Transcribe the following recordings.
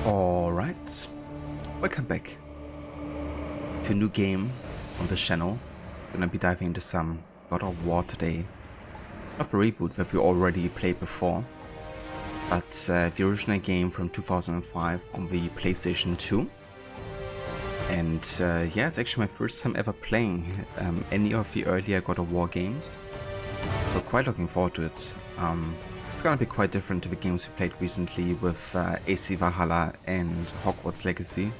Alright, welcome back to a new game on the channel. Gonna be diving into some God of War today. Not the reboot that we already played before, but the original game from 2005 on the PlayStation 2. And yeah, it's actually my first time ever playing any of the earlier God of War games. So quite looking forward to it. It's gonna be quite different to the games we played recently with AC Valhalla and Hogwarts Legacy.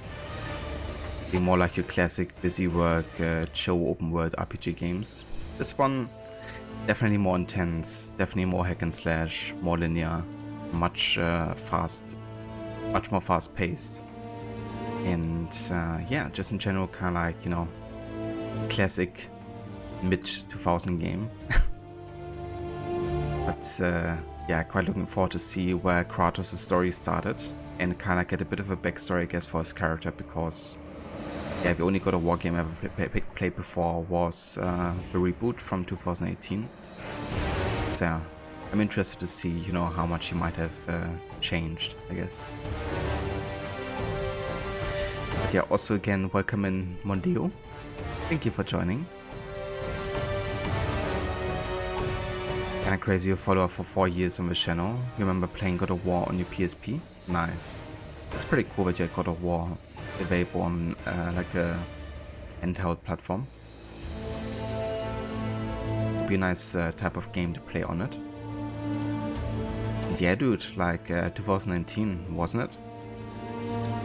Be more like your classic busy work, chill open world RPG games. This one definitely more intense, definitely more hack and slash, more linear, much more fast paced. And yeah, just in general kind of like, you know, classic mid 2000 game. But yeah, quite looking forward to see where Kratos' story started and kind of get a bit of a backstory, I guess, for his character, because yeah, the only God of War game I ever played before was the reboot from 2018. So yeah, I'm interested to see, you know, how much he might have changed, I guess. But yeah, also again, welcome in Mondeo. Thank you for joining. Kinda crazy, a follower for 4 years on the channel. You remember playing God of War on your PSP? Nice. It's pretty cool that you had God of War available on like a handheld platform. Would be a nice type of game to play on it. And yeah, dude, like 2019, wasn't it?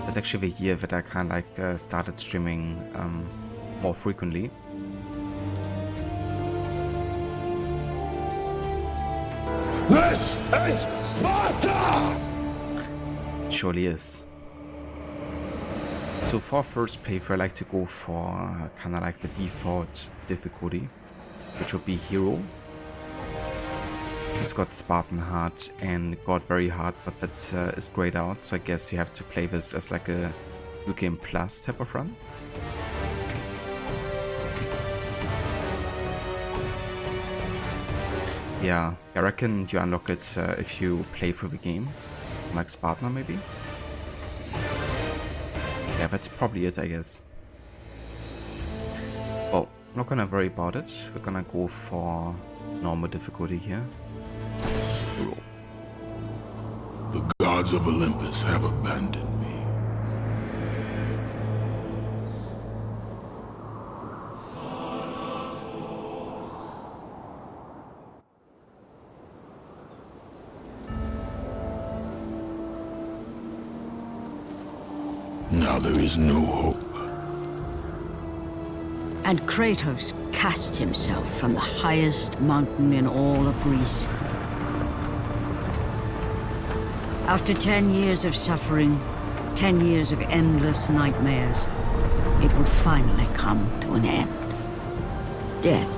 That's actually the year that I kind of like started streaming more frequently. This is Sparta! It surely is. So for first playthrough, I like to go for kind of like the default difficulty, which would be Hero. It's got Spartan hard and God very hard, but that is grayed out, so I guess you have to play this as like a New Game Plus type of run. Yeah, I reckon you unlock it if you play through the game, like Spartan maybe. Yeah, that's probably it, I guess. Well, I'm not gonna worry about it. We're gonna go for normal difficulty here. Hero. The gods of Olympus have abandoned me. Now there is no hope. And Kratos cast himself from the highest mountain in all of Greece. After 10 years of suffering, 10 years of endless nightmares, it would finally come to an end. Death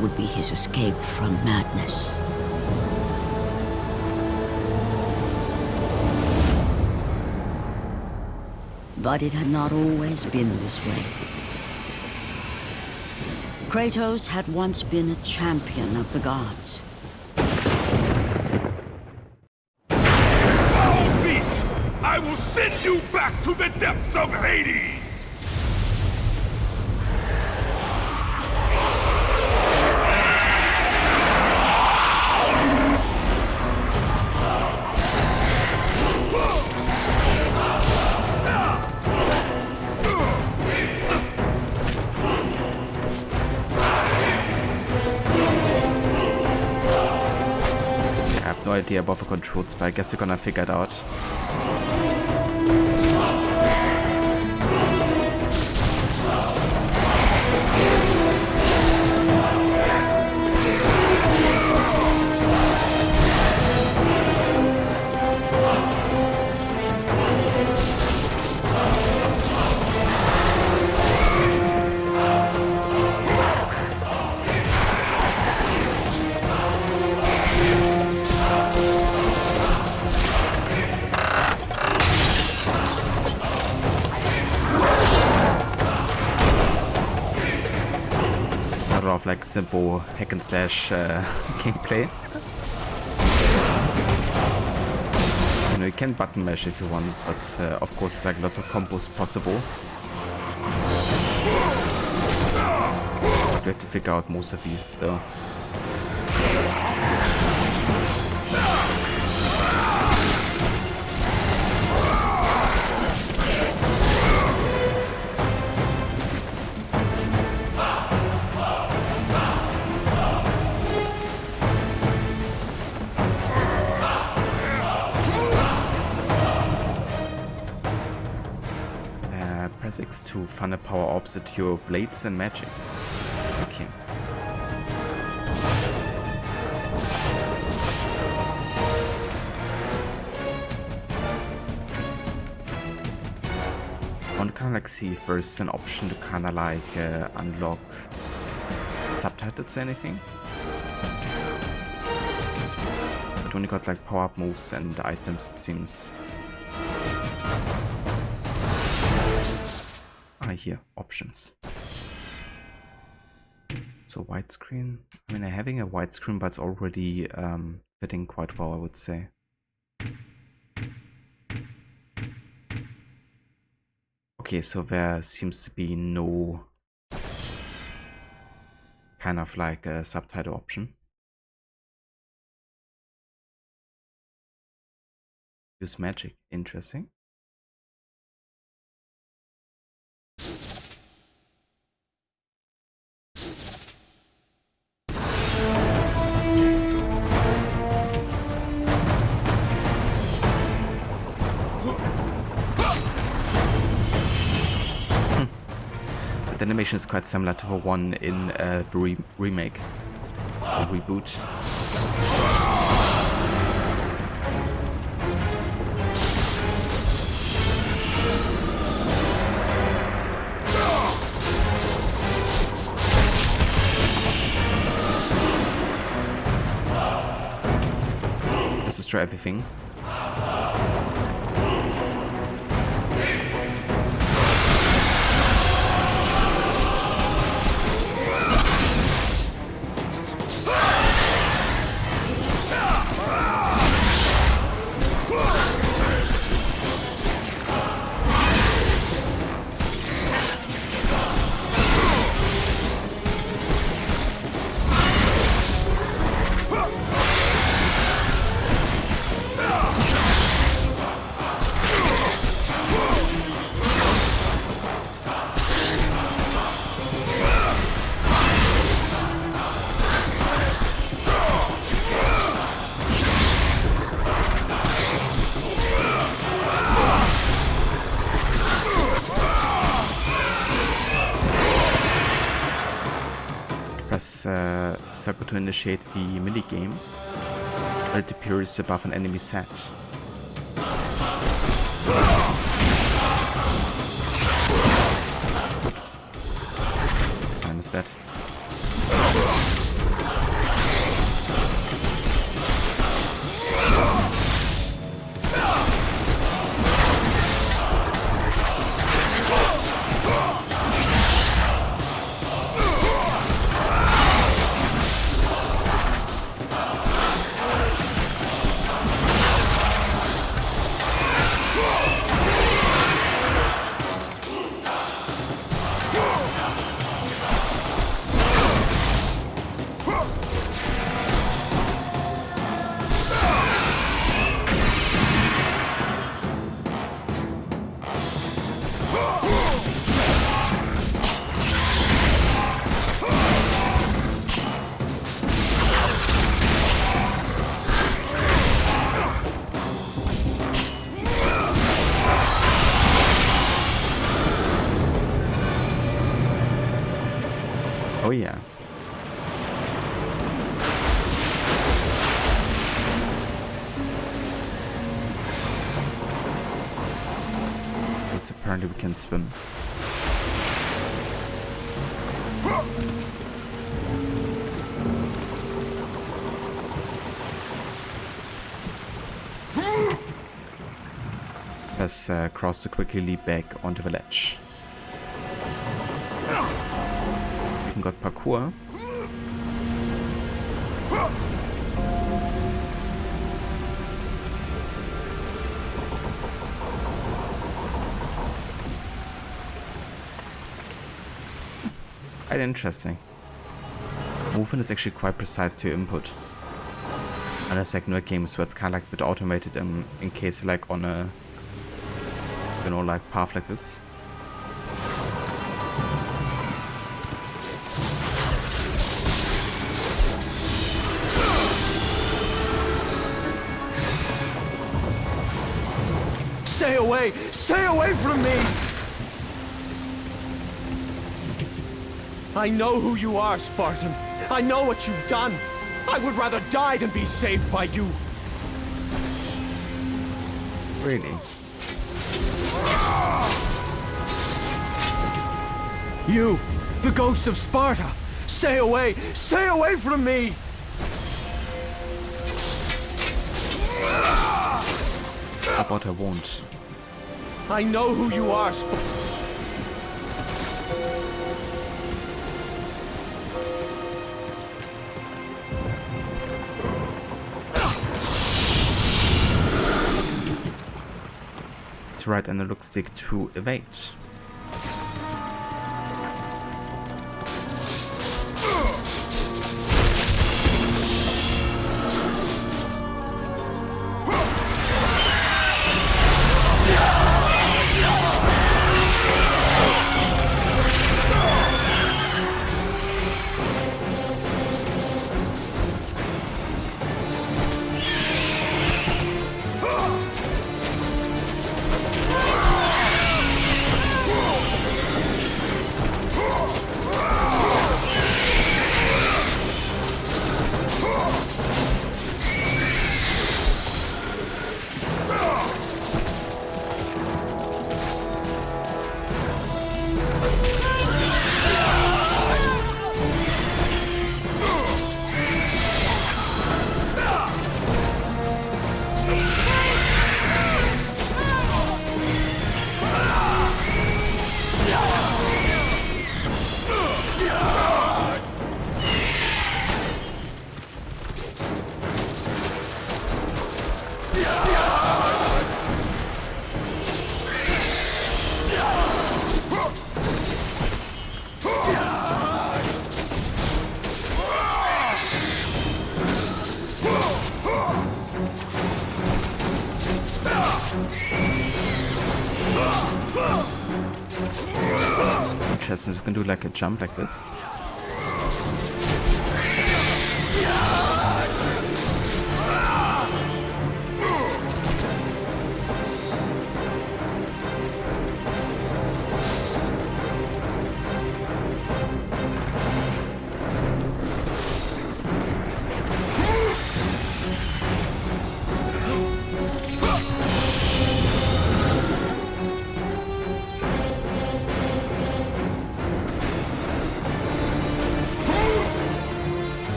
would be his escape from madness. But it had not always been this way. Kratos had once been a champion of the gods. Foul beast! I will send you back to the depths of Hades! No idea about the controls, but I guess you're gonna figure it out. Of like simple hack and slash gameplay. You know, you can button mash if you want, but of course, like lots of combos possible. You have to figure out most of these still. Press X to funnel power opposite your blades and magic. Okay. I want to kind of like see if there's an option to kind of like unlock subtitles or anything. But only got like power up moves and items, it seems. Here, options. So widescreen. I mean, having a widescreen, but it's already fitting quite well, I would say. Okay, so there seems to be no kind of like a subtitle option. Use magic. Interesting. The animation is quite similar to the one in the remake or reboot. Let's destroy everything. Press circle to initiate the minigame, where it appears above an enemy set. Oops. I missed that. Oh yeah. So apparently we can swim. Press cross to quickly leap back onto the ledge. Even got parkour. quite interesting. Movement is actually quite precise to your input. Unless like newer games where it's kind of like a bit automated in case like on a, you know, like path like this. Stay away! Stay away from me! I know who you are, Spartan. I know what you've done. I would rather die than be saved by you. Really? You, the ghost of Sparta. Stay away! Stay away from me! How about I won't? I know who you are, It's right analog stick to evade. Interesting, we can do like a jump like this.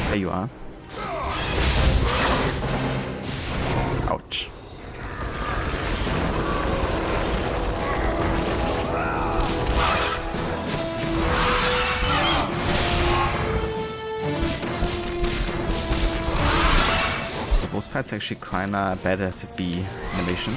There you are. Ouch. The boss fight's actually kinda badass with the animation.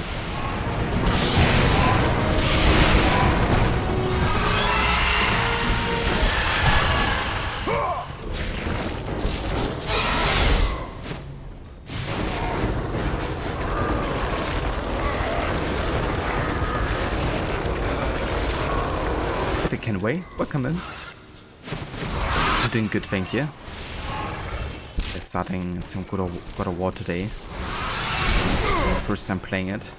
Kenway, welcome in. I'm doing good, thank you. We're starting some God of War today. First time playing it.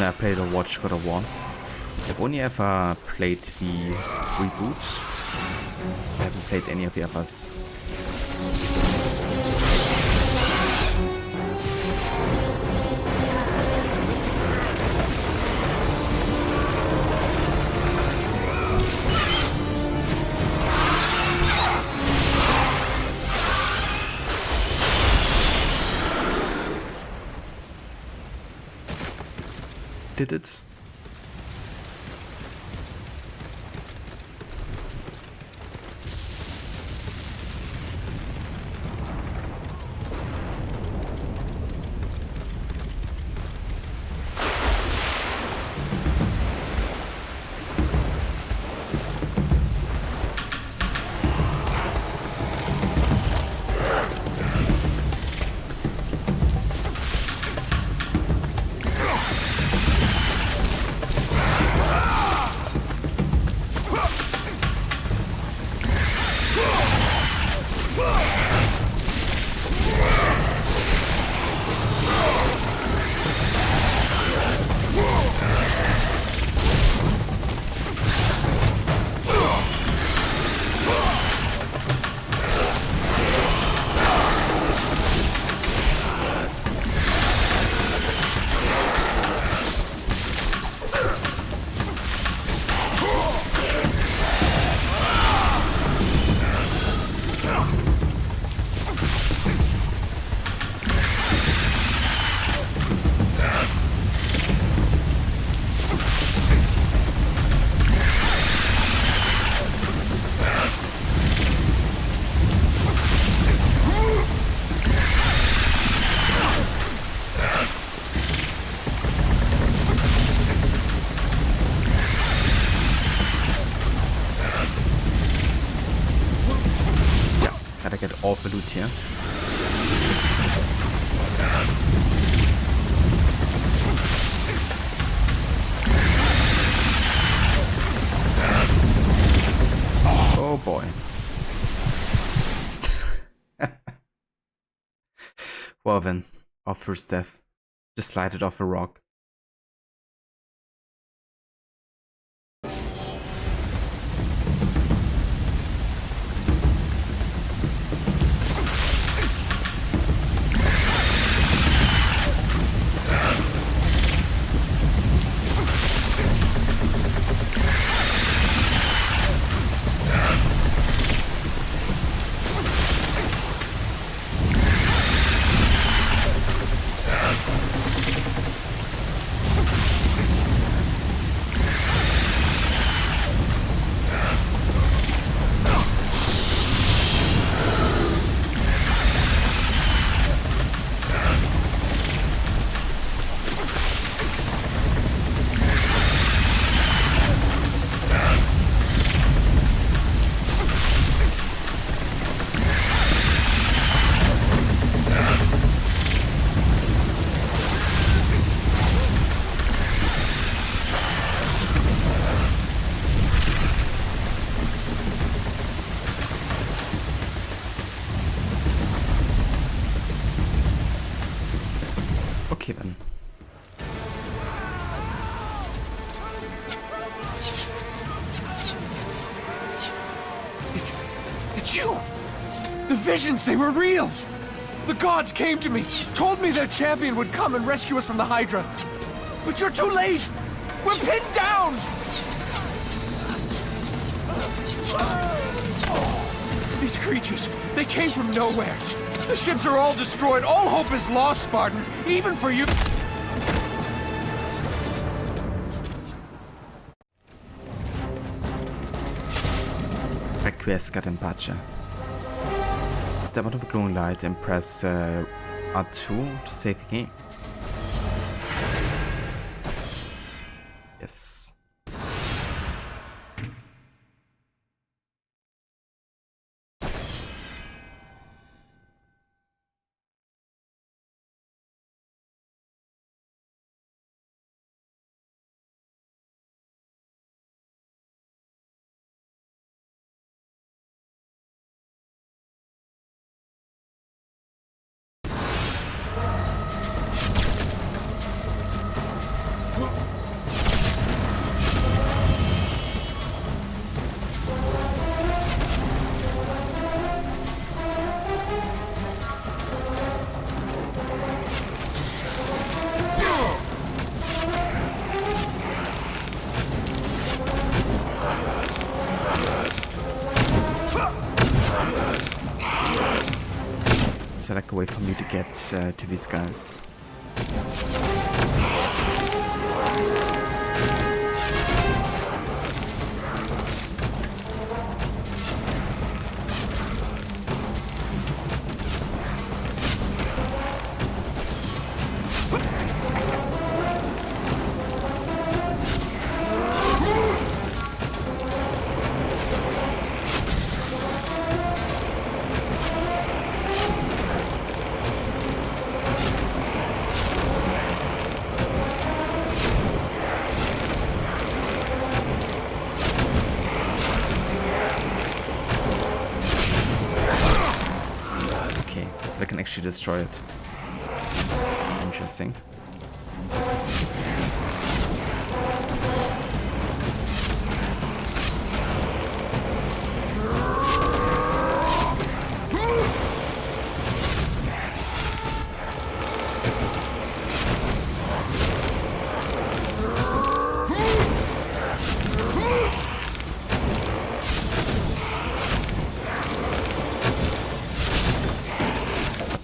I played or watched God of War. I've only ever played the reboot. I haven't played any of the others. did it. All for loot here. Oh boy. Well then, our first death. Just slide it off a rock. Okay then. It's you! The visions, they were real! The gods came to me, told me their champion would come and rescue us from the Hydra. But you're too late! We're pinned down! These creatures, they came from nowhere. The ships are all destroyed. All hope is lost, Spartan. Even for you. Requiescat in pace. Step out of a glowing light and press R2 to save the game. Yes. Is there like a way for me to get to these guys? So I can actually destroy it. Interesting.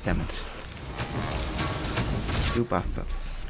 Damn it. You bastards.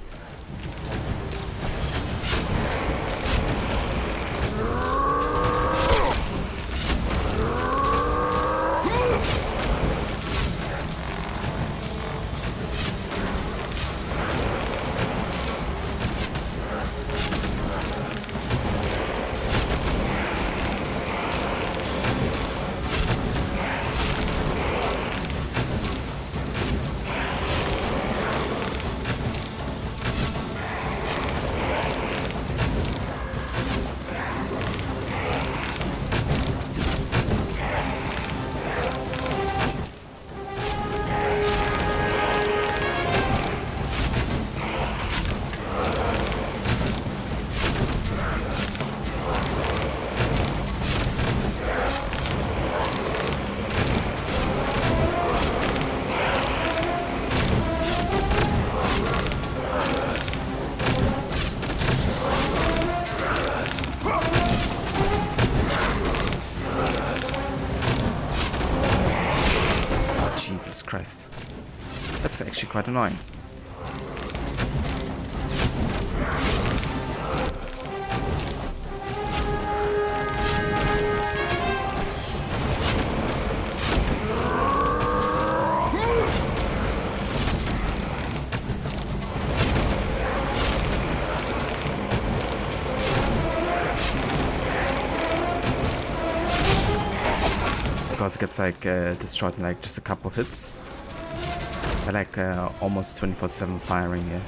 Jesus Christ. That's actually quite annoying. Because it gets like destroyed in like just a couple of hits. I like almost 24/7 firing here.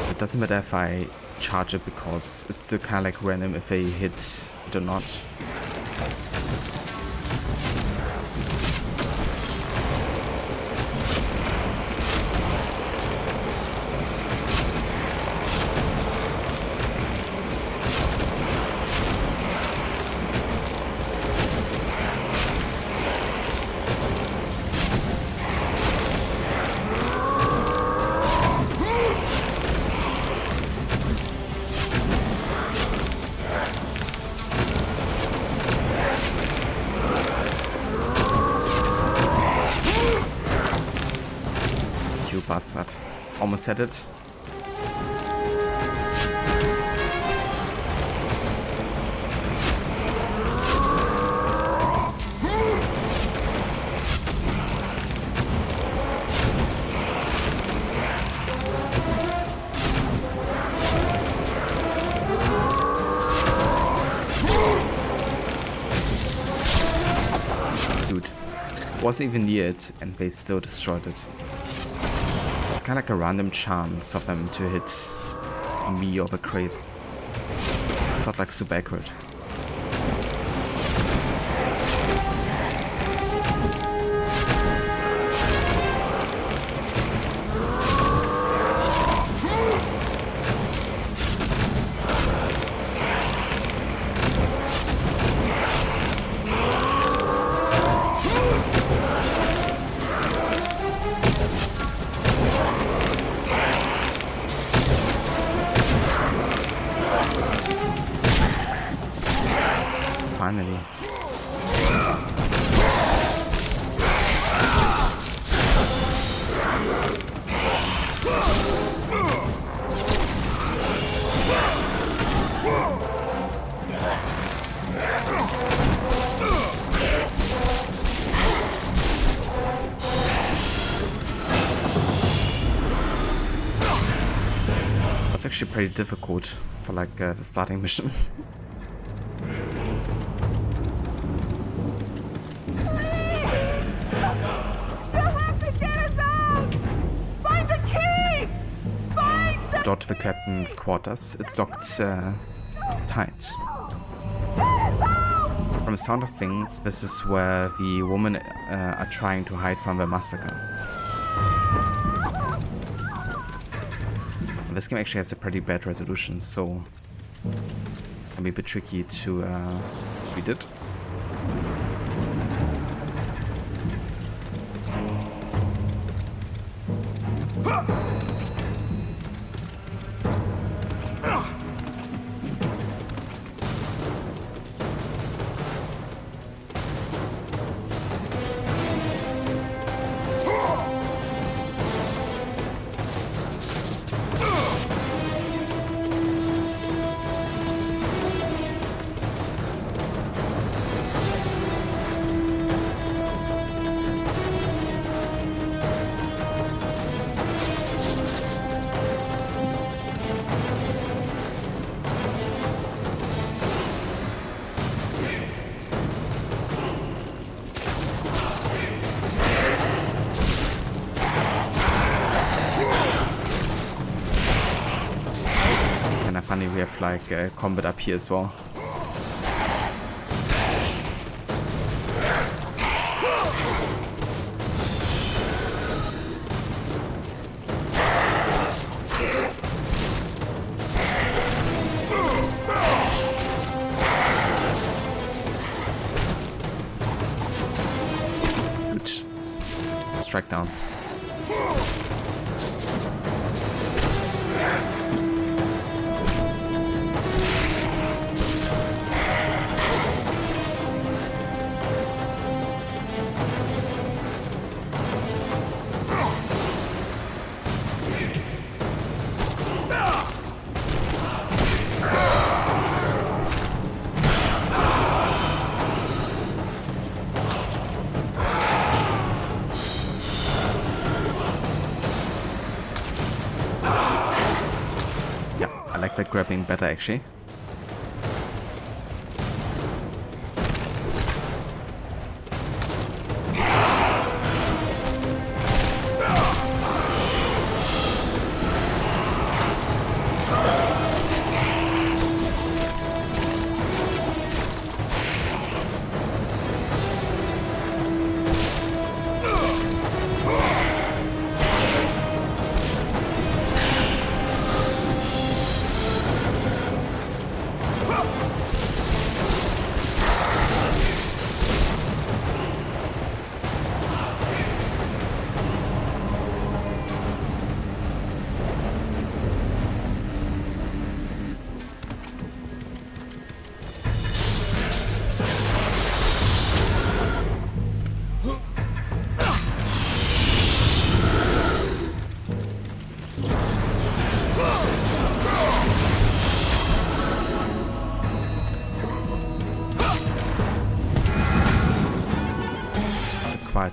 It doesn't matter if I charge it because it's still kind of like random if I hit it or not. Bastard. Almost had it. Dude. Wasn't even near it and they still destroyed it. It's kind of like a random chance for them to hit me or the crate. It's not like super accurate. Finally. It's actually pretty difficult for like the starting mission. Dot the captain's quarters. It's locked tight. From the sound of things, this is where the women are trying to hide from the massacre. This game actually has a pretty bad resolution, so it can be a bit tricky to read it. Funny, we have like combat up here as well. Good. Strike down. I like that grappling better actually.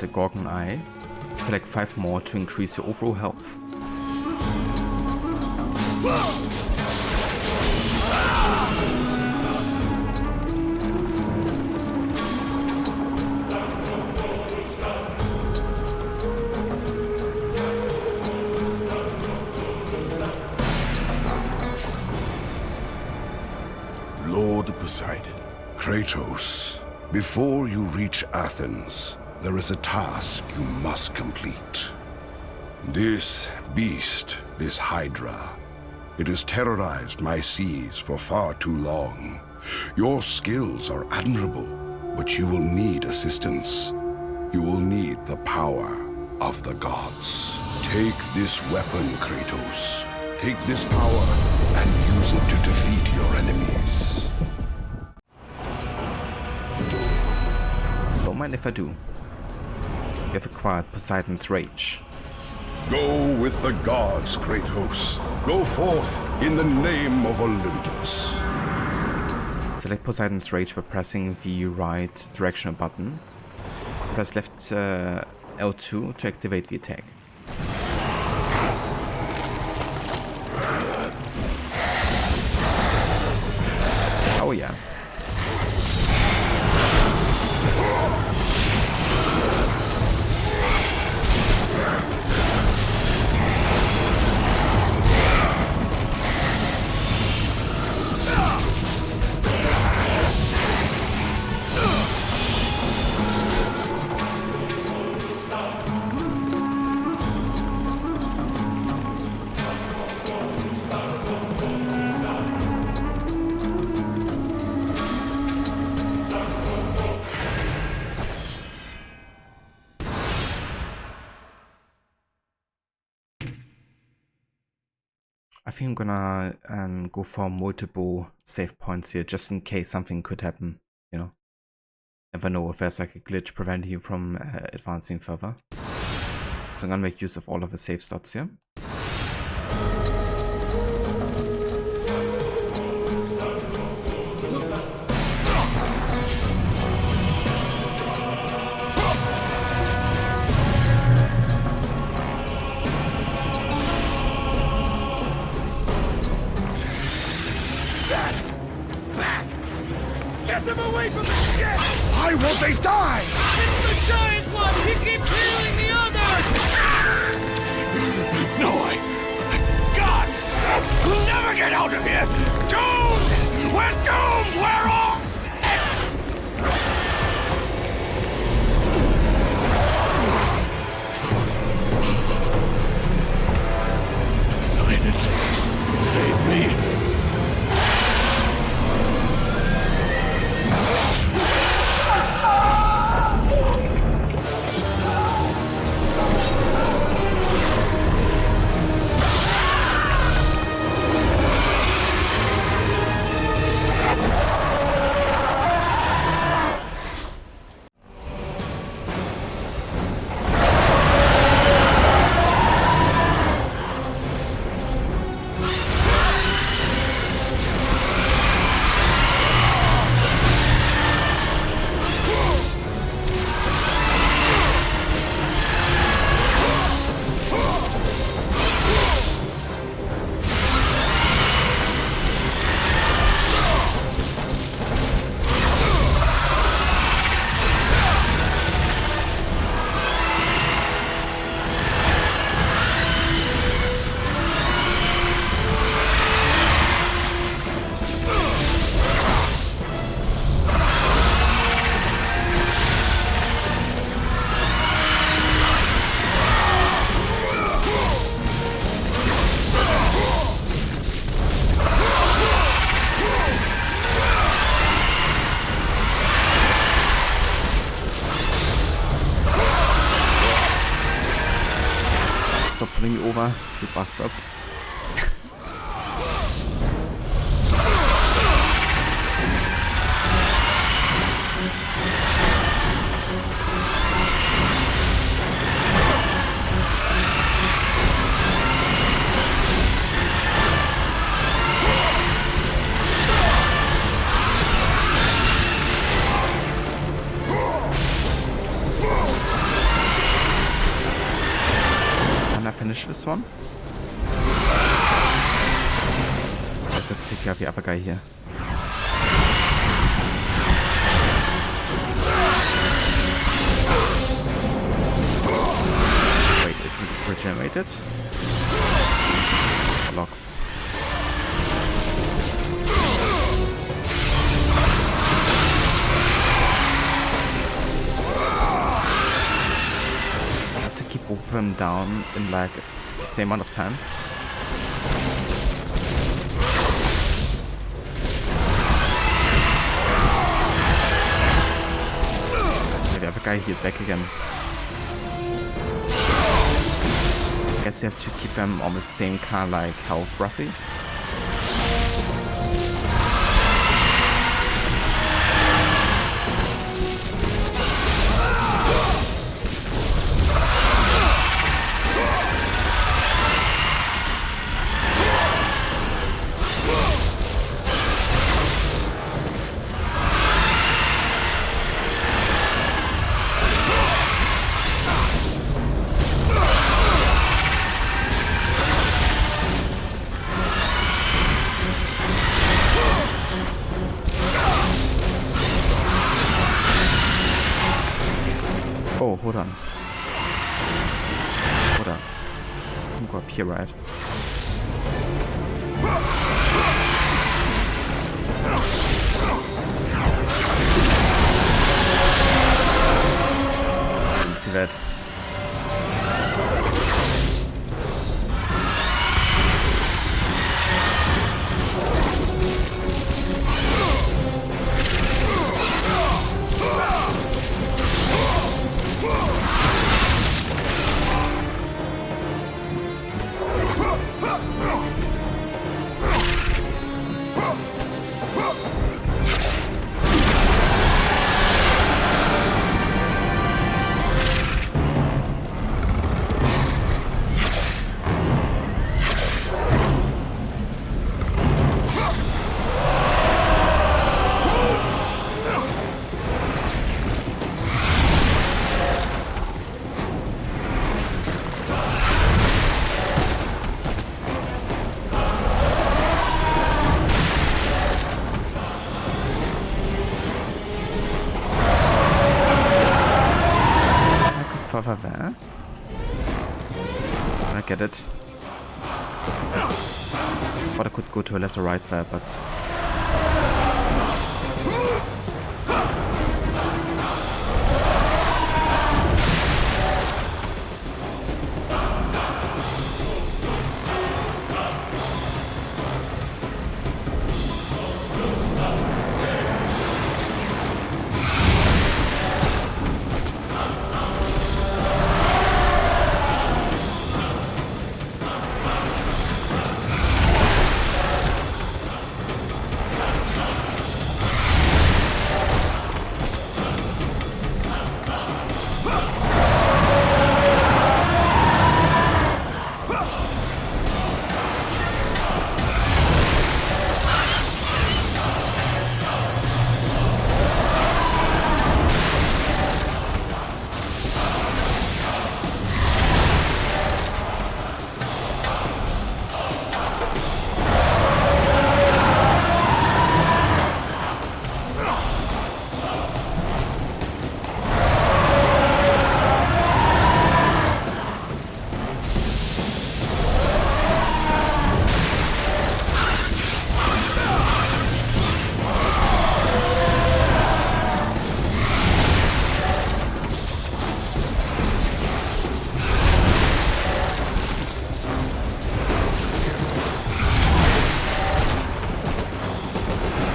A Gorgon Eye. Collect 5 more to increase your overall health. Lord Poseidon. Kratos, before you reach Athens, there is a task you must complete. This beast, this Hydra, it has terrorized my seas for far too long. Your skills are admirable, but you will need assistance. You will need the power of the gods. Take this weapon, Kratos. Take this power and use it to defeat your enemies. Don't mind if I do. You have acquired Poseidon's Rage. Go with the gods, Kratos. Go forth in the name of Olympus. Select Poseidon's Rage by pressing the right directional button. Press left L2 to activate the attack. think I'm gonna go for multiple save points here, just in case something could happen, you know. Never know if there's like a glitch preventing you from advancing further. So I'm gonna make use of all of the save slots here. Get them away from the ship! Why won't they die? It's the giant one! He keeps healing the others! No, God! We'll never get out of here! Doomed! We're doomed! We're all... Silently. Save me. Stop pulling me over, you bastards. Can I finish this one? Let's take care of the other guy here. Wait, it regenerated? Locks. Keep both of them down in like the same amount of time. Okay, the other guy healed back again. I guess you have to keep them on the same kind of like health roughly. Oh, hold on. Hold on. I can go up here, right? Didn't see that. further there. I get it. But I could go to a left or right there, but...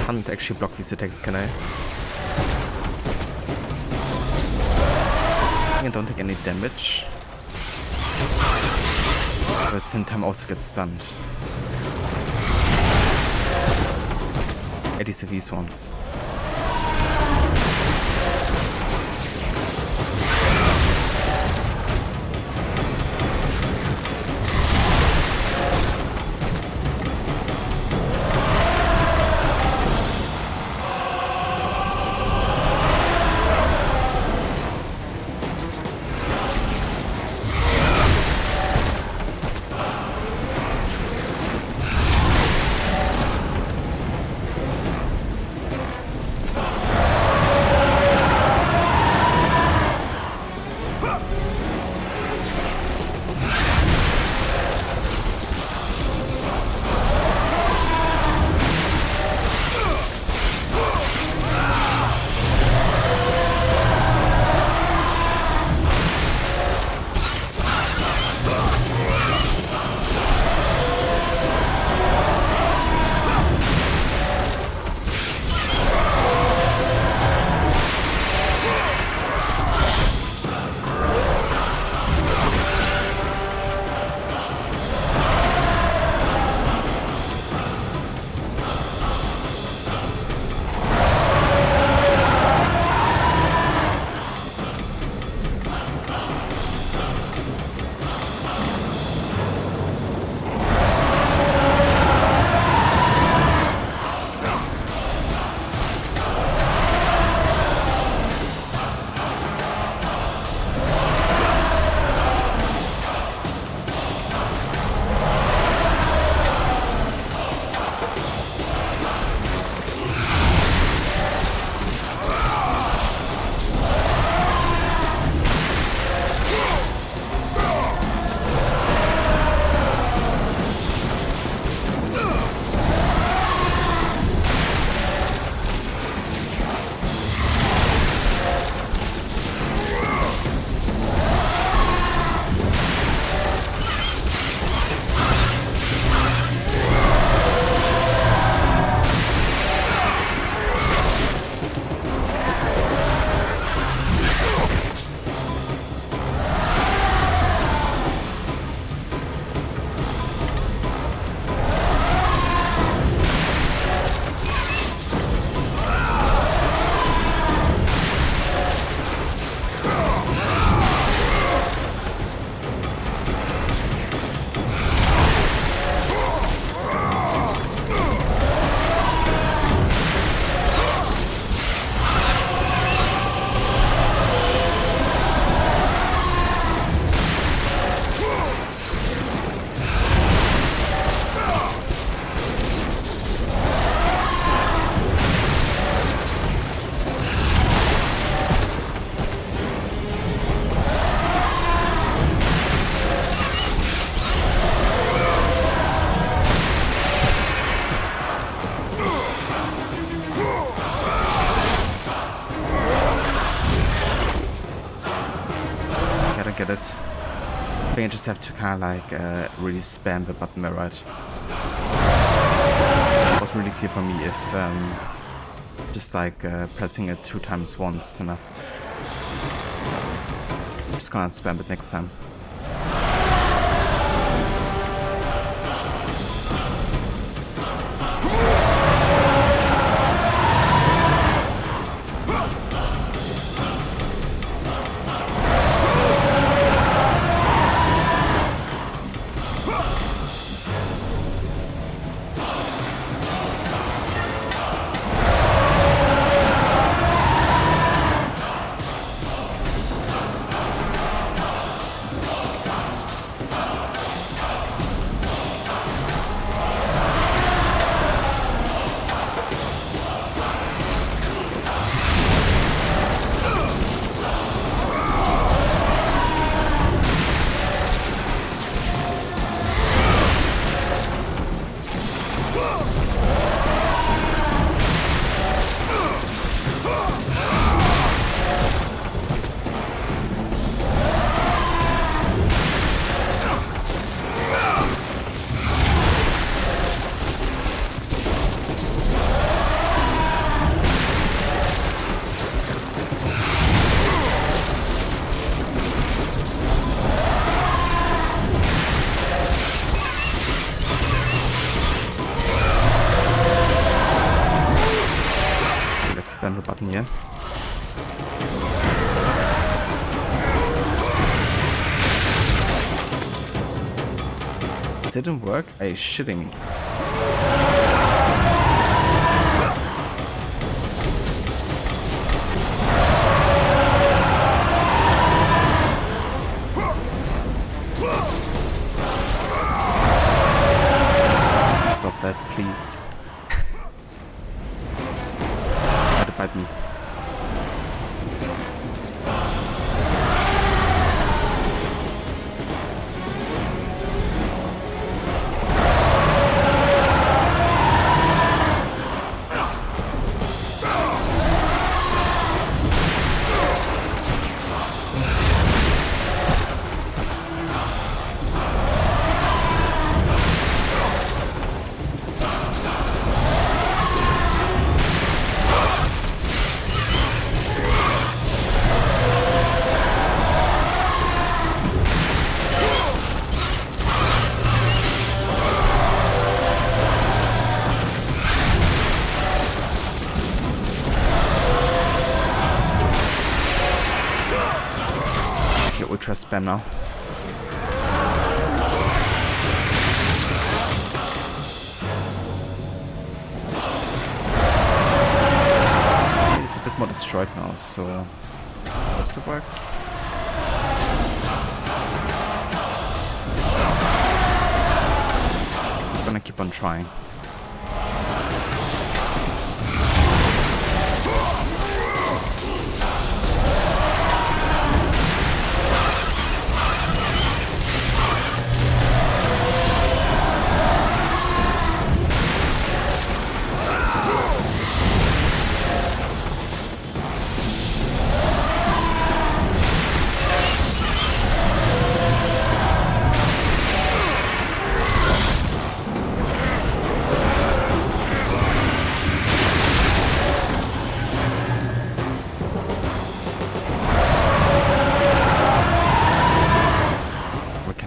Can't actually block these attacks, can I? I don't take any damage. But at the same time also get stunned. At least of these ones. get it. I think I just have to kind of like really spam the button there, right? It was really clear for me if just like pressing it 2 times once is enough. I'm just gonna spam it next time. Spam the button here. It didn't work? Are you shitting me? Stop that, please. Bite me. Ultra spam now. It's a bit more destroyed now, so hopes it works. I'm gonna keep on trying.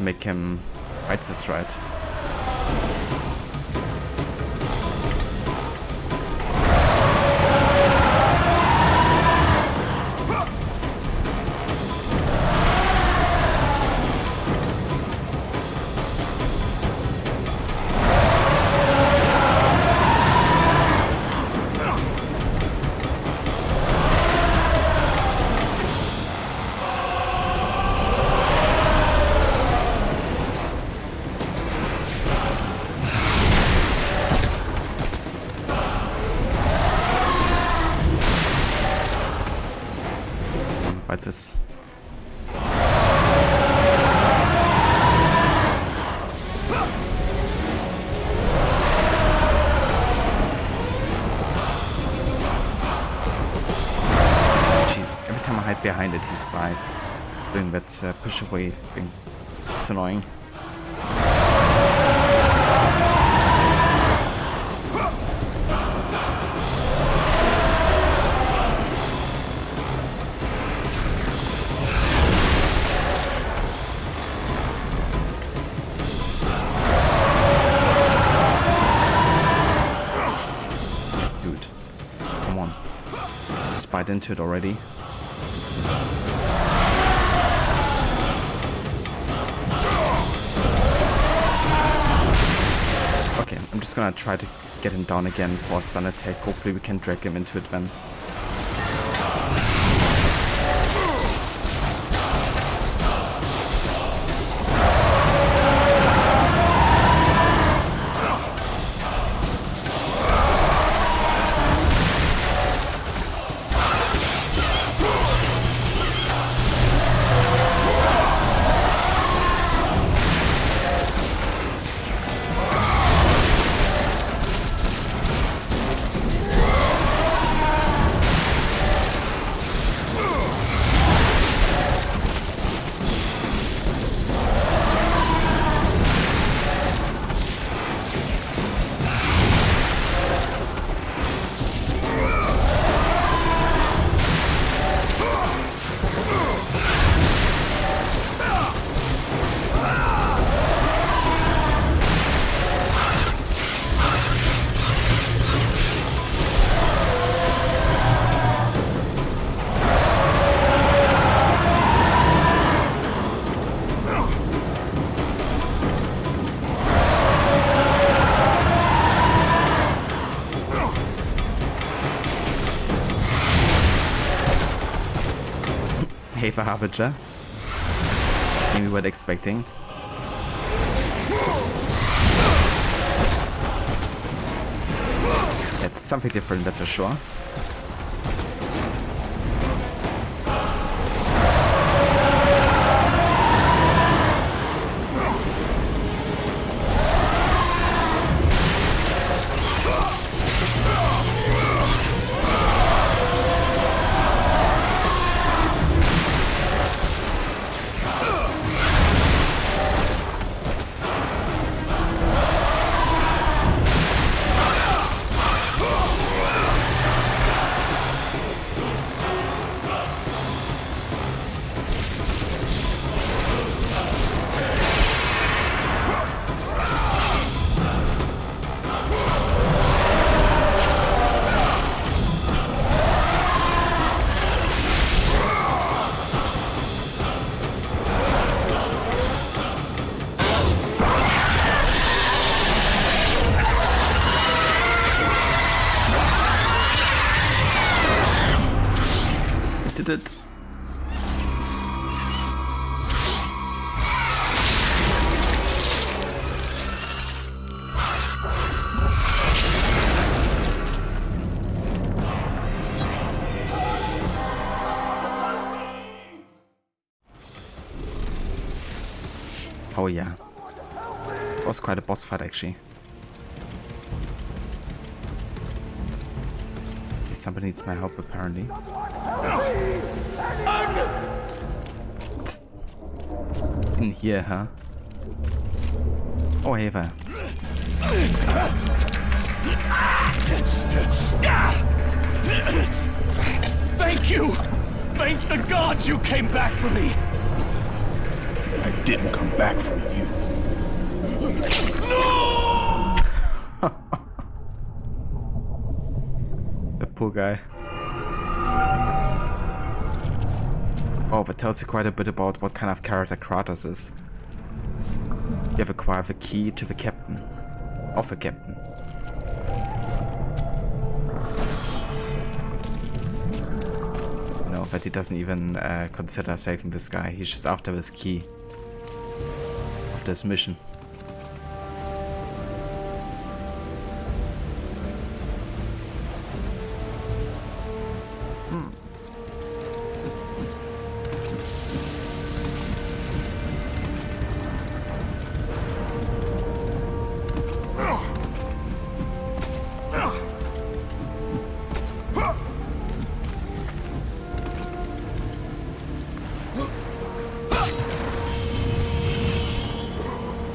Make him fight this, right? Like this. Jeez, every time I hide behind it, he's like doing that push away thing. It's annoying. Dude, come on. Just bite into it already. Okay, I'm just gonna try to get him down again for a stun attack. Hopefully we can drag him into it then. Hey for Harbinger. Maybe we weren't expecting. That's something different, that's for sure. Did it. Oh yeah. It was quite a boss fight actually. Somebody needs my help apparently. In here, huh? Oh, hey there. Thank you! Thank the gods you came back for me! I didn't come back for you. No! The poor guy. Oh, that tells you quite a bit about what kind of character Kratos is. You have acquired the key to the captain. Of the captain. You know, that he doesn't even consider saving this guy. He's just after this key. After his mission.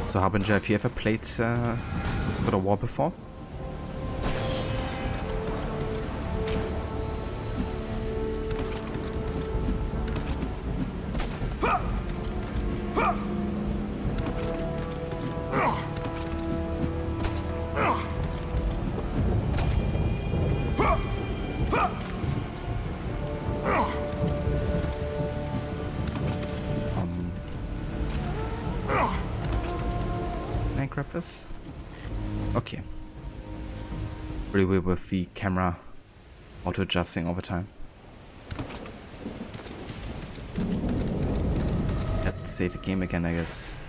So, Harbinger, have you ever played God of War before? Can I grab this? Okay. Really weird with the camera auto-adjusting over time. Let's save the game again, I guess.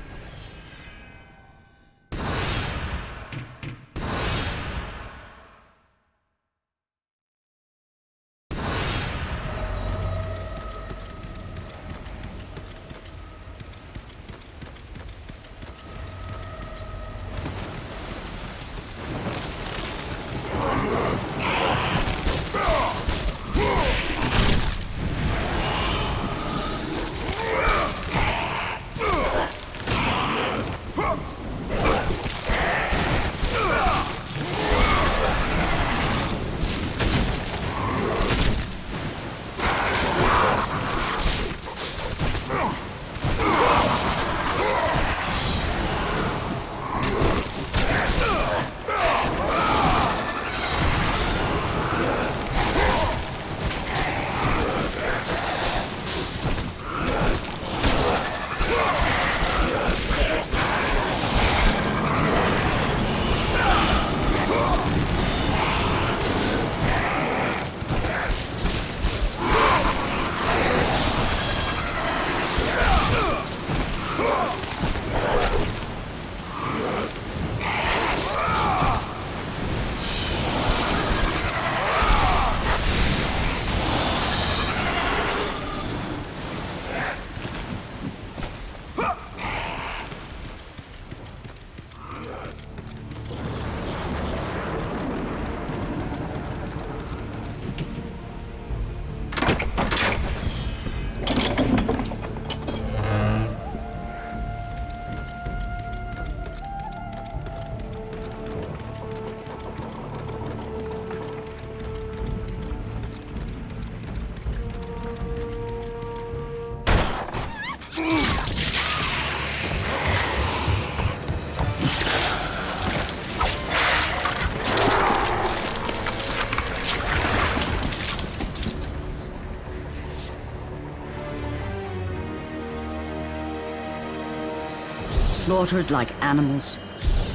Slaughtered like animals,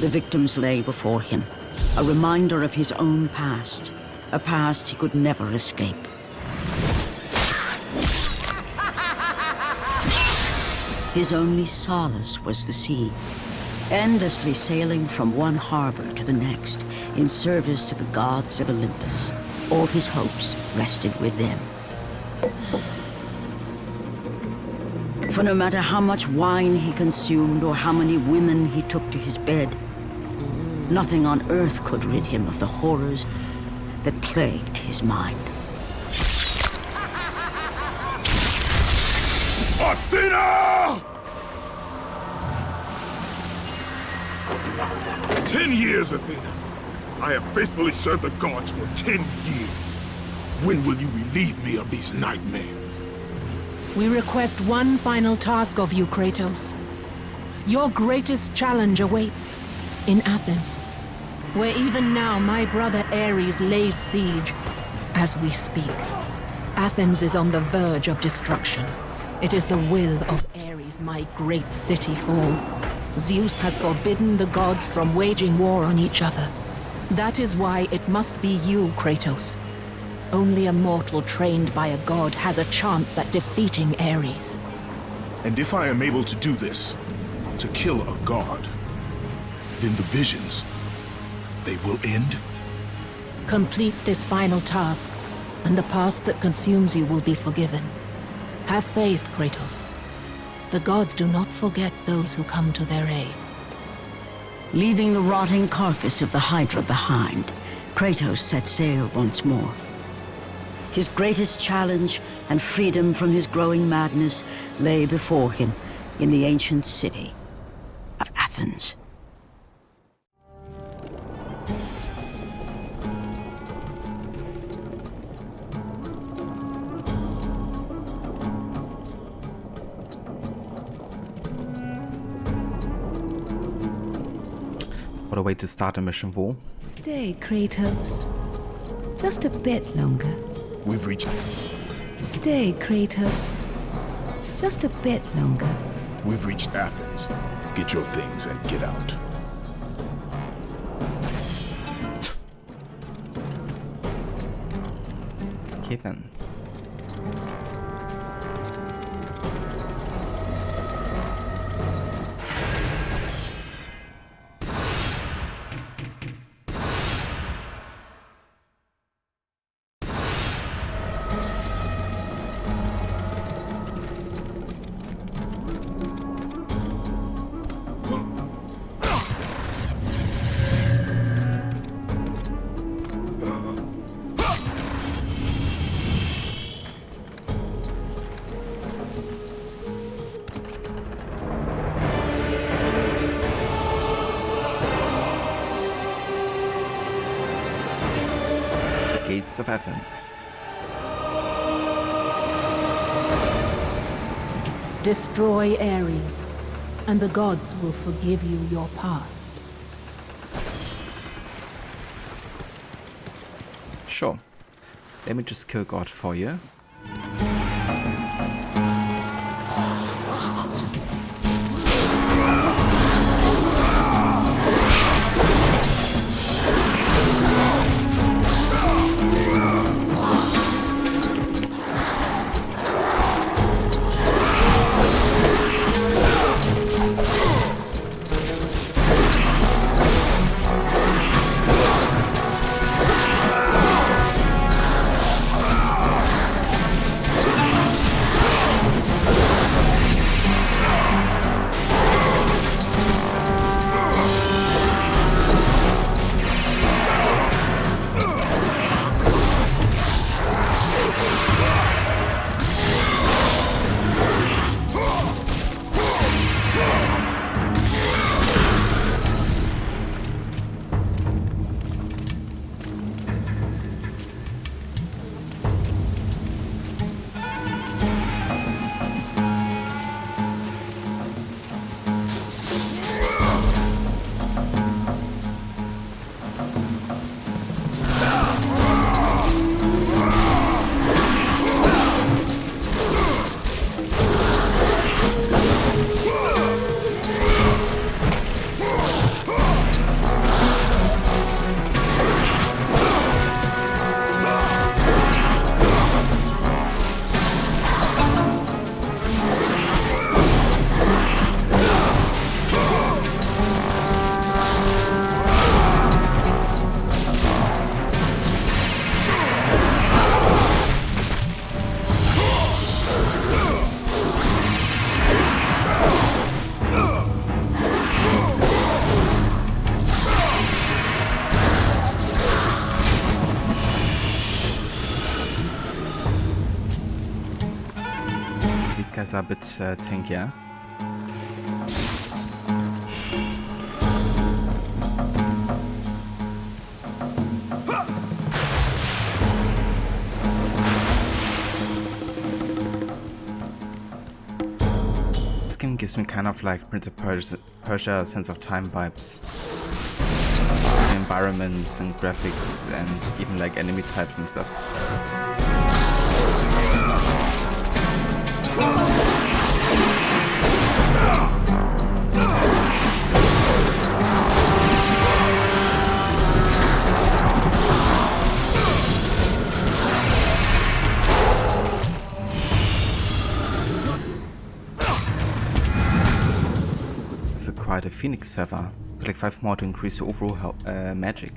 the victims lay before him, a reminder of his own past, a past he could never escape. His only solace was the sea, endlessly sailing from one harbor to the next in service to the gods of Olympus. All his hopes rested with them. For no matter how much wine he consumed or how many women he took to his bed, nothing on earth could rid him of the horrors that plagued his mind. Athena! 10 years, Athena. I have faithfully served the gods for 10 years. When will you relieve me of these nightmares? We request one final task of you, Kratos. Your greatest challenge awaits in Athens, where even now my brother Ares lays siege as we speak. Athens is on the verge of destruction. It is the will of Ares my great city fall. Zeus has forbidden the gods from waging war on each other. That is why it must be you, Kratos. Only a mortal trained by a god has a chance at defeating Ares. And if I am able to do this, to kill a god, then the visions, they will end? Complete this final task, and the past that consumes you will be forgiven. Have faith, Kratos. The gods do not forget those who come to their aid. Leaving the rotting carcass of the Hydra behind, Kratos set sail once more. His greatest challenge and freedom from his growing madness lay before him in the ancient city of Athens. Athens. What a way to start a mission, War. Stay, Kratos. Just a bit longer. We've reached. Stay, Kratos. Just a bit longer. We've reached Athens. Get your things and get out. Okay then. Gates of Athens. Destroy Ares, and the gods will forgive you your past. Sure. Let me just kill God for you. These guys are a bit tankier. This game gives me kind of like Prince of Persia Sense of Time vibes. The environments and graphics and even like enemy types and stuff. Quite a Phoenix Feather. Put like 5 more to increase your overall magic.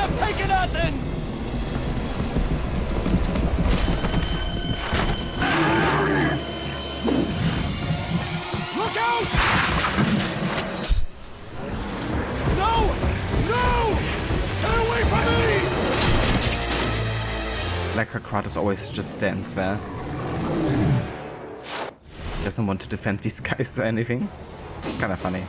have taken Athens! Look out! No! No! Stay away from me! Like how Kratos always just stands there. Doesn't want to defend these guys or anything. It's kind of funny.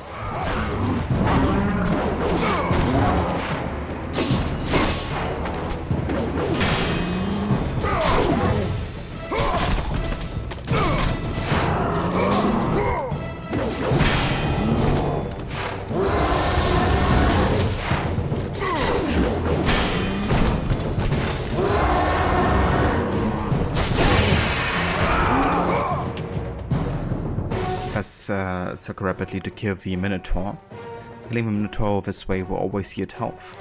So rapidly to kill the Minotaur. Killing the Minotaur this way will always yield health.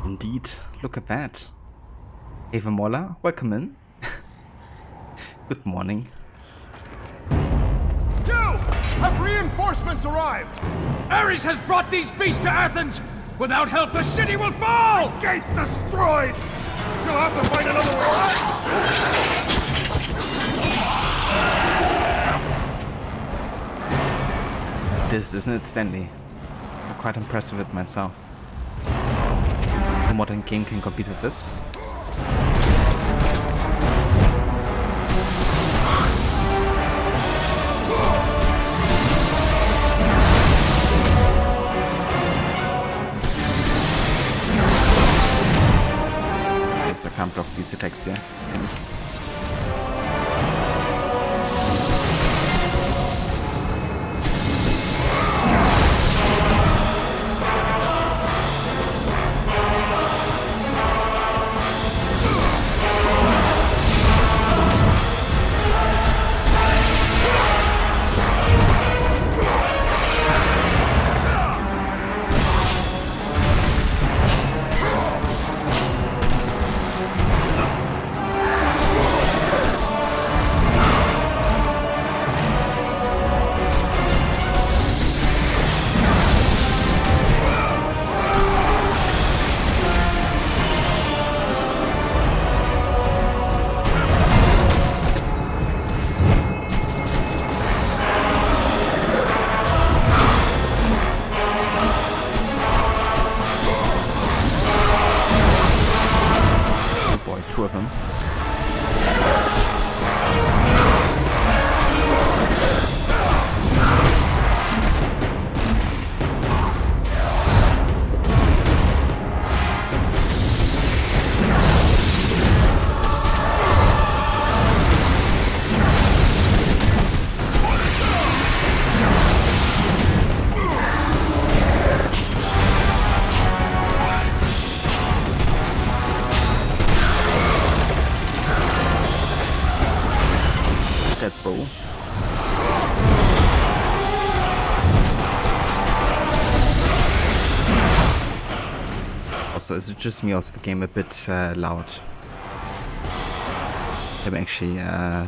Indeed, look at that. Eva Moller, welcome in. Good morning. Joe! Have reinforcements arrived? Ares has brought these beasts to Athens! Without help, the city will fall! Gates destroyed! You'll have to find another way out! This isn't it, Stanley? I'm quite impressed with it myself. No modern game can compete with this. Guess I can't block these attacks here, it seems. Two of them. That bow. Also, is it just me or is the game a bit loud? Let me actually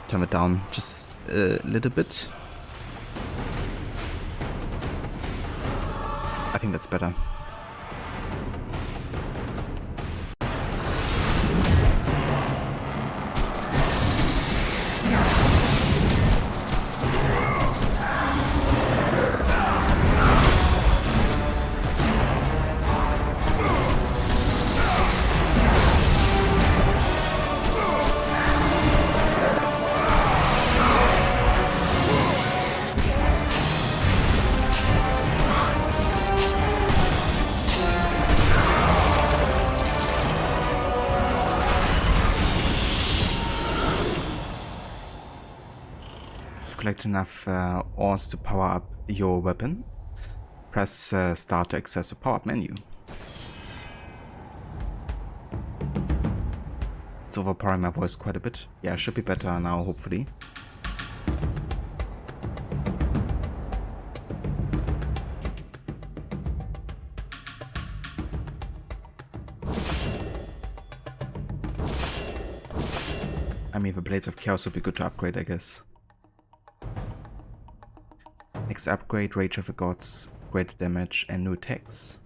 turn it down just a little bit. I think that's better. Collect enough ores to power up your weapon. Press start to access the power up menu. It's overpowering my voice quite a bit. Yeah, it should be better now, hopefully. I mean, the Blades of Chaos would be good to upgrade, I guess. Next upgrade, Rage of the Gods, greater damage and new attacks.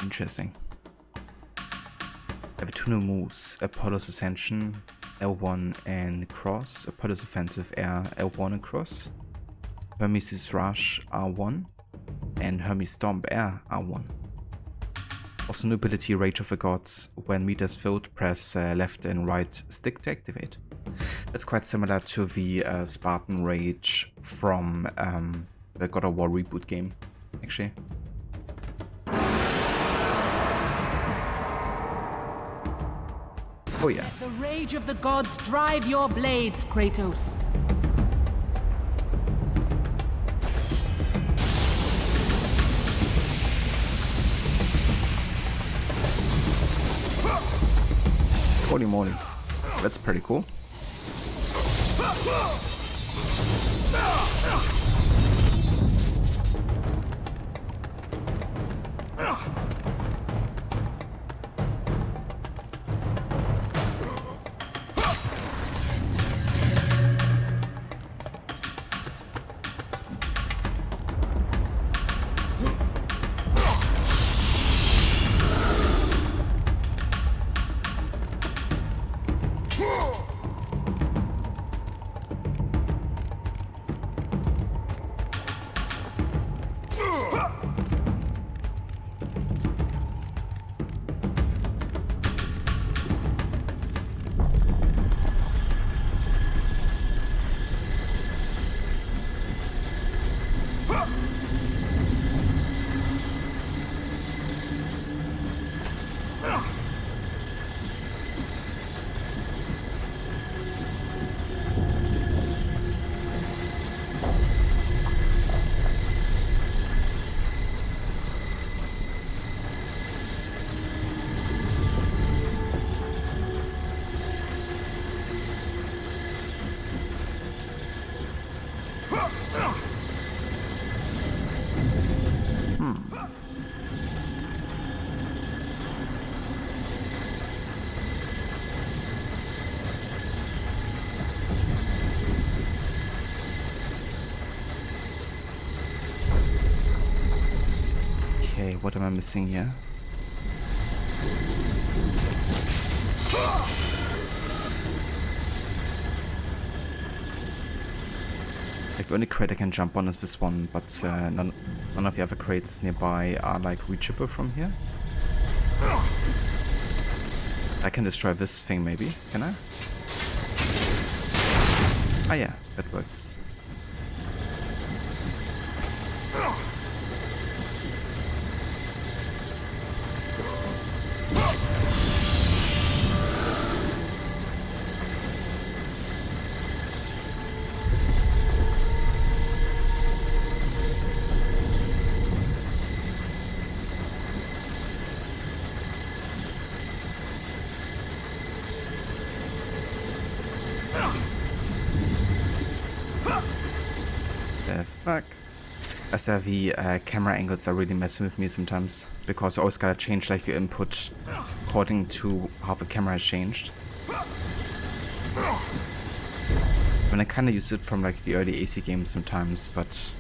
Interesting. I have two new moves, Apollo's Ascension, L1 and Cross, Apollo's Offensive Air, L1 and Cross, Hermes' Rush, R1, and Hermes Stomp Air, R1. Also new ability, Rage of the Gods, when meters filled, press left and right stick to activate. That's quite similar to the Spartan Rage from the God of War reboot game, actually. Oh yeah. Let the rage of the gods drive your blades, Kratos. Holy moly, that's pretty cool. Okay, what am I missing here? Like the only crate I can jump on is this one, but none of the other crates nearby are like reachable from here. I can destroy this thing maybe, can I? Ah yeah, that works. The fuck? Also the camera angles are really messing with me sometimes, because you always gotta change like your input according to how the camera has changed. I mean, I kinda use it from like the early AC games sometimes, but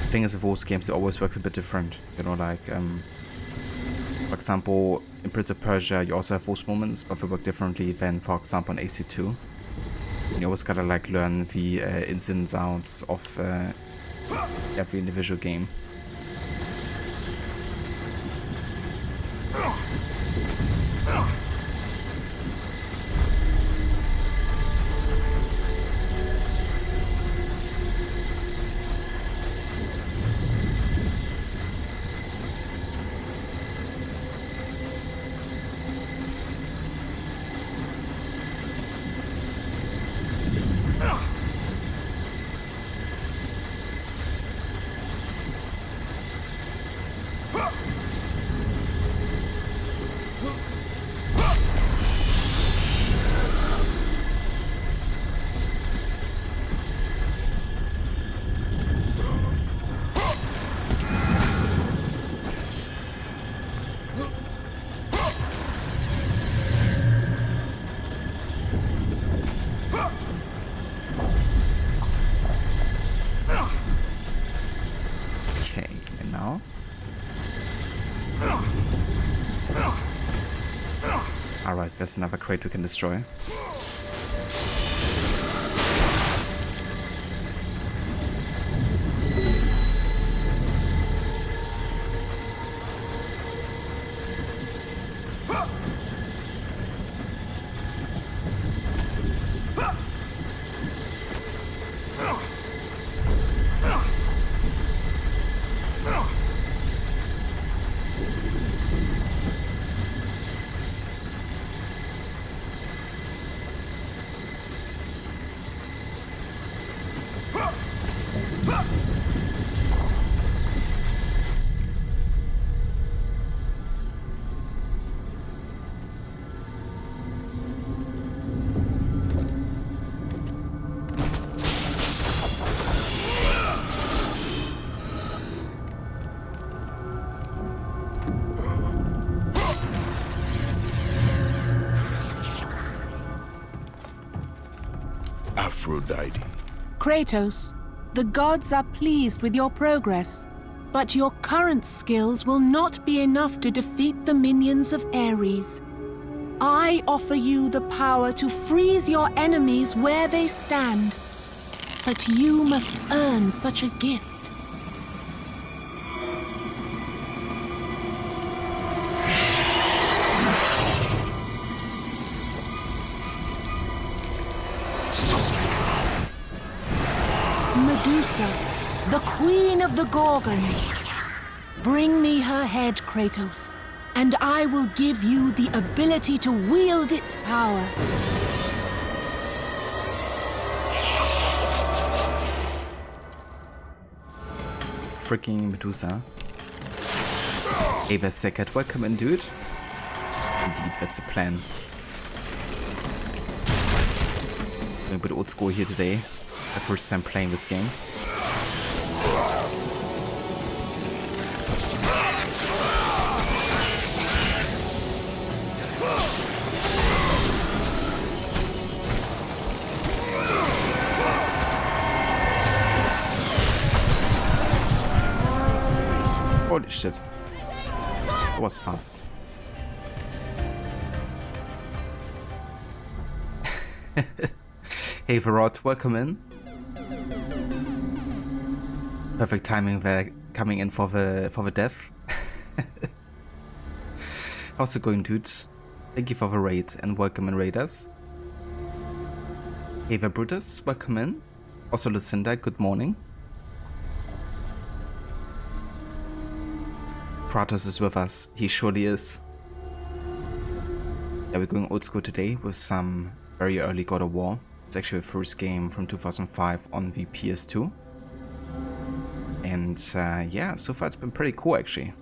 the thing is with those games it always works a bit different. You know, like for example, in Prince of Persia you also have those moments, but they work differently than, for example, in AC2. And you always gotta like learn the ins and outs of every individual game. Alright, there's another crate we can destroy. Aphrodite. Kratos, the gods are pleased with your progress, but your current skills will not be enough to defeat the minions of Ares. I offer you the power to freeze your enemies where they stand, but you must earn such a gift. Medusa, the queen of the Gorgons. Bring me her head, Kratos, and I will give you the ability to wield its power. Freaking Medusa. Hey, there's Sekhet. Welcome in, dude. Indeed, that's the plan. Going a bit old school here today. The first time playing this game. Holy shit. That was fast. Hey Varrot, welcome in. Perfect timing there, coming in for the death. How's it going, dude? Thank you for the raid and welcome in, raiders. Hey there, Brutus, welcome in. Also Lucinda, good morning. Kratos is with us, he surely is. Yeah, we're going old school today with some very early God of War. It's actually the first game from 2005 on the PS2. And yeah, so far it's been pretty cool actually.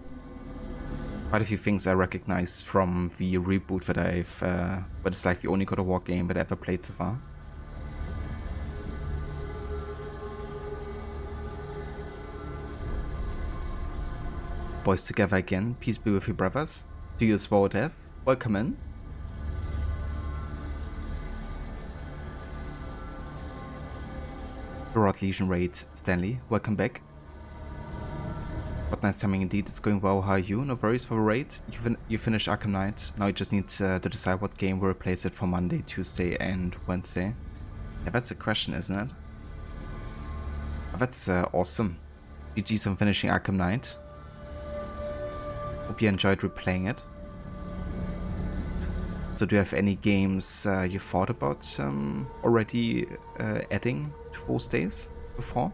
Quite a few things I recognize from the reboot that but it's like the only God of War game that I ever played so far. boys together again. Peace be with you, brothers. To you as well, Dev. Welcome in. Rod Legion Raid, Stanley. Welcome back. What nice timing indeed. It's going well. How are you? No worries for the raid. You finished Arkham Knight. Now you just need to decide what game will replace it for Monday, Tuesday, and Wednesday. Yeah, that's the question, isn't it? Oh, that's awesome. GG's on finishing Arkham Knight. Hope you enjoyed replaying it. So do you have any games you thought about already adding to those days before?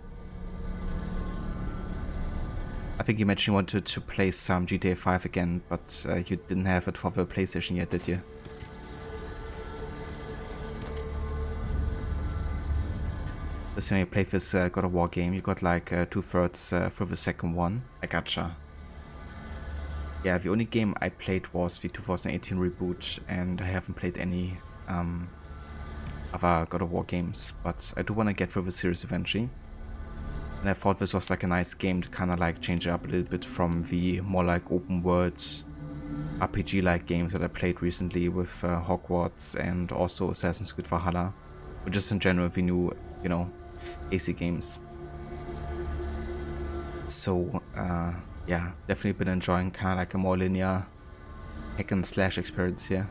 I think you mentioned you wanted to play some GTA 5 again, but you didn't have it for the PlayStation yet, did you? So you played this God of War game, you got like 2/3 for the second one. I gotcha. Yeah, the only game I played was the 2018 reboot, and I haven't played any other God of War games, but I do want to get through the series eventually. And I thought this was like a nice game to kind of like change it up a little bit from the more like open world RPG-like games that I played recently with Hogwarts and also Assassin's Creed Valhalla, or just in general the new, you know, AC games. So yeah, definitely been enjoying kind of like a more linear hack and slash experience here.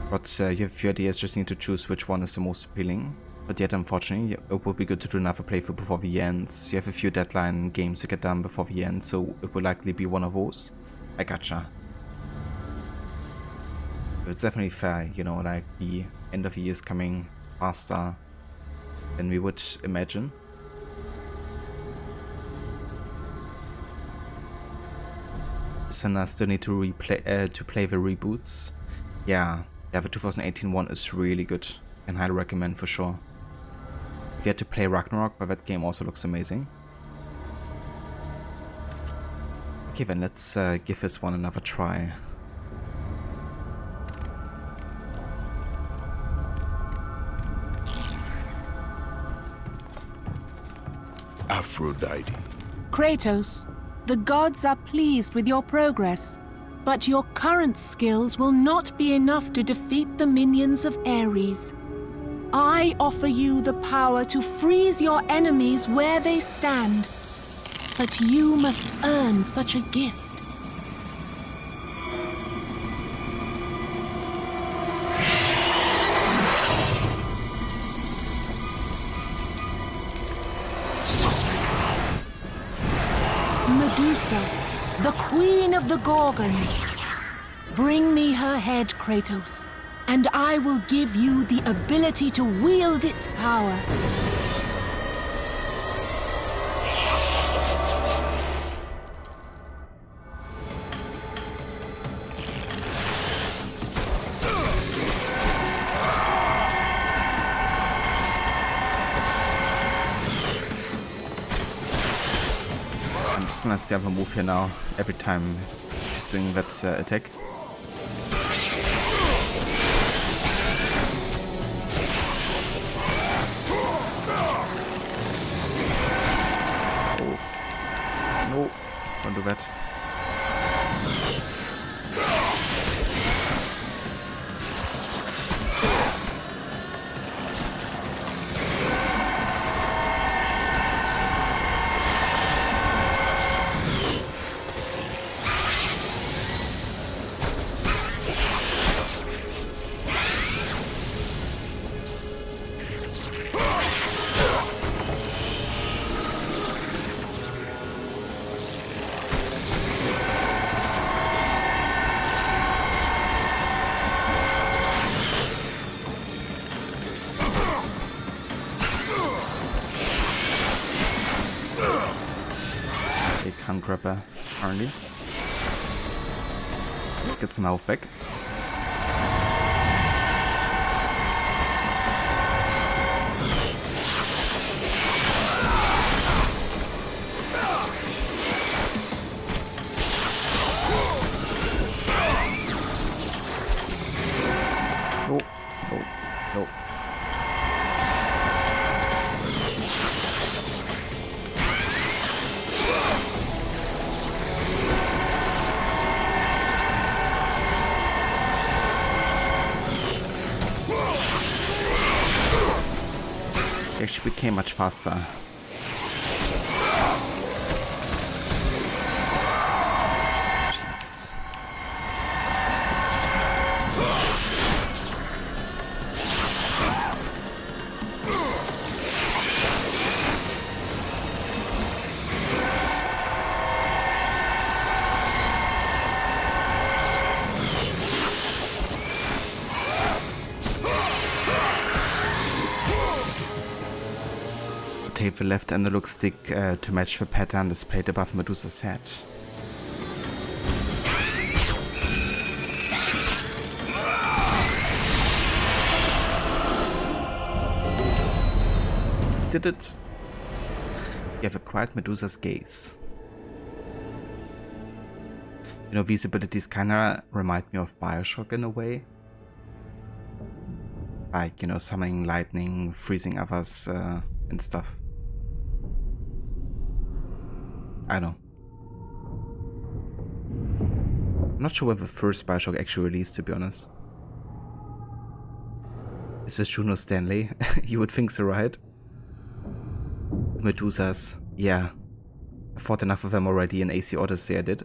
But you have a few ideas, just need to choose which one is the most appealing. But yet, unfortunately, it would be good to do another playthrough before the year ends. You have a few deadline games to get done before the year ends, so it will likely be one of those. I gotcha. It's definitely fair, you know, like the end of the year is coming faster than we would imagine. So I still need to play the reboots. Yeah, the 2018 one is really good. Can highly recommend for sure. If you had to play Ragnarok, but that game also looks amazing. Okay, then let's give this one another try. Aphrodite. Kratos, the gods are pleased with your progress, but your current skills will not be enough to defeat the minions of Ares. I offer you the power to freeze your enemies where they stand, but you must earn such a gift. Medusa, the queen of the Gorgons. Bring me her head, Kratos, and I will give you the ability to wield its power. I'm just gonna stab a move here now, every time he's doing that attack. No, don't do that. Can't grab her, apparently. Let's get some health back. Oh, oh, oh. It actually became much faster. Jesus. Take the left analog stick to match the pattern displayed above Medusa's head. Did it? You have acquired Medusa's gaze. You know, these abilities kinda remind me of Bioshock in a way. Like, you know, summoning lightning, freezing others, and stuff. I know. I'm not sure when the first Bioshock actually released, to be honest. Is this Juno Stanley? You would think so, right? Medusas. Yeah. I fought enough of them already in AC Odyssey, I did.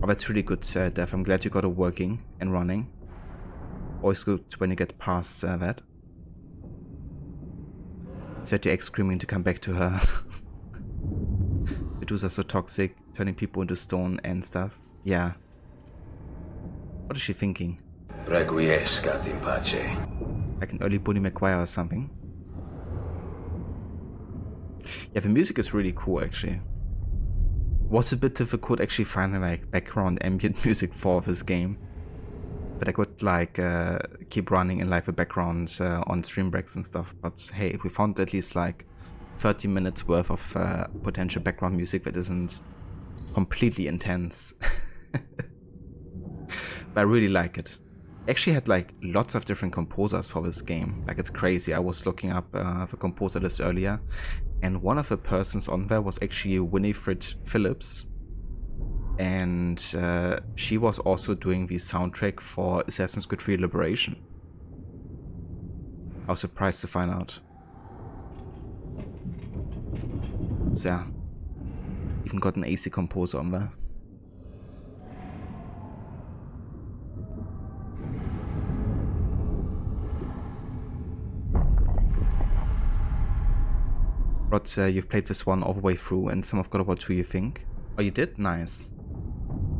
Oh, that's really good, Dev. I'm glad you got it working and running. Always good when you get past that. Set your ex screaming to come back to her. Medusa's so toxic, turning people into stone and stuff. Yeah. What is she thinking? Requiescat in pace. Like an early Bonnie McGuire or something. Yeah, the music is really cool actually. Was a bit difficult actually finding like background ambient music for this game. But I could like keep running in like the background on stream breaks and stuff. But hey, we found at least like 30 minutes worth of potential background music that isn't completely intense. But I really like it. Actually had like lots of different composers for this game. Like it's crazy. I was looking up the composer list earlier, and one of the persons on there was actually Winifred Phillips. And she was also doing the soundtrack for Assassin's Creed 3 Liberation. I was surprised to find out. So yeah, even got an AC composer on there. But you've played this one all the way through, and some of God of War 2, you think? Oh, you did? Nice.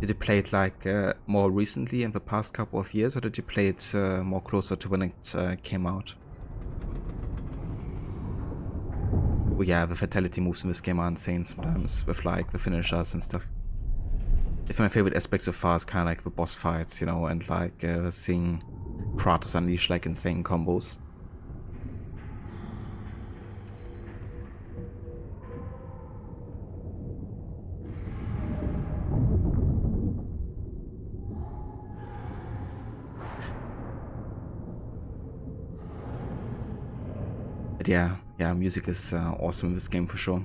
Did you play it like more recently in the past couple of years, or did you play it more closer to when it came out? Oh yeah, the fatality moves in this game are insane sometimes, with like the finishers and stuff. It's my favorite aspects so far is kind of like the boss fights, you know, and like seeing Kratos unleash like insane combos. But yeah, music is awesome in this game for sure.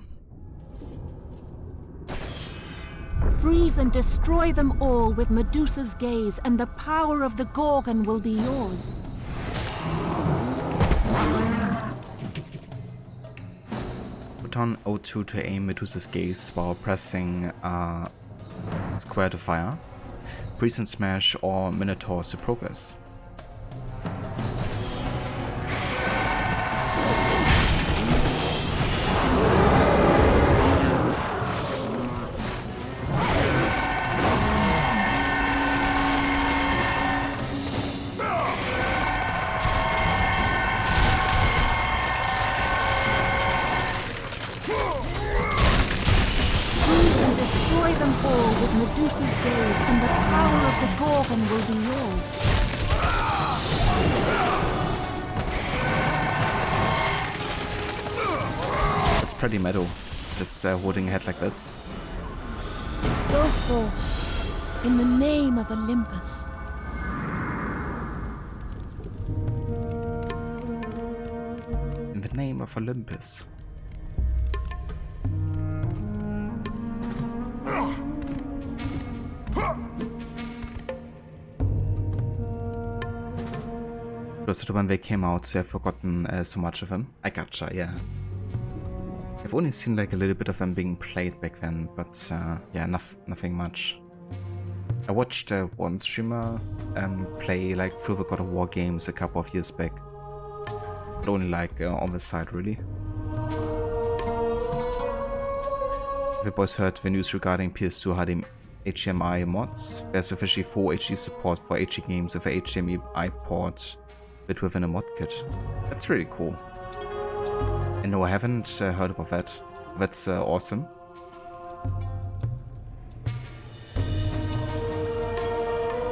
Freeze and destroy them all with Medusa's gaze, and the power of the Gorgon will be yours. Put on O2 to aim Medusa's gaze while pressing square to fire. Freeze and smash or Minotaurs to progress. Medusa's gaze, and the power of the Gorgon will be yours. It's pretty metal, just holding a head like this. Go forth, in the name of Olympus. In the name of Olympus. Closer to when they came out, so I've forgotten so much of them. I gotcha, yeah. I've only seen like a little bit of them being played back then, but yeah, nothing much. I watched one streamer play like through the God of War games a couple of years back. But only like on the side, really. Have you boys heard the news regarding PS2 HDMI mods? There's officially full HD support for HD games with a HDMI port built within a mod kit. That's really cool. And no, I haven't heard about that. That's awesome.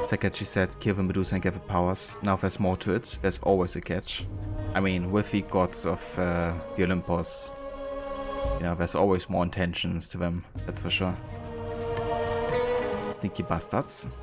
Sakachi said, kill the Medusa and get the powers. Now there's more to it. There's always a catch. I mean, with the gods of the Olympus, you know, there's always more intentions to them, that's for sure. Sneaky bastards.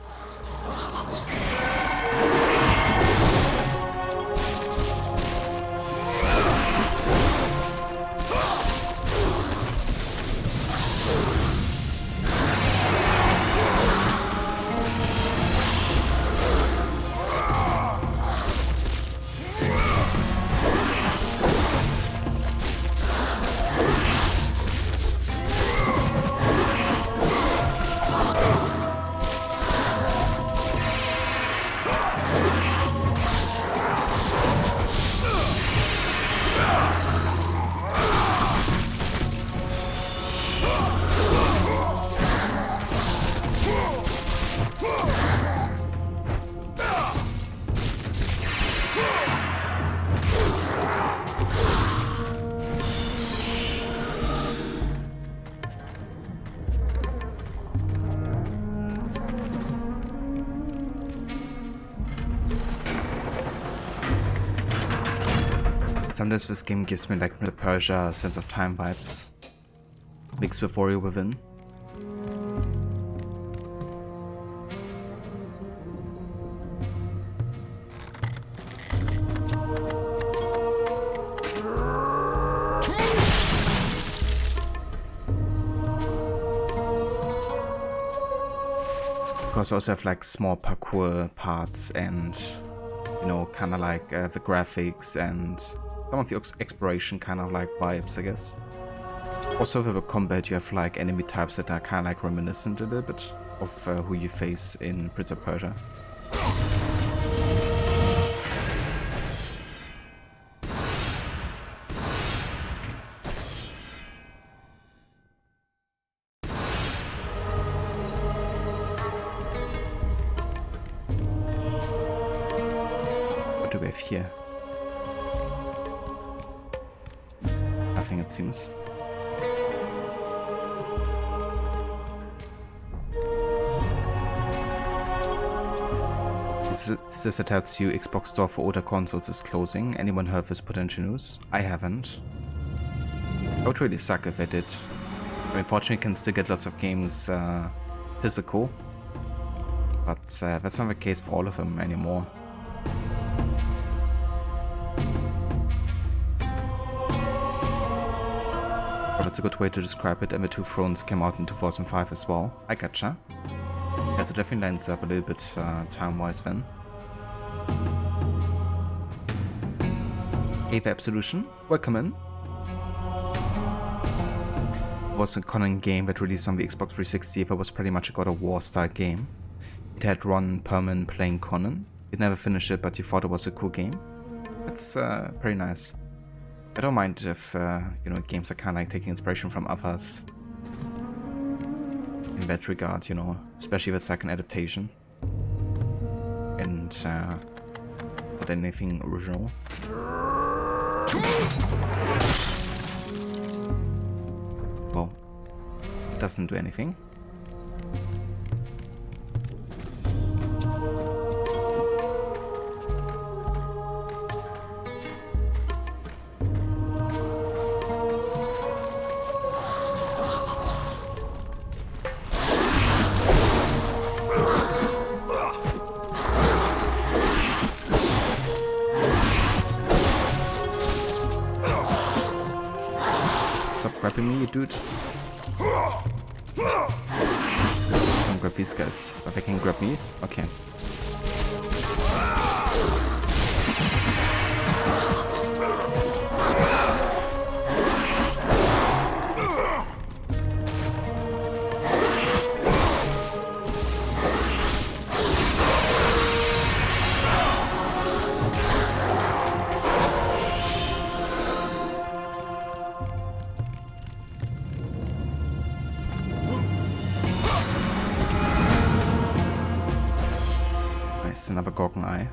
Sometimes this game gives me like the Persia Sense of Time vibes, mixed with Warrior Within. Because I also have like small parkour parts and, you know, kind of like the graphics and some of the exploration kind of like vibes, I guess. Also with the combat you have like enemy types that are kind of like reminiscent a little bit of who you face in Prince of Persia. What do we have here? Nothing, it seems. This tells you Xbox store for older consoles is closing. Anyone heard this potential news? I haven't. It would really suck if I did. I mean, fortunately you can still get lots of games physical, but that's not the case for all of them anymore. But that's a good way to describe it, and the Two Thrones came out in 2005 as well. I gotcha. Yeah, so definitely lines up a little bit time-wise then. Hey, the Absolution, welcome in. It was a Conan game that released on the Xbox 360 that was pretty much a God of War style game. It had Ron Perlman playing Conan. You'd never finished it, but you thought it was a cool game. That's pretty nice. I don't mind if, you know, games are kind of like taking inspiration from others. In that regard, you know, especially if it's like an adaptation. And, not anything original. Well, it doesn't do anything. Stop grabbing me, dude. Don't grab these guys, but they can grab me. Okay. Nice, another Gorgon Eye.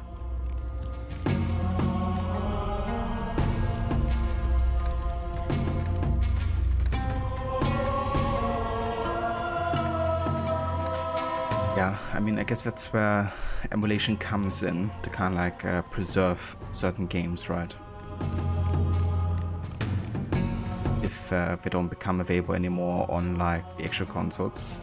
Yeah, I mean, I guess that's where emulation comes in, to kind of like preserve certain games, right? If they don't become available anymore on like the actual consoles.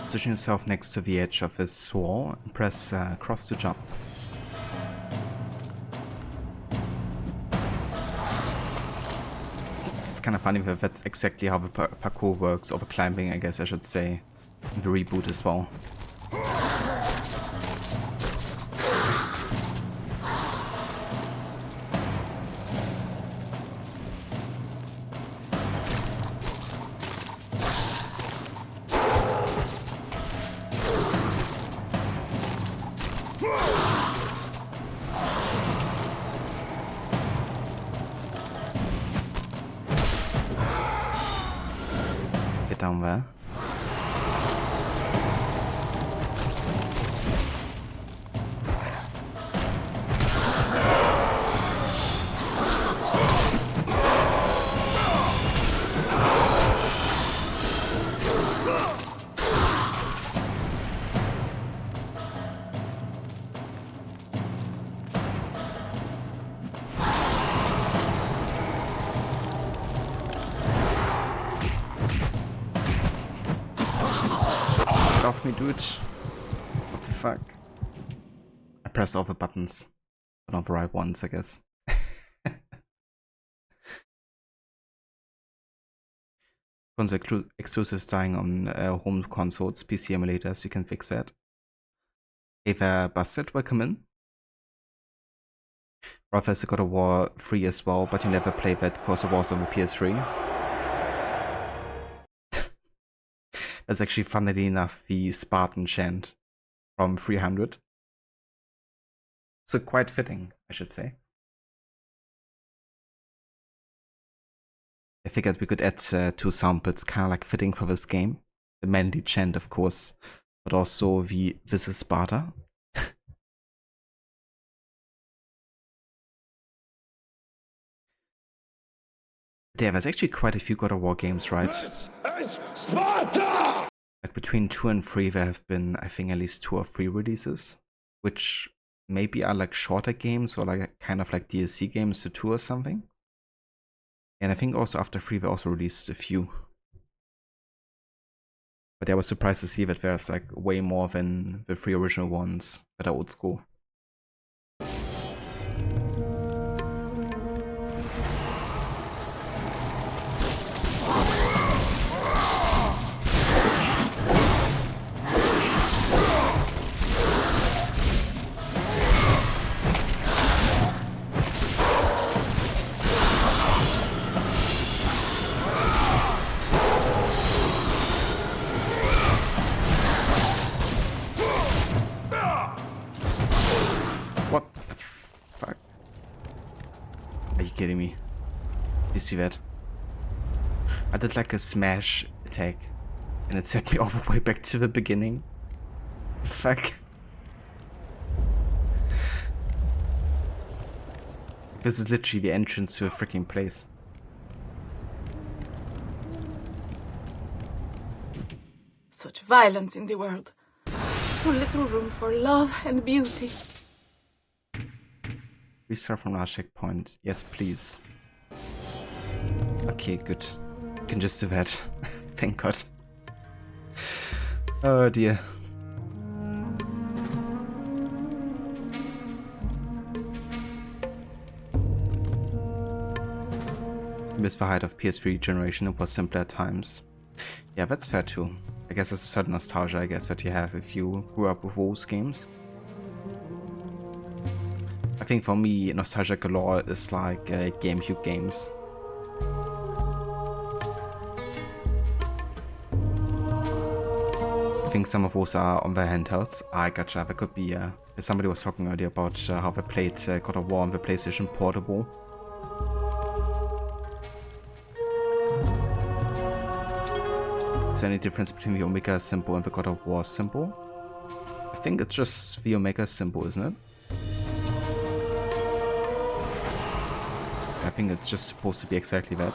Position yourself next to the edge of this wall and press cross to jump. It's kind of funny that that's exactly how the parkour works, over climbing, I guess I should say, in the reboot as well. Down there. Off me, dude. What the fuck? I pressed all the buttons, but not the right ones, I guess. Console exclusives dying on home consoles, PC emulators, you can fix that. Ava Busted, welcome in. Roth has God of War 3 as well, but you never played that because it was on the PS3. That's actually, funnily enough, the Spartan chant from 300. So quite fitting, I should say. I figured we could add 2 samples, kind of like fitting for this game. The Mandy chant, of course, but also the This is Sparta. Yeah, there's actually quite a few God of War games, right? This is Sparta! Like between 2 and 3 there have been, I think, at least 2 or 3 releases, which maybe are like shorter games or like kind of like DLC games to 2 or something. And I think also after 3 they also released a few. But I was surprised to see that there's like way more than the 3 original ones that are old school. Kidding me? You see that? I did like a smash attack and it set me all the way back to the beginning. fuck? This is literally the entrance to a freaking place. Such violence in the world. So little room for love and beauty. Restart from last checkpoint. Yes, please. Okay, good. You can just do that. Thank God. Oh dear. Missed the height of PS3 generation, it was simpler at times. Yeah, that's fair too. I guess there's a certain nostalgia, I guess, that you have if you grew up with those games. I think for me, nostalgia galore is like GameCube games. I think some of those are on their handhelds. I gotcha, that could be, somebody was talking earlier about how they played God of War on the PlayStation Portable. Is there any difference between the Omega symbol and the God of War symbol? I think it's just the Omega symbol, isn't it? I think it's just supposed to be exactly that.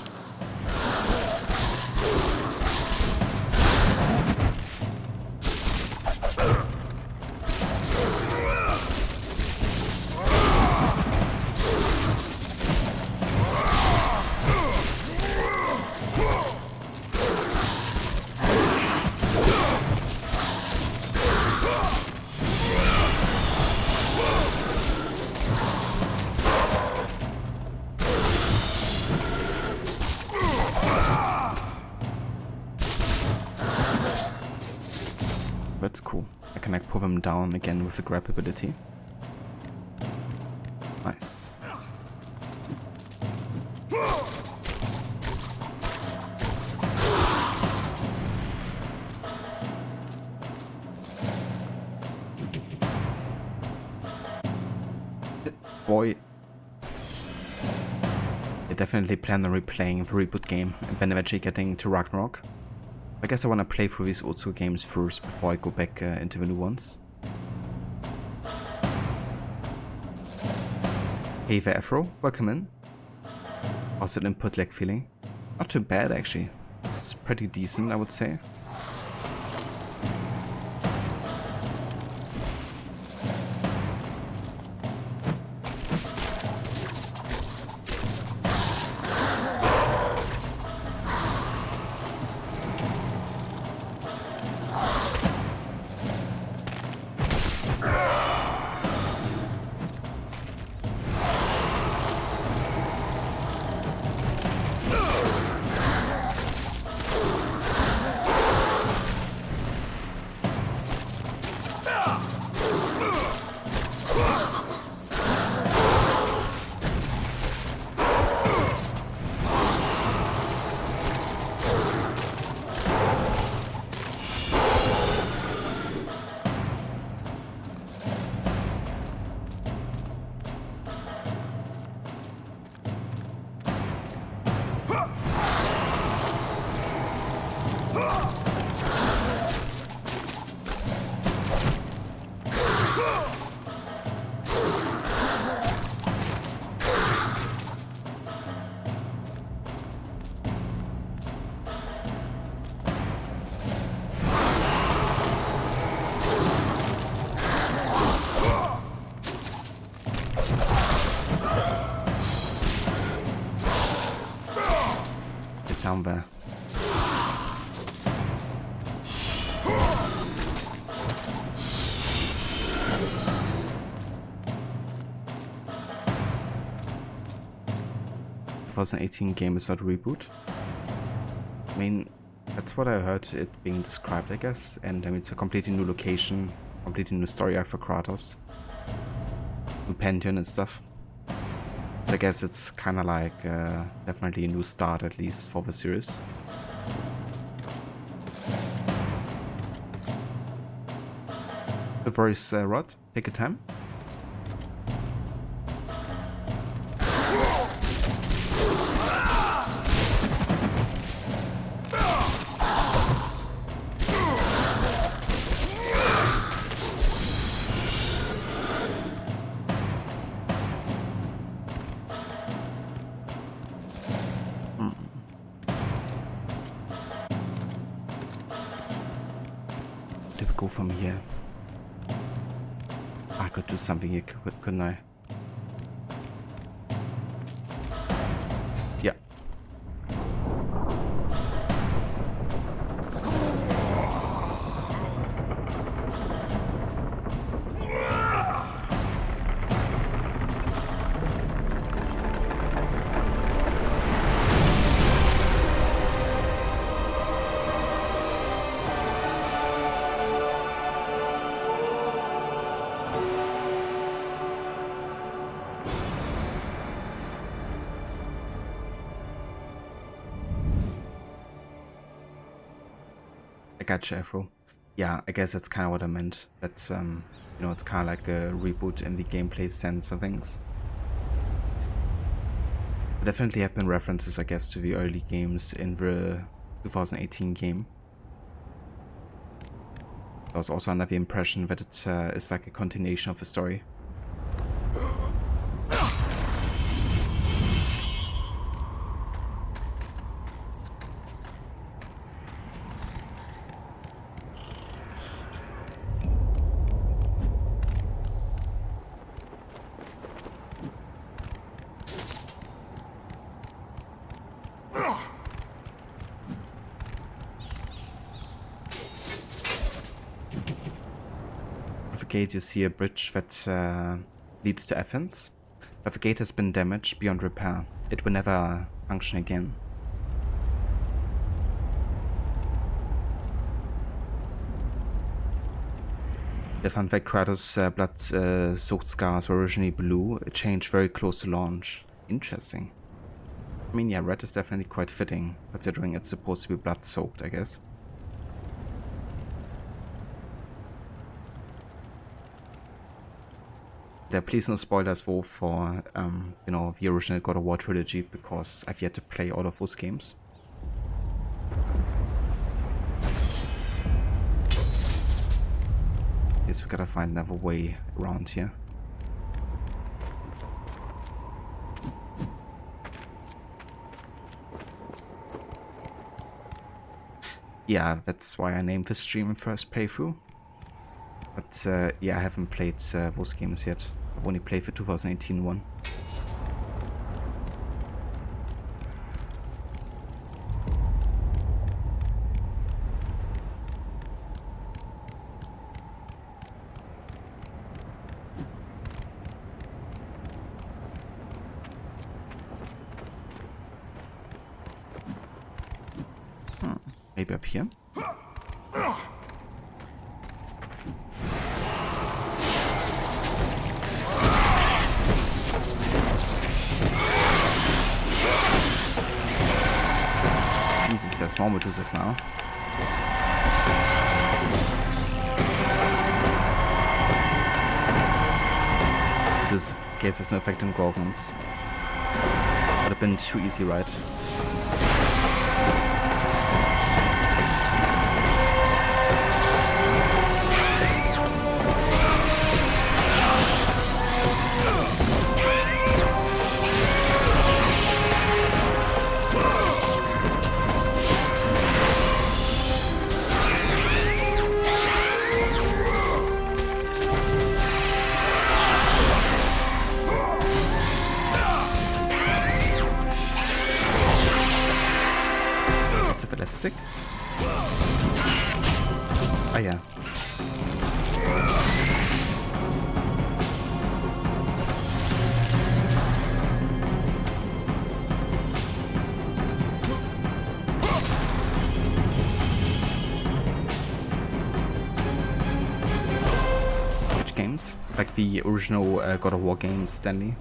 That's cool. I can like pull them down again with the grab ability. Nice. Boy. I definitely plan on replaying the reboot game and then eventually getting to Ragnarok. I guess I want to play through these old school games first before I go back into the new ones. Hey there, Afro, welcome in. How's the input lag feeling? Not too bad actually. It's pretty decent, I would say. Down there. The 2018 game is not a reboot. I mean, that's what I heard it being described, I guess. And I mean, it's a completely new location, completely new story arc for Kratos, new Pantheon and stuff. So I guess it's kind of like definitely a new start, at least for the series. The voice Rod, take your time. go from here? I could do something here, couldn't I? Yeah. I gotcha, Afro. Yeah, I guess that's kind of what I meant. That's, you know, it's kind of like a reboot in the gameplay sense of things. There definitely have been references, I guess, to the early games in the 2018 game. I was also under the impression that it is like a continuation of the story. Gate, you see a bridge that leads to Athens, but the gate has been damaged beyond repair. It will never function again. The fun fact, Kratos' blood-soaked scars were originally blue. It changed very close to launch. Interesting. I mean, yeah, red is definitely quite fitting, considering it's supposed to be blood-soaked, I guess. Please no spoilers though for, you know, the original God of War trilogy, because I've yet to play all of those games. Guess we gotta find another way around here. Yeah, that's why I named this stream first playthrough. But yeah, I haven't played those games yet. I've only played the 2018 one. Maybe up here? Jesus, there's more Medusas now. This case has no effect on Gorgons. Would have been too easy, right? Stick? Ah ja. Which games? Like the original God of War games, Stanley?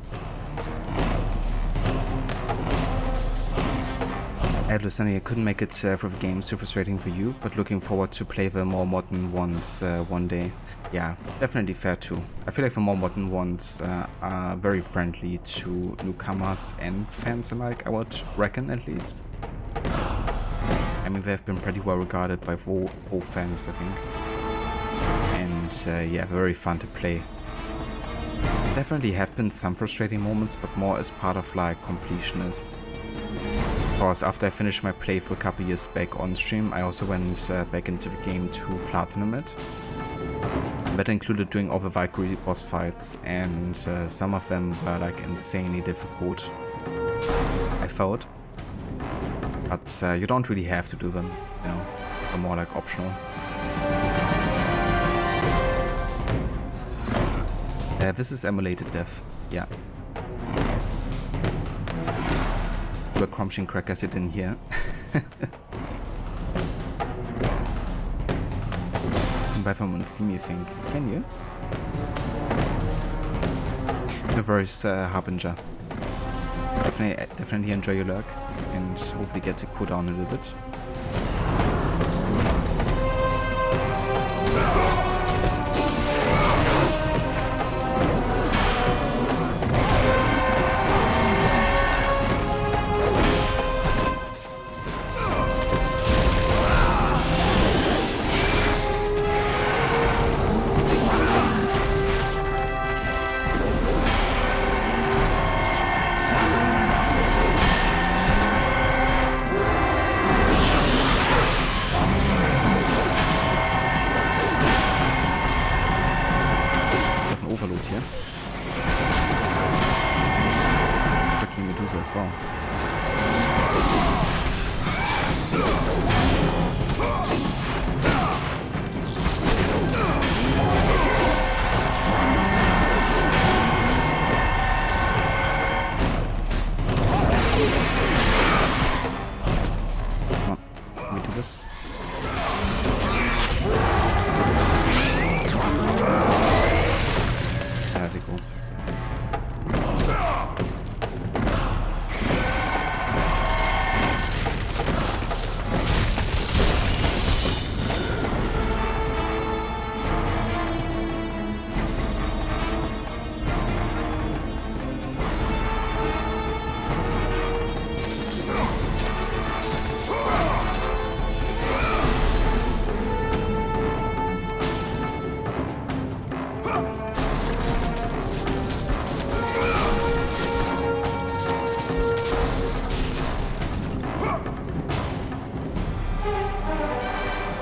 Stanley, I couldn't make it for the game, too frustrating for you, but looking forward to play the more modern ones one day. Yeah, definitely fair too. I feel like the more modern ones are very friendly to newcomers and fans alike, I would reckon at least. I mean, they've been pretty well regarded by all fans, I think. And yeah, very fun to play. Definitely have been some frustrating moments, but more as part of like completionist. Because after I finished my playthrough a couple years back on stream, I also went back into the game to platinum it. that included doing all the Valkyrie boss fights, and some of them were like insanely difficult, I thought. But you don't really have to do them, you know, they're more like optional. This is emulated death, yeah. We're crunching crackers, you didn't hear. You can buy them on Steam, you think? Can you? No worries, Harbinger. Definitely enjoy your lurk and hopefully get to cool down a little bit. As well. Come on, let me do this. There we go.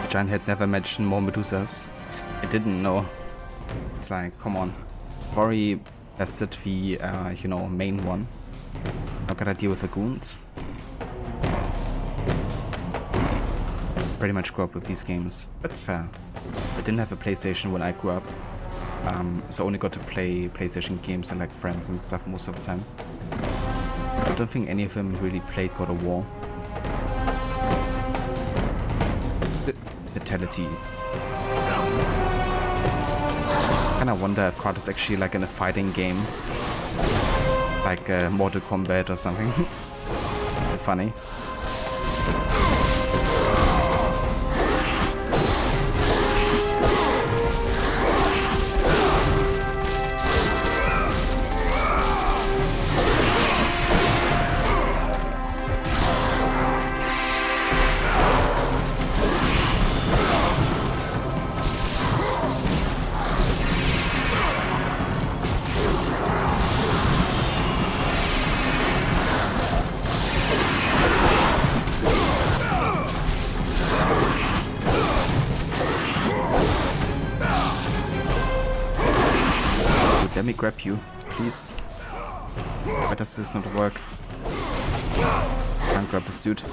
Giant had never mentioned more Medusas. I didn't know. It's like, come on. I've already bested the, you know, main one. Now gotta deal with the goons. Pretty much grew up with these games. That's fair. I didn't have a PlayStation when I grew up. So I only got to play PlayStation games and like friends and stuff most of the time. I don't think any of them really played God of War. Fatality. Kinda wonder if Kratos actually like in a fighting game, like Mortal Kombat or something. Funny. Let me grab you, please. Why does this not work? Can't grab this dude.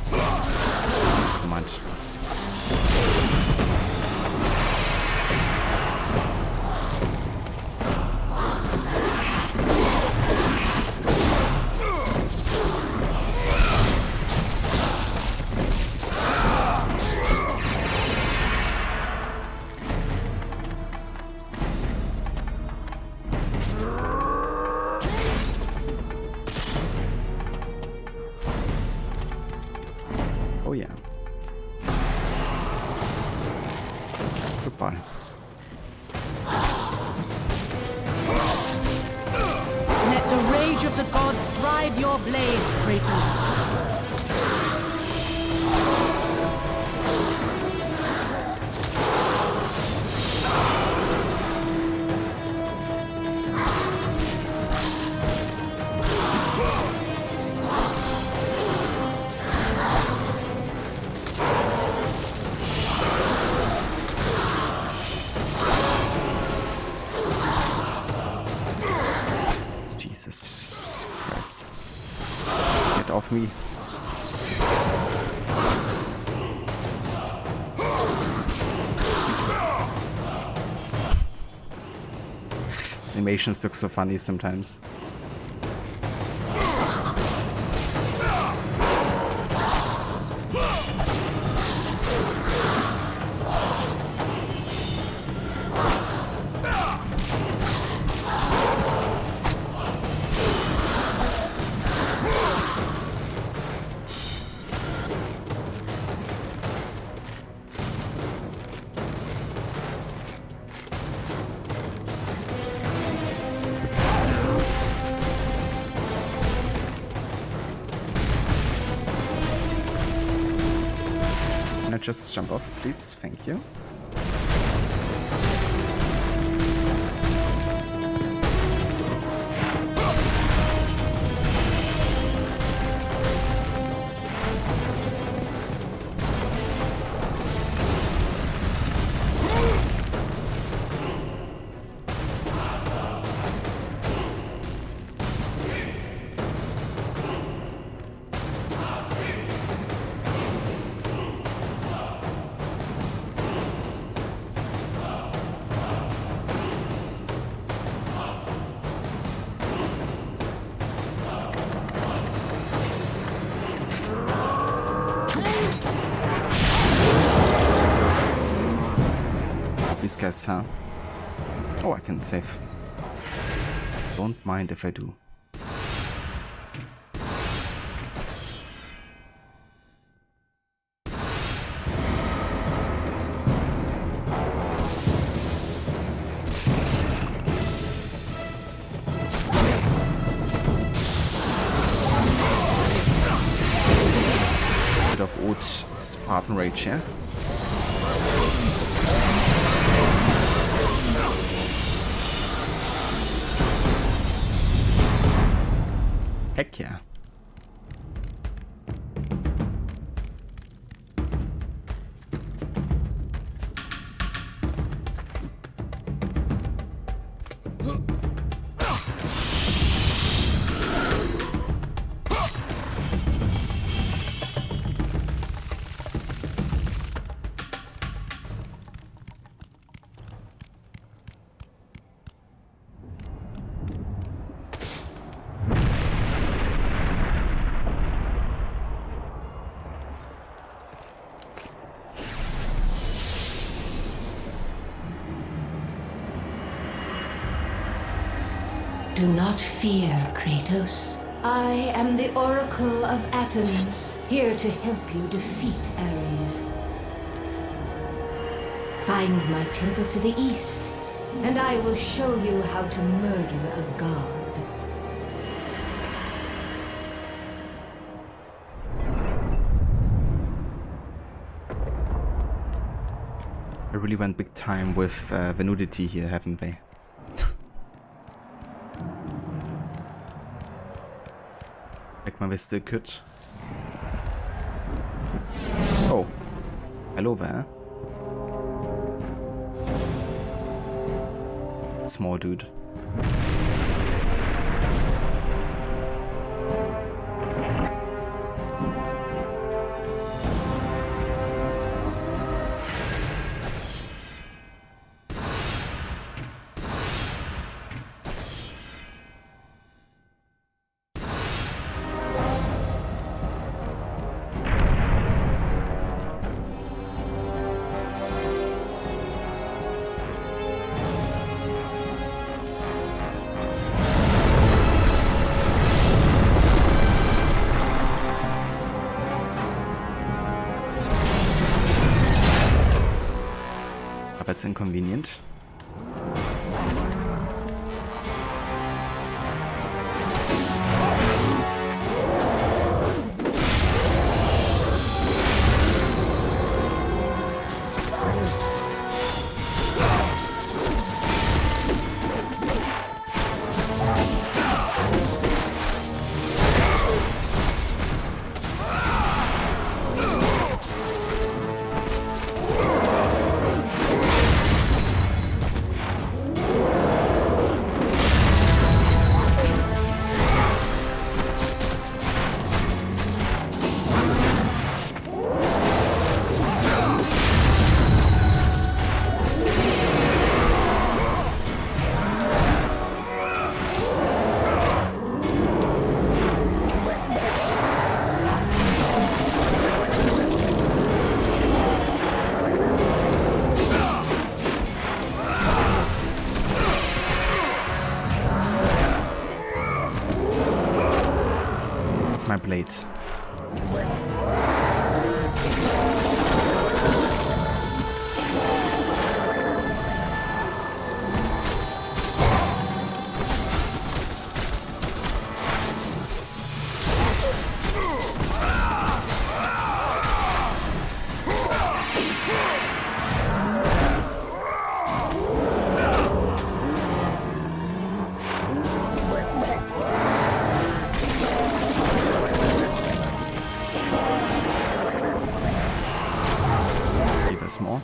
Come on. Oh yeah. Goodbye. Let the rage of the gods drive your blades, Kratos. Jesus Christ. Get off me. Animations look so funny sometimes. Just jump off, please. Thank you. These guys, huh? Oh, I can save. Don't mind if I do. Bit of old Spartan rage here. Heck yeah. Do not fear, Kratos. I am the Oracle of Athens, here to help you defeat Ares. Find my temple to the east, and I will show you how to murder a god. They really went big time with the nudity here, haven't they? Like when they still could. Oh. Hello there. Small dude. That's inconvenient. late. More.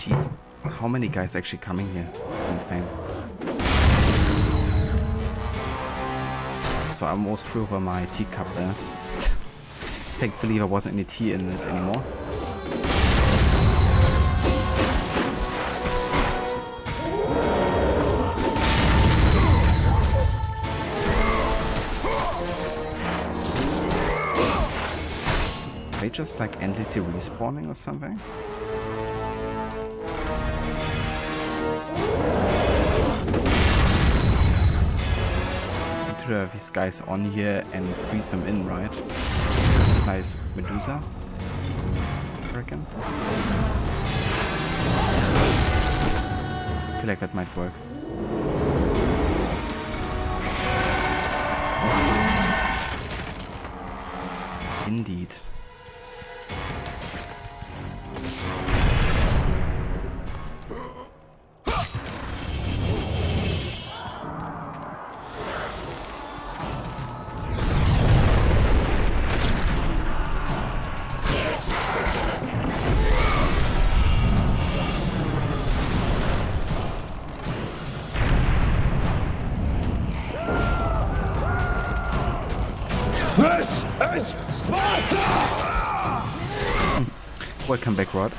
Jeez, how many guys actually coming here? It's insane. So I almost threw over my teacup there. Thankfully there wasn't any tea in it anymore. Are they just like endlessly respawning or something? These guys on here and freeze them in, right? Nice Medusa, I reckon. I feel like that might work. Indeed. This is Sparta! Welcome back, Rod.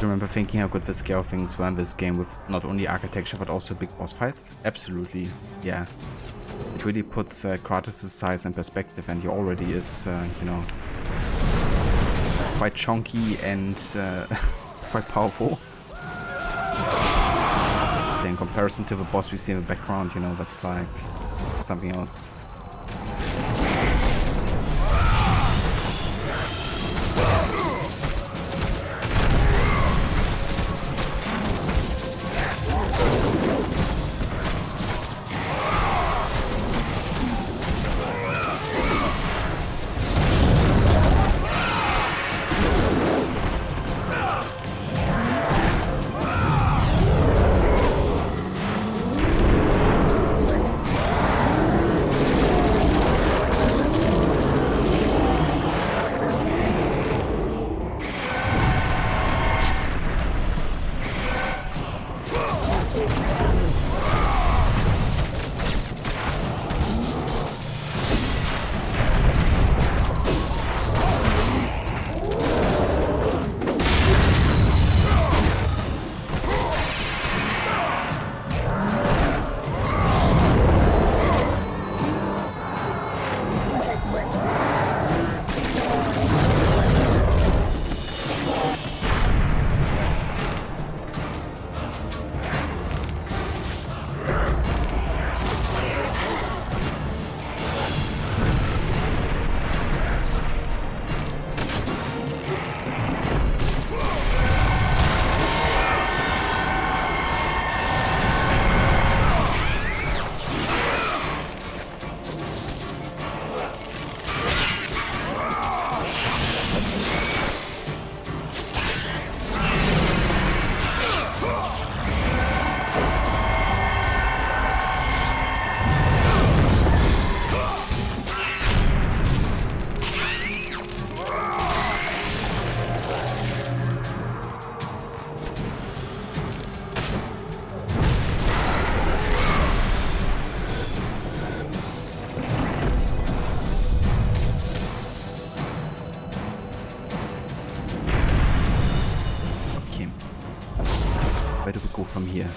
remember thinking how good the scale things were in this game with not only architecture but also big boss fights? Absolutely, yeah. It really puts Kratos' size in perspective, and he already is, you know, quite chunky and quite powerful. But in comparison to the boss we see in the background, you know, that's like something else. Where do we go from here?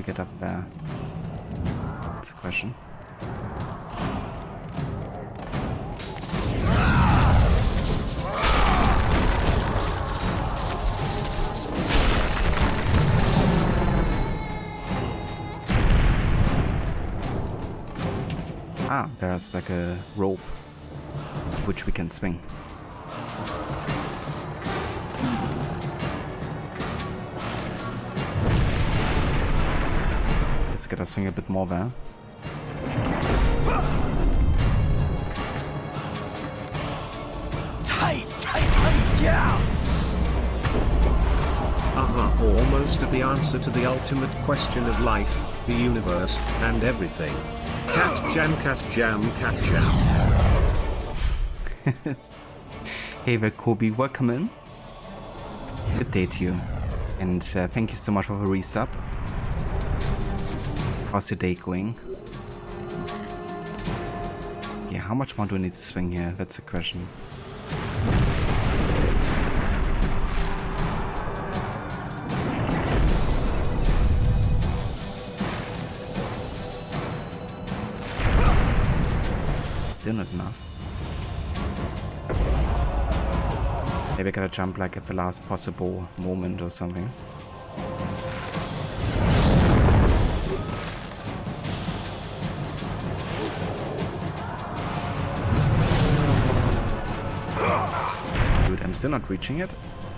Get up there? That's the question. Ah, there's like a rope which we can swing. Let's get us swing a bit more there. Tight, yeah! Almost at the answer to the ultimate question of life, the universe, and everything. Cat jam, cat jam, cat jam. Hey there, Kobe, welcome in. Good day to you. And thank you so much for the resub. How's your day going? Yeah, how much more do I need to swing here? That's the question. Still not enough. Maybe I gotta jump like at the last possible moment or something. I'm still not reaching it?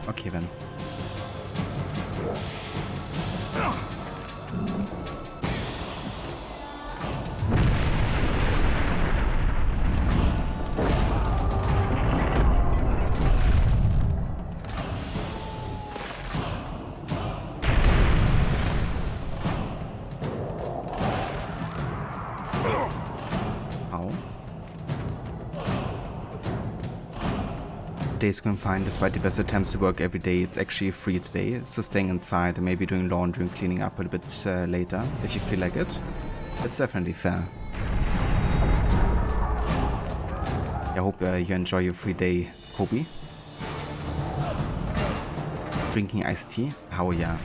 Okay then. Today's going fine despite the best attempts to work every day. It's actually free today, so staying inside and maybe doing laundry and cleaning up a little bit later if you feel like it. It's definitely fair. I hope you enjoy your free day, Kobe. Drinking iced tea? How yeah.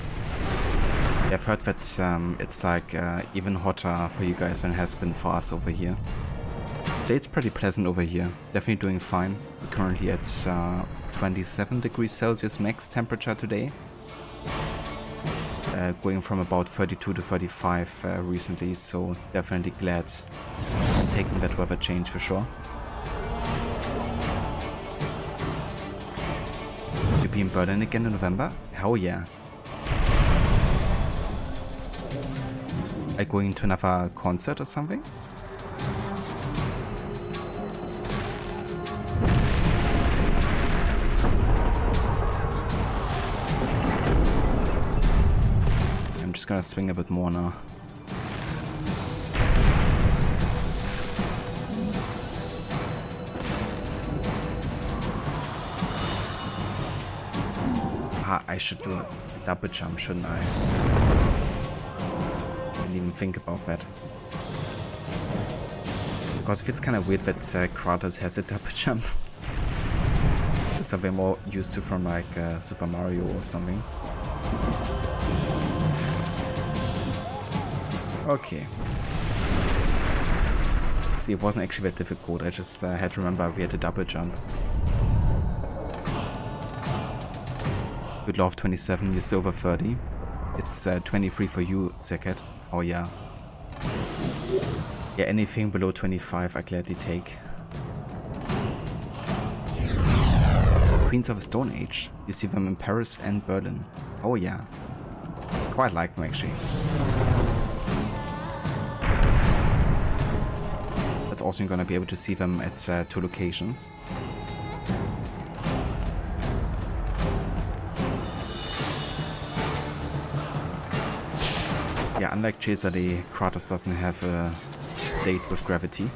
I've heard that it's like even hotter for you guys than it has been for us over here. Today it's pretty pleasant over here. Definitely doing fine. We're currently at 27 degrees Celsius max temperature today. Going from about 32 to 35 recently, so definitely glad I'm taking that weather change for sure. You'll be in Berlin again in November? Hell yeah. Are you going to another concert or something? I'm just gonna swing a bit more now. I should do a double jump, shouldn't I? Didn't even think about that. Because if it's kind of weird that Kratos has a double jump. Something more used to from like Super Mario or something. Okay. See, it wasn't actually that difficult. I just had to remember we had a double jump. Good love 27, you're still over 30. It's 23 for you, Zeket. Oh yeah. Yeah, anything below 25 I gladly take. Queens of the Stone Age. You see them in Paris and Berlin. Oh yeah. Quite like them actually. That's also you're gonna be able to see them at 2 locations. Yeah, unlike Cesare, Kratos doesn't have a date with gravity.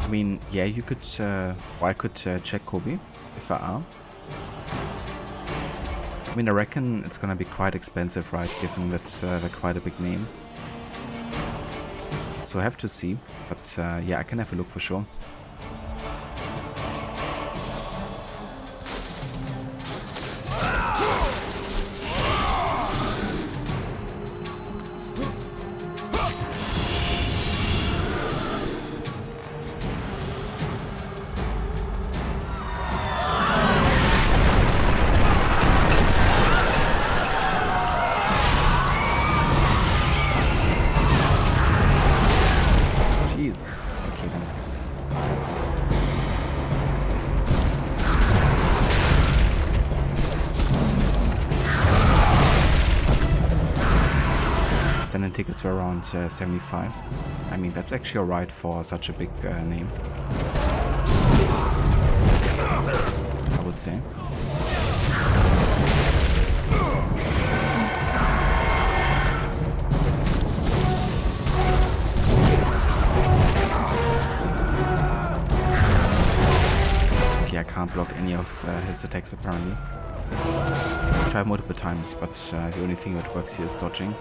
I mean, yeah, you could, I could check Kobe, if I are. I mean, I reckon it's gonna be quite expensive, right, given that they're quite a big name. So I have to see, but yeah, I can have a look for sure. Jesus. Okay then. Sending tickets were around 75. I mean, that's actually alright for such a big name, I would say. I can't block any of his attacks apparently. I tried multiple times, but the only thing that works here is dodging.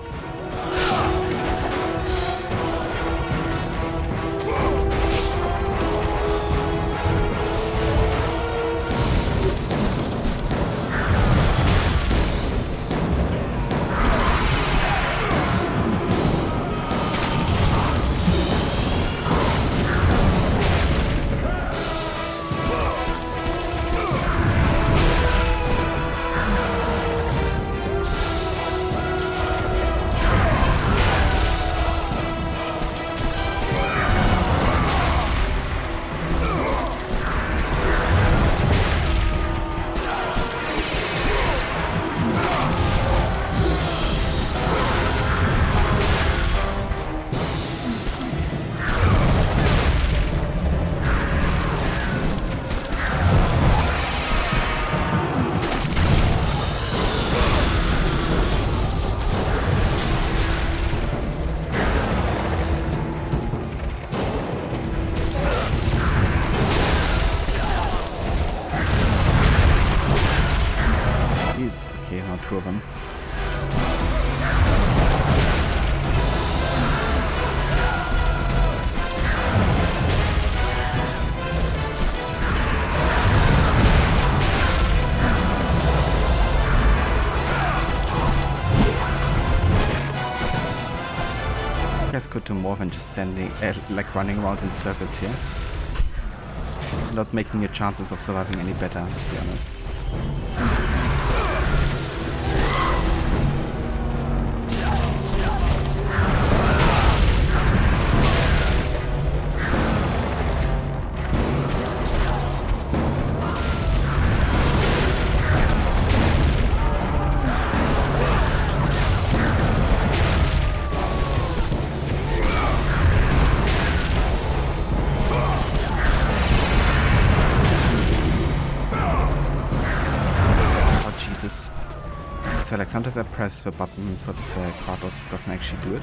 Jesus, okay, now 2 of them. You guys could do more than just standing, like running around in circles here. Not making your chances of surviving any better, to be honest. So like sometimes I press the button, but Kratos doesn't actually do it.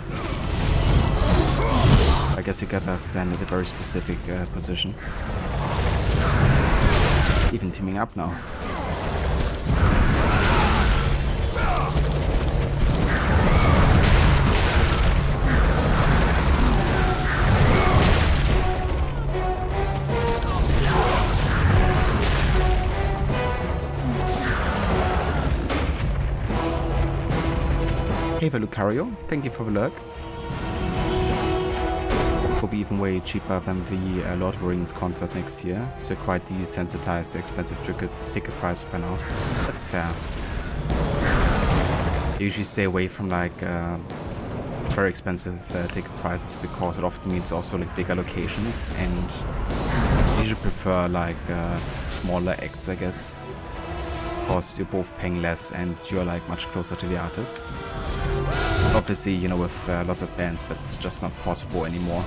I guess you gotta stand at a very specific position. Even teaming up now. Hey Lucario, thank you for the lurk. Will be even way cheaper than the Lord of the Rings concert next year, so quite desensitized to expensive ticket prices by now. That's fair. I usually stay away from like very expensive ticket prices because it often means also like bigger locations, and I usually prefer like smaller acts, I guess. Because you're both paying less and you're like much closer to the artist. Obviously, you know, with lots of bands, that's just not possible anymore.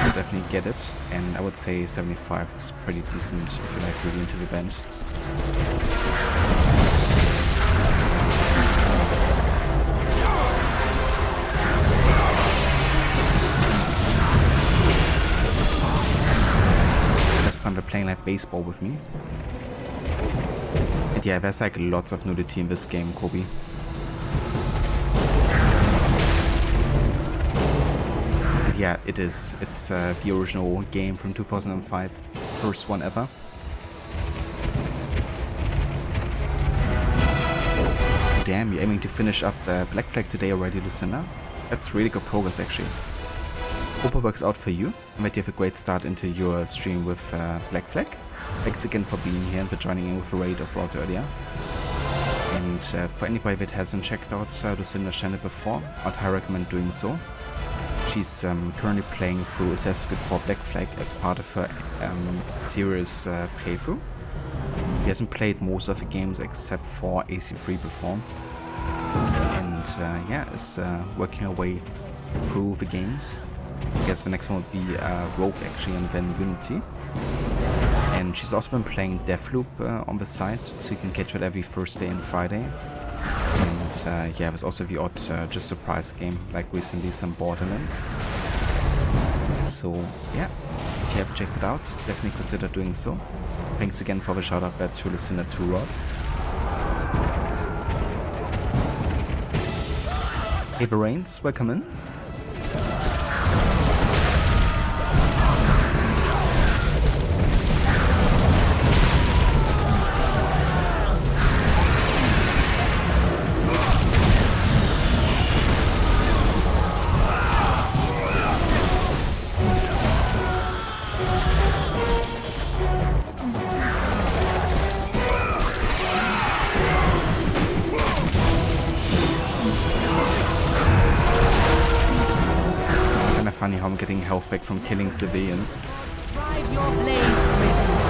I definitely get it, and I would say 75 is pretty decent if you're like really into the band. This point they're playing like baseball with me. And yeah, there's like lots of nudity in this game, Kobe. Yeah, it is. It's the original game from 2005. First one ever. Damn, you're aiming to finish up Black Flag today already, Lucinda? That's really good progress, actually. Hope it works out for you, and that you have a great start into your stream with Black Flag. Thanks again for being here and for joining in with a raid of Rod earlier. And for anybody that hasn't checked out Lucinda's channel before, I'd highly recommend doing so. She's currently playing through Assassin's Creed 4 Black Flag as part of her serious playthrough. He hasn't played most of the games except for AC3 before. And yeah, is working her way through the games. I guess the next one would be Rogue actually, and then Unity. And she's also been playing Deathloop on the side, so you can catch it every Thursday and Friday. And yeah, there's also the odd just surprise game, like recently some Borderlands. So yeah, if you haven't checked it out, definitely consider doing so. Thanks again for the shout out there to Listener 2 Rod. Hey the Rains, welcome in. Funny how I'm getting health back from killing civilians. Drive your blades, Kratos.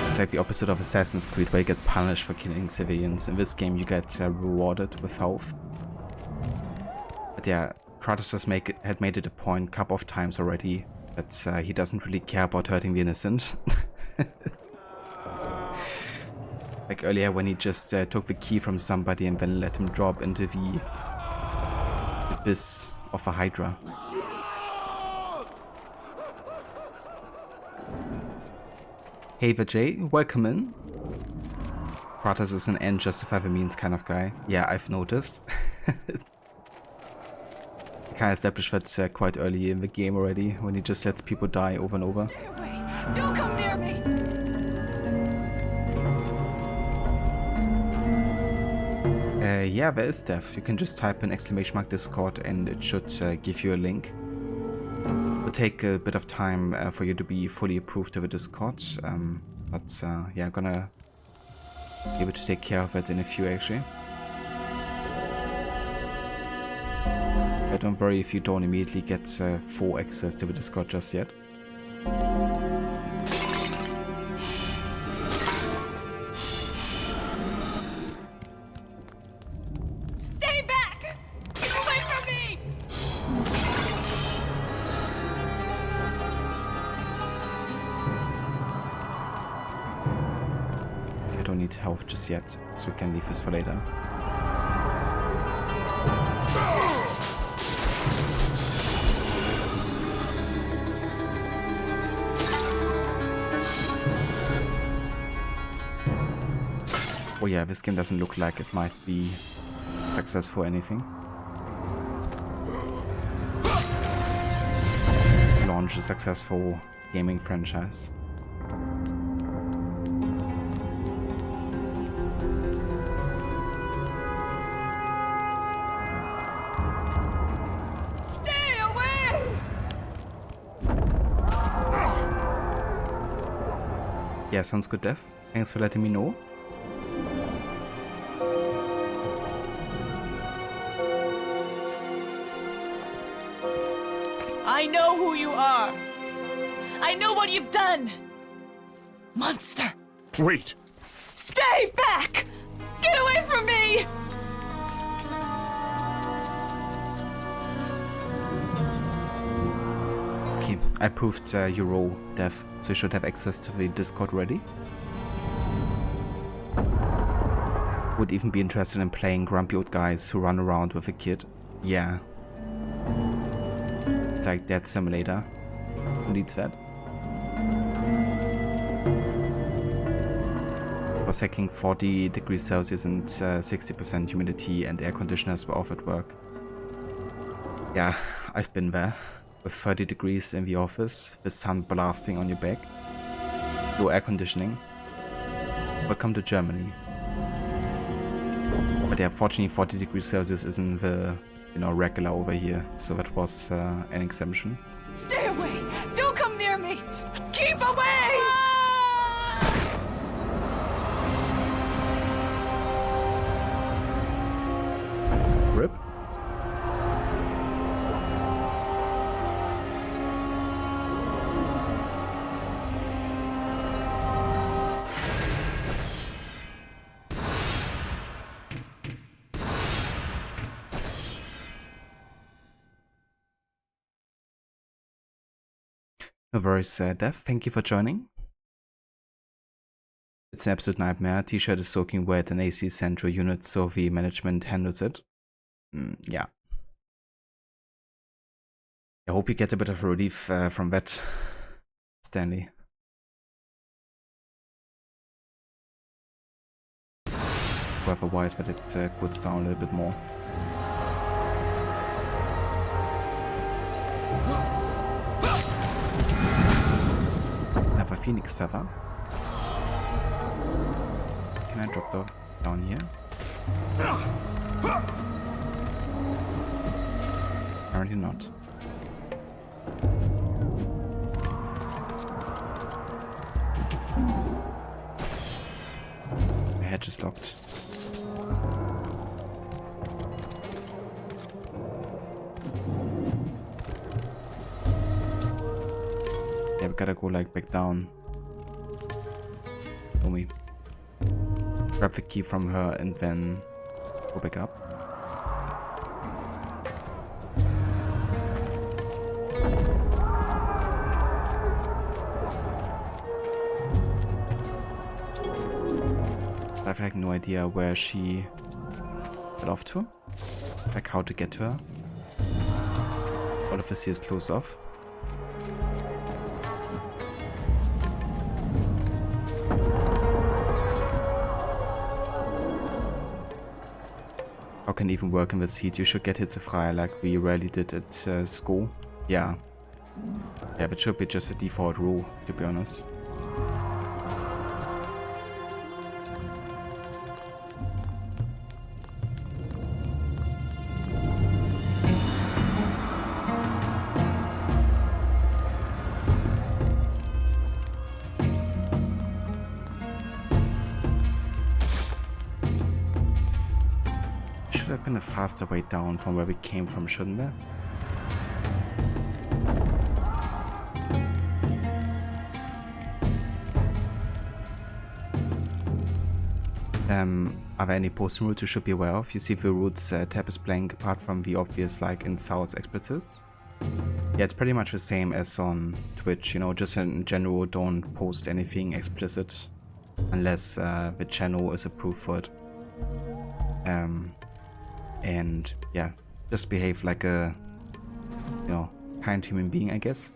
It's like the opposite of Assassin's Creed, where you get punished for killing civilians. In this game you get rewarded with health. But yeah, Kratos had made it a point a couple of times already that he doesn't really care about hurting the innocent. Like earlier when he just took the key from somebody and then let him drop into the abyss of a Hydra. Hey Vijay, welcome in. Kratos is an end justify the means kind of guy. Yeah, I've noticed. I kind of established that quite early in the game already, when he just lets people die over and over. Stay away! Don't come near me! Yeah, there is death. You can just type in !Discord and it should give you a link. It will take a bit of time for you to be fully approved of the Discord, but yeah, I'm gonna be able to take care of it in a few actually. But don't worry if you don't immediately get full access to the Discord just yet. Stay back! Get away from me! I don't need health just yet, so we can leave this for later. Oh yeah, this game doesn't look like it might be successful or anything. Launch a successful gaming franchise. Stay away! Yeah, sounds good, Dev. Thanks for letting me know. I know who you are. I know what you've done. Monster. Wait! Stay back! Get away from me! Okay, I approved your role, Dev, so you should have access to the Discord ready. Would even be interested in playing grumpy old guys who run around with a kid. Yeah. It's like Dead Simulator. Who needs that? Was hacking 40 degrees Celsius and 60% humidity and air conditioners were off at work. Yeah, I've been there. With 30 degrees in the office, the sun blasting on your back. No air conditioning. Welcome to Germany. But yeah, fortunately 40 degrees Celsius isn't the, regular over here, so that was an exemption. Stay away! Don't come near me! Keep away! RIP. No worries, Dev. Thank you for joining. It's an absolute nightmare. T-shirt is soaking wet and AC central unit, so the management handles it. Yeah. I hope you get a bit of relief from that, Stanley. Otherwise, that it cools down a little bit more. Have a phoenix feather. Can I drop that down here? Apparently not. The hatch is locked. Yeah, we gotta go like back down. Don't we? Grab the key from her and then go back up. I have like no idea where she got off to. Like how to get to her. All of this here is closed off. How can it even work in this heat? You should get Hitzefrei like we rarely did at school. Yeah. Yeah, that should be just a default rule, to be honest. Should have been a faster way down from where we came from, shouldn't there? Are there any posting routes you should be aware of? You see the routes tab is blank apart from the obvious like ins, outs, explicits. Yeah, it's pretty much the same as on Twitch, you know, just in general don't post anything explicit unless the channel is approved for it. And yeah, just behave like a, you know, kind human being, I guess.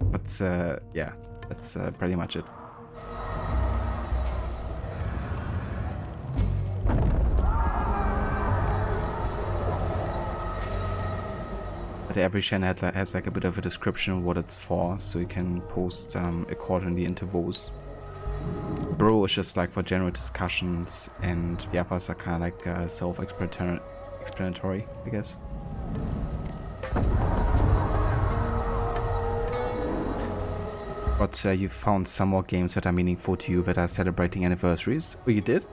But yeah, that's pretty much it. But every channel has like a bit of a description of what it's for, so you can post accordingly into those. Bro is just like for general discussions, and the others are kind of like self-explanatory, I guess. But you found some more games that are meaningful to you that are celebrating anniversaries. Oh, you did?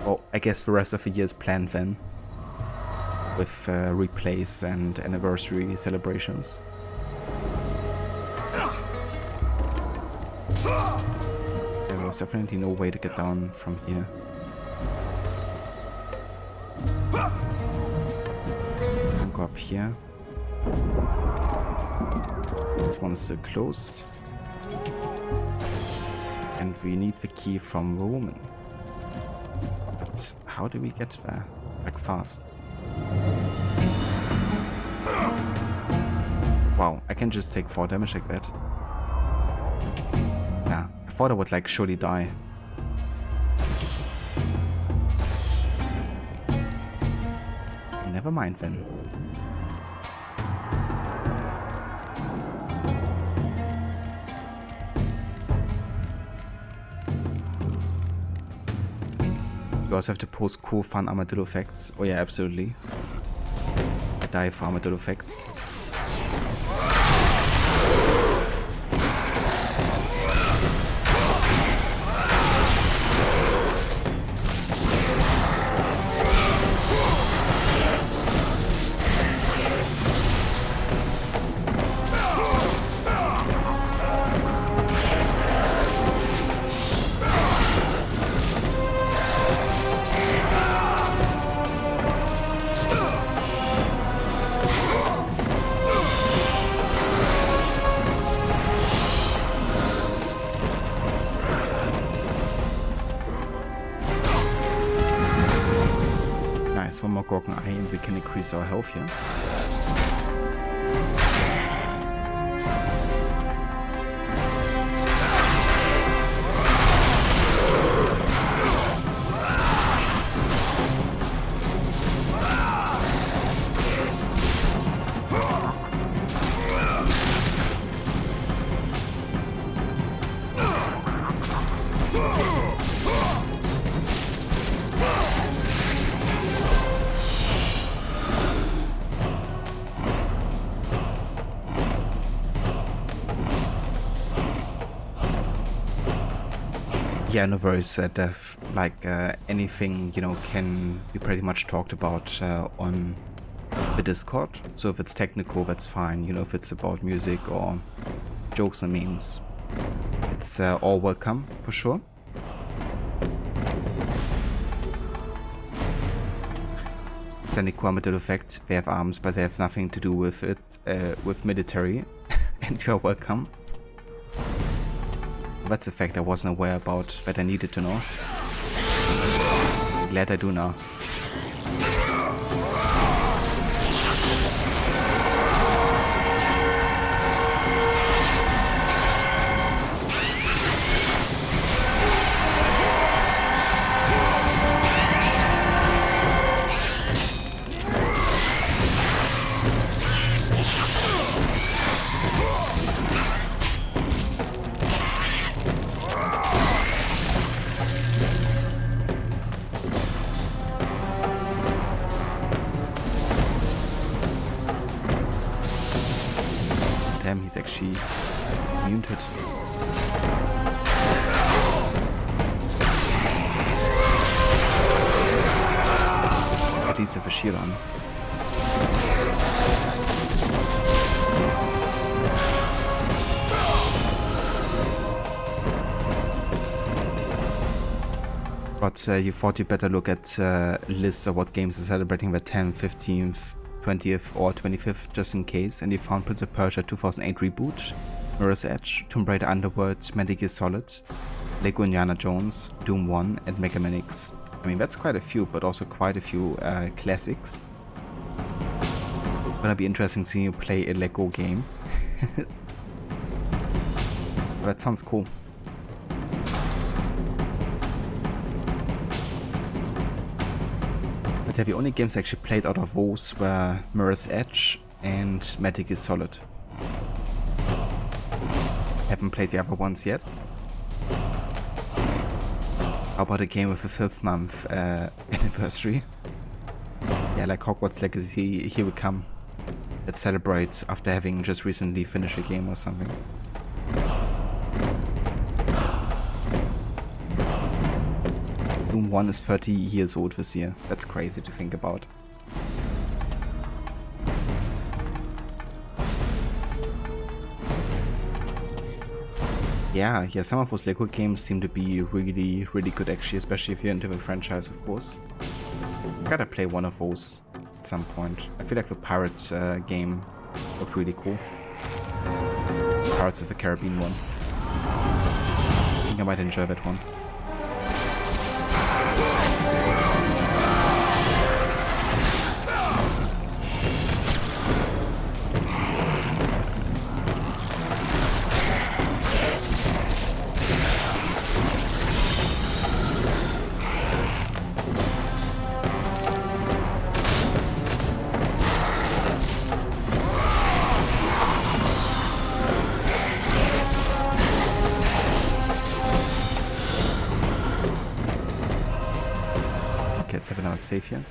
Well, I guess the rest of the year is planned then, with replays and anniversary celebrations. There was definitely no way to get down from here. I'll go up here. This one is still closed. And we need the key from the woman. But how do we get there? Like fast? Wow, I can just take 4 damage like that. Yeah, I thought I would like surely die. Never mind then. You also have to post cool fun armadillo effects. Oh yeah, absolutely. I die for armadillo effects. One more Gorgon Eye and we can increase our health here. Yeah, no worries, Dev. Like anything, you know, can be pretty much talked about on the Discord. So if it's technical, that's fine. You know, if it's about music or jokes and memes, it's all welcome for sure. It's an armadillo effect. They have arms, but they have nothing to do with it, with military. And you're welcome. That's a fact I wasn't aware about, that I needed to know. Glad I do now. damn, he's actually immune to it. At least with a shield on. But you thought you better look at lists of what games are celebrating the 10th, 15th, 20th or 25th just in case, and you found Prince of Persia 2008 Reboot, Mirror's Edge, Tomb Raider Underworld, Metal Gear Solid, Lego Indiana Jones, Doom 1 and Mega Man X. I mean, that's quite a few, but also quite a few classics. Gonna be interesting seeing you play a Lego game. That sounds cool. But yeah, the only games I actually played out of those were Mirror's Edge and Metal Gear Solid. Haven't played the other ones yet. How about a game with a 5th month anniversary? Yeah, like Hogwarts Legacy, here we come. Let's celebrate after having just recently finished a game or something. Doom 1 is 30 years old this year. That's crazy to think about. Yeah, some of those Lego games seem to be really, really good actually, especially if you're into the franchise, of course. Gotta play one of those at some point. I feel like the Pirates game looked really cool. Pirates of the Caribbean one. I think I might enjoy that one. Let's have another save here.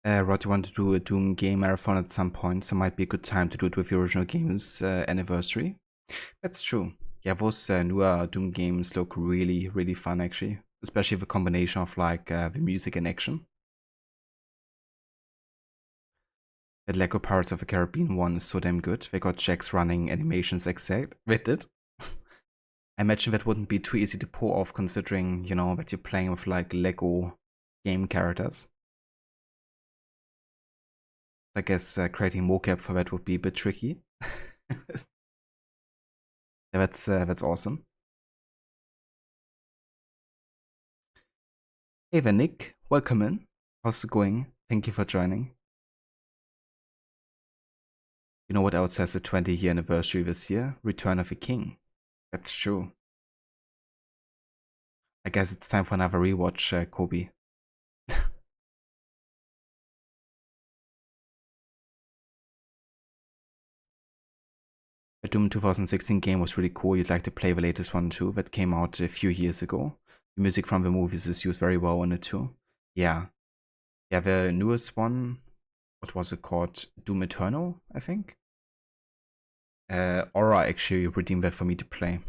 Rod, you want to do a Doom game marathon at some point, so might be a good time to do it with the original game's anniversary. That's true. Yeah, those newer Doom games look really, really fun actually, especially the combination of like the music and action. That Lego Pirates of the Caribbean one is so damn good. They got Jax running animations exact. They did. I imagine that wouldn't be too easy to pull off considering, you know, that you're playing with like Lego game characters. I guess creating mocap for that would be a bit tricky. Yeah, that's awesome. Hey there, Nick. Welcome in. How's it going? Thank you for joining. You know what else has a 20-year anniversary this year? Return of the King. That's true. I guess it's time for another rewatch, Kobe. The Doom 2016 game was really cool. You'd like to play the latest one too, that came out a few years ago. The music from the movies is used very well in it too. Yeah, the newest one, what was it called? Doom Eternal, I think? Aura actually redeemed that for me to play.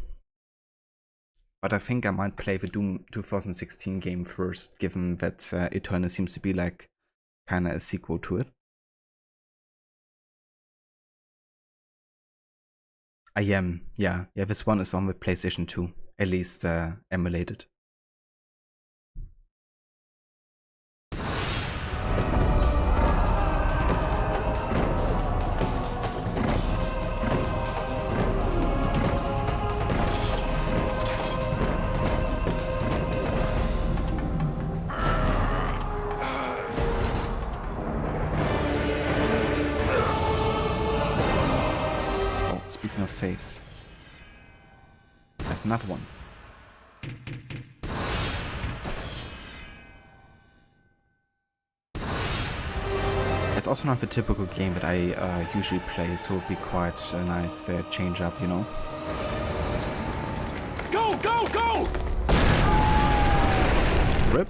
But I think I might play the Doom 2016 game first, given that Eternal seems to be like kinda a sequel to it. I am, yeah, this one is on the PlayStation 2, at least emulated. Speaking of saves, that's another one. It's also not the typical game that I usually play, so it would be quite a nice change up, you know. Go, go, go! Rip.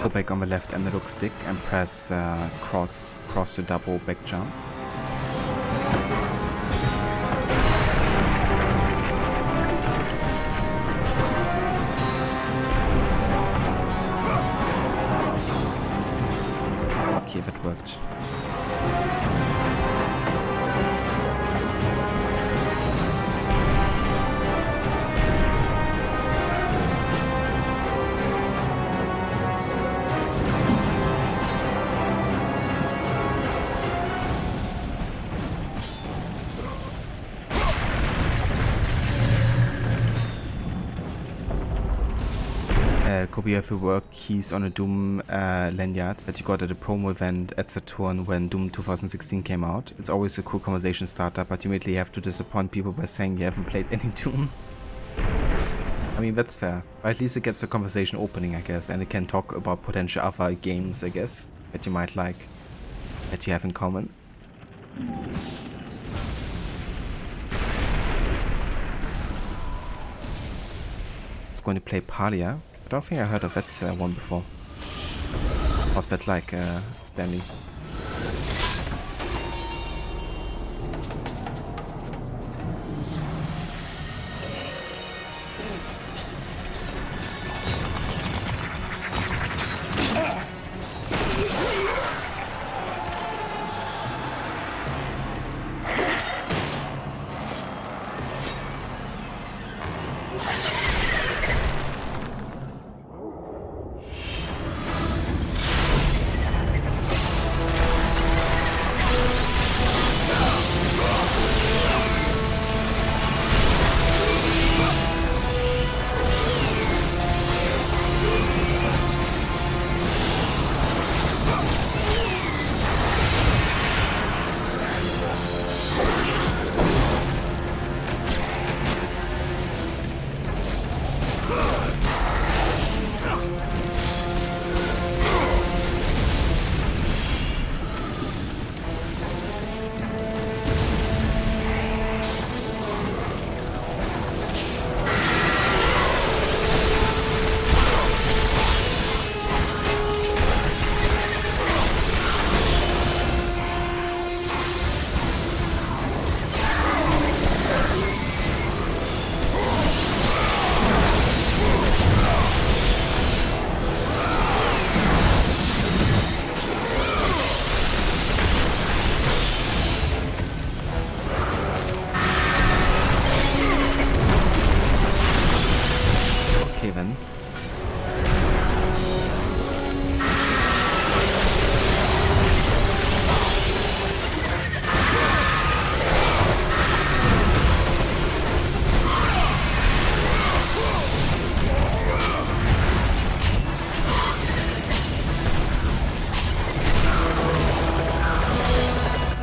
Go back on the left analog stick and press cross to double back jump. Okay, that worked. Kobe, you have to work keys on a Doom lanyard that you got at a promo event at Saturn when Doom 2016 came out. It's always a cool conversation starter, but you immediately have to disappoint people by saying you haven't played any Doom. I mean, that's fair. But at least it gets the conversation opening, I guess, and it can talk about potential other games, I guess, that you might like, that you have in common. It's going to play Palia. I don't think I heard of that one before. What's that like, Stanley?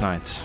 Nice.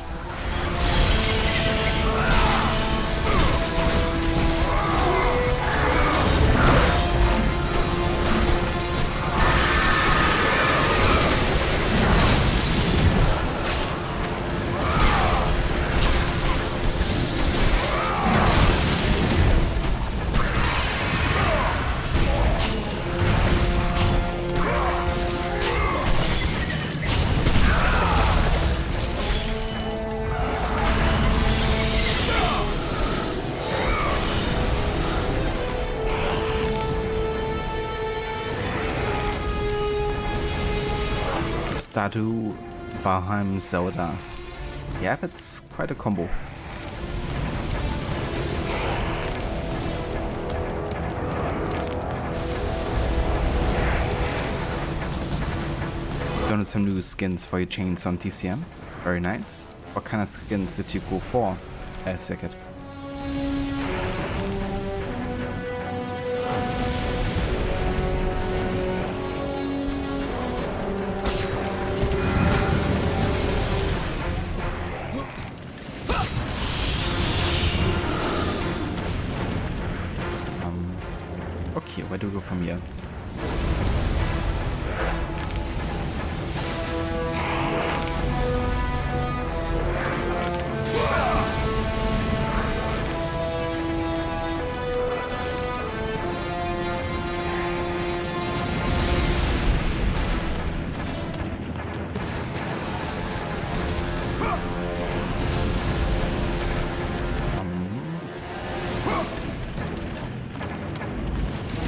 Stardew, Valheim, Zelda. Yeah, that's quite a combo. downloaded some new skins for your chains on TCM. Very nice. What kind of skins did you go for, Second? Okay, where do we go from here?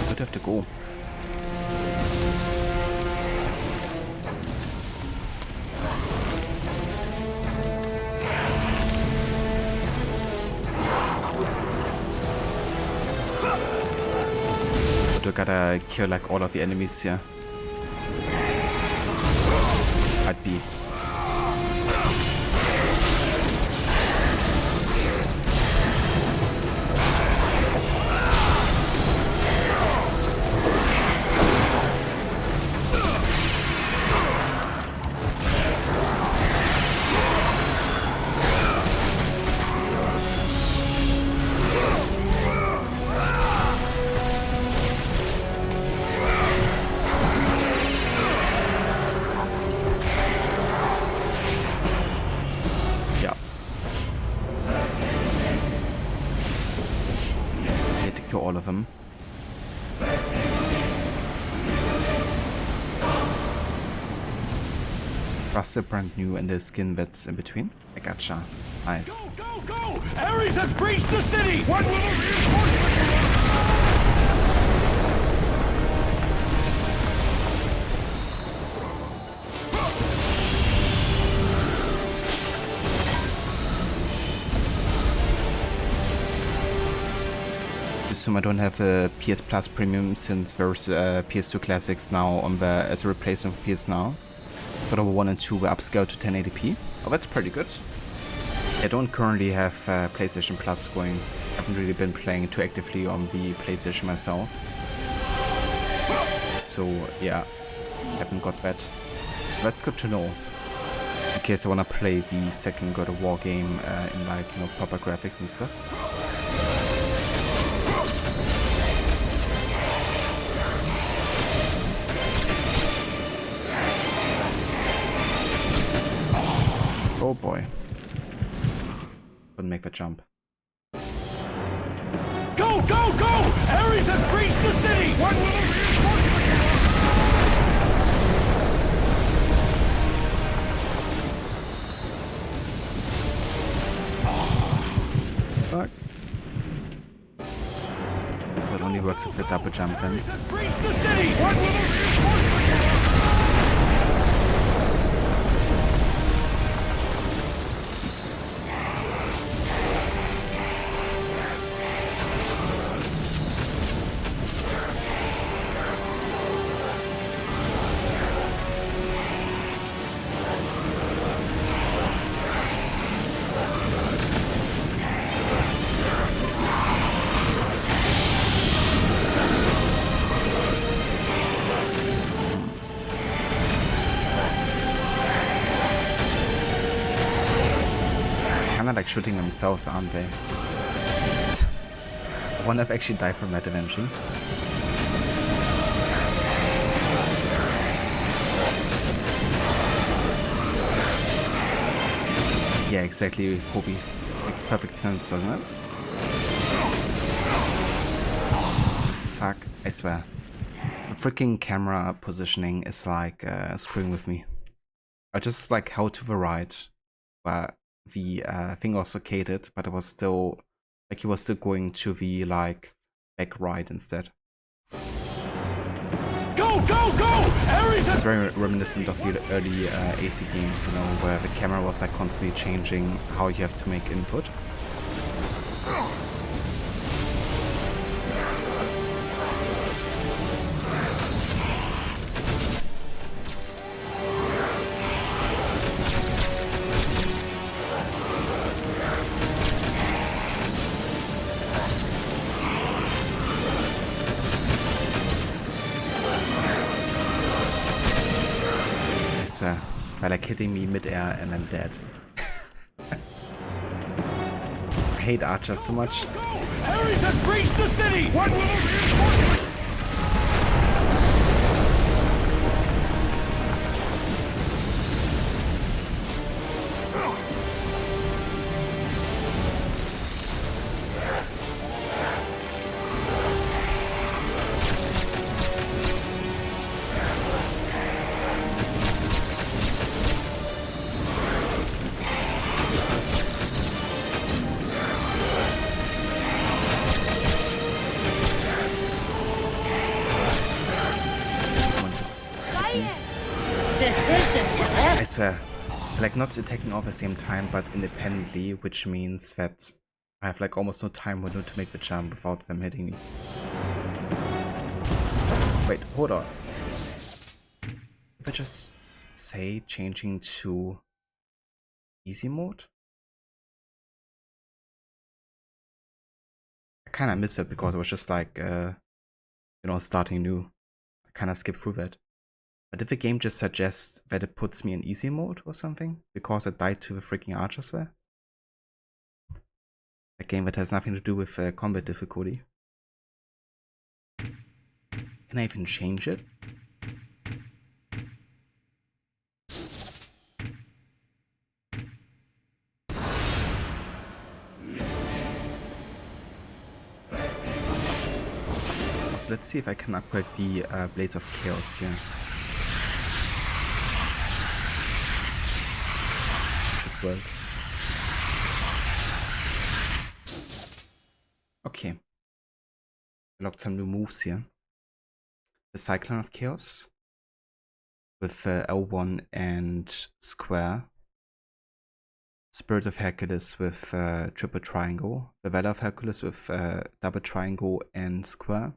I'd have to go. But I gotta kill like all of the enemies here. I'd be. All of them. Rusted brand new and the skin that's in between. I gotcha. Nice. Go, go, go! Ares has breached the city! What will reinforcement? I don't have a PS Plus Premium since there's PS2 Classics now on the as a replacement for PS Now. God of War 1 and 2 were upscaled to 1080p. Oh, that's pretty good. I don't currently have PlayStation Plus going. I haven't really been playing too actively on the PlayStation myself. So yeah, haven't got that. That's good to know. In case I wanna play the second God of War game in like, you know, proper graphics and stuff. Oh boy. Couldn't make the jump. Go, go, go! Ares has breached the city! What will reinforcement? Fuck. That only works with a double jump then. Ares has breached the city! What will reinforcement? Kinda like shooting themselves, aren't they? I wonder if I actually die from that eventually. Yeah, exactly, Hobie. Makes perfect sense, doesn't it? Fuck, I swear. The freaking camera positioning is like screwing with me. I just like held to the right, but the thing was located, but it was still like he was still going to the like back right instead. Go, go, go! Ares It's very reminiscent of the early AC games, you know, where the camera was like constantly changing how you have to make input. by like hitting me mid-air and then dead. I hate archers so much. Ares has breached the city! What will reinforcements? I swear, like not attacking off at the same time, but independently, which means that I have like almost no time window to make the jump without them hitting me. Wait, hold on. If I just say changing to easy mode? I kinda missed that because it was just like, you know, starting new. I kinda skipped through that. But if the game just suggests that it puts me in easy mode or something, because I died to the freaking archers there? A game that has nothing to do with combat difficulty. Can I even change it? So let's see if I can upgrade the Blades of Chaos here. Should work. Okay. Locked some new moves here. The Cyclone of Chaos with L1 and Square. Spirit of Hercules with triple triangle. The Valor of Hercules with double triangle and square.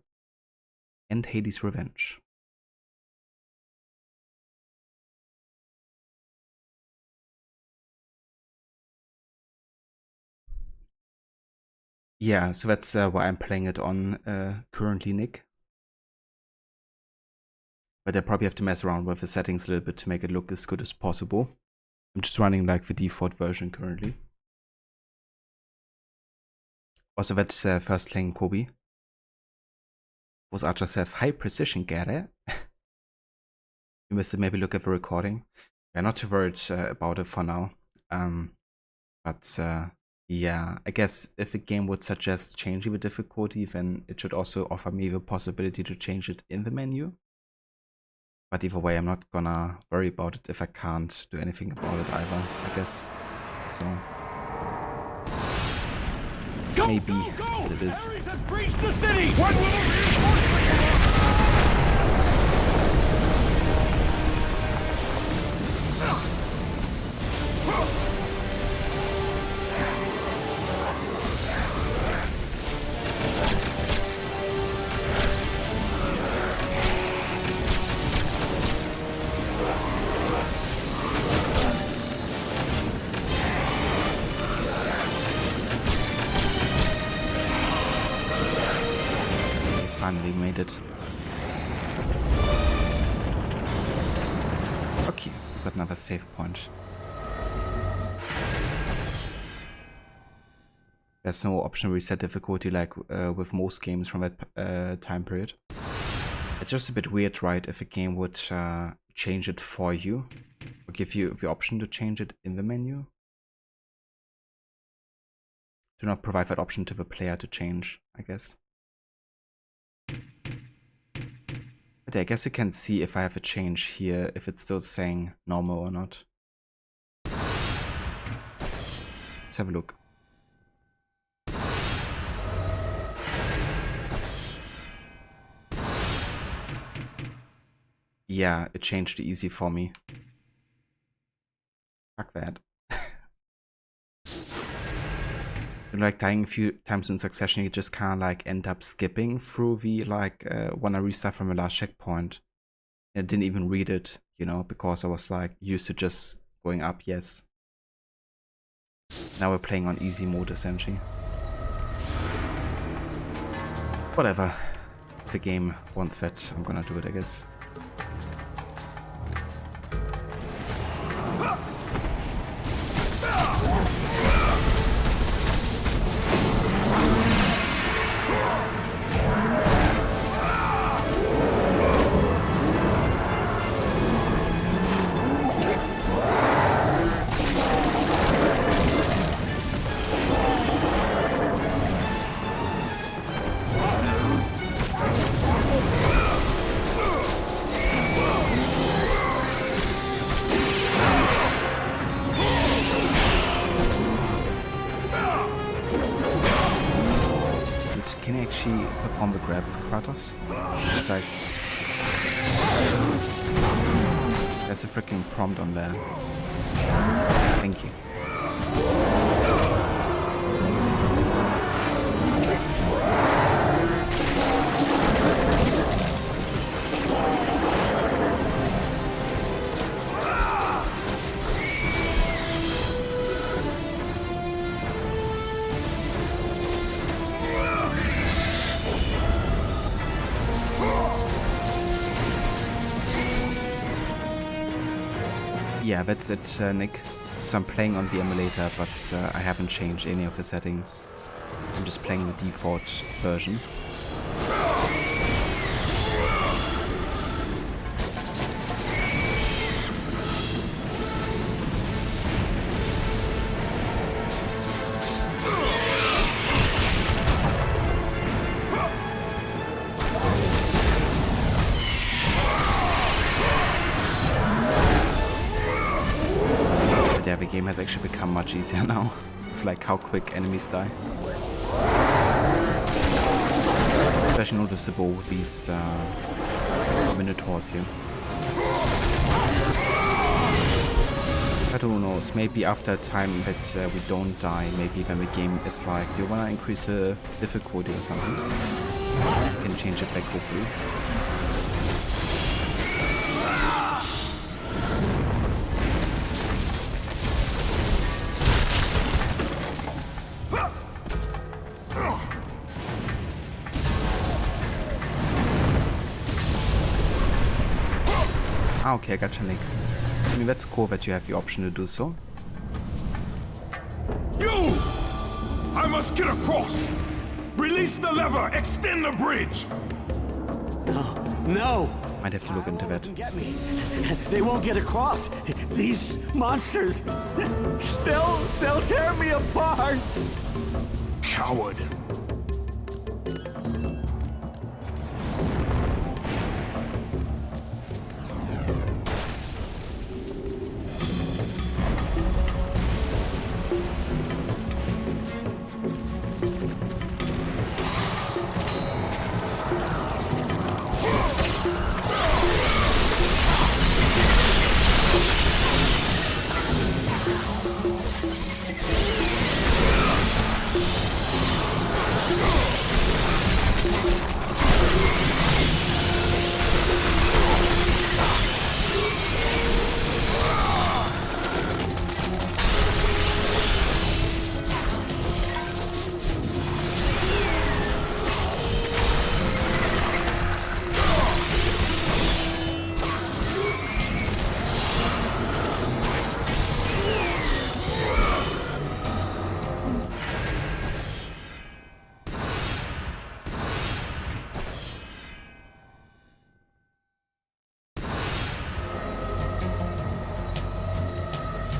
And Hades' Revenge. Yeah, so that's why I'm playing it on currently, Nick. But I probably have to mess around with the settings a little bit to make it look as good as possible. I'm just running like the default version currently. Also, that's first playing Kobe. Those archers have high precision, get it? You must maybe look at the recording. Yeah, not too worried about it for now. But yeah, I guess if a game would suggest changing the difficulty, then it should also offer me the possibility to change it in the menu. But either way, I'm not gonna worry about it if I can't do anything about it either, I guess. So maybe it is. Ares has breached the city! What will reinforcements? Finally made it. Okay, we got another save point. There's no option reset difficulty like with most games from that time period. It's just a bit weird, right, if a game would change it for you, or give you the option to change it in the menu. Do not provide that option to the player to change, I guess. But I guess you can see if I have a change here, if it's still saying normal or not. Let's have a look. Yeah, it changed to easy for me. Fuck that. Like dying a few times in succession, you just can't like end up skipping through the like wanna restart from the last checkpoint. I didn't even read it, you know, because I was like used to just going up, yes. Now we're playing on easy mode essentially. Whatever. If the game wants that, I'm gonna do it, I guess. can you actually perform the grab, Kratos? It's like... There's a freaking prompt on there. Thank you. Yeah, that's it, Nick. So I'm playing on the emulator, but I haven't changed any of the settings. I'm just playing the default version. Yeah, the game has actually become much easier now, with like how quick enemies die. Especially noticeable with these minotaurs here. But who knows, maybe after a time that we don't die, maybe then the game is like, do you wanna increase the difficulty or something? You can change it back hopefully. Ah, okay, I gotcha, Nick. I mean, that's cool that you have the option to do so. You! I must get across! Release the lever! Extend the bridge! No! Might have to look into that. Get me. They won't get across. These monsters, they'll tear me apart! Coward!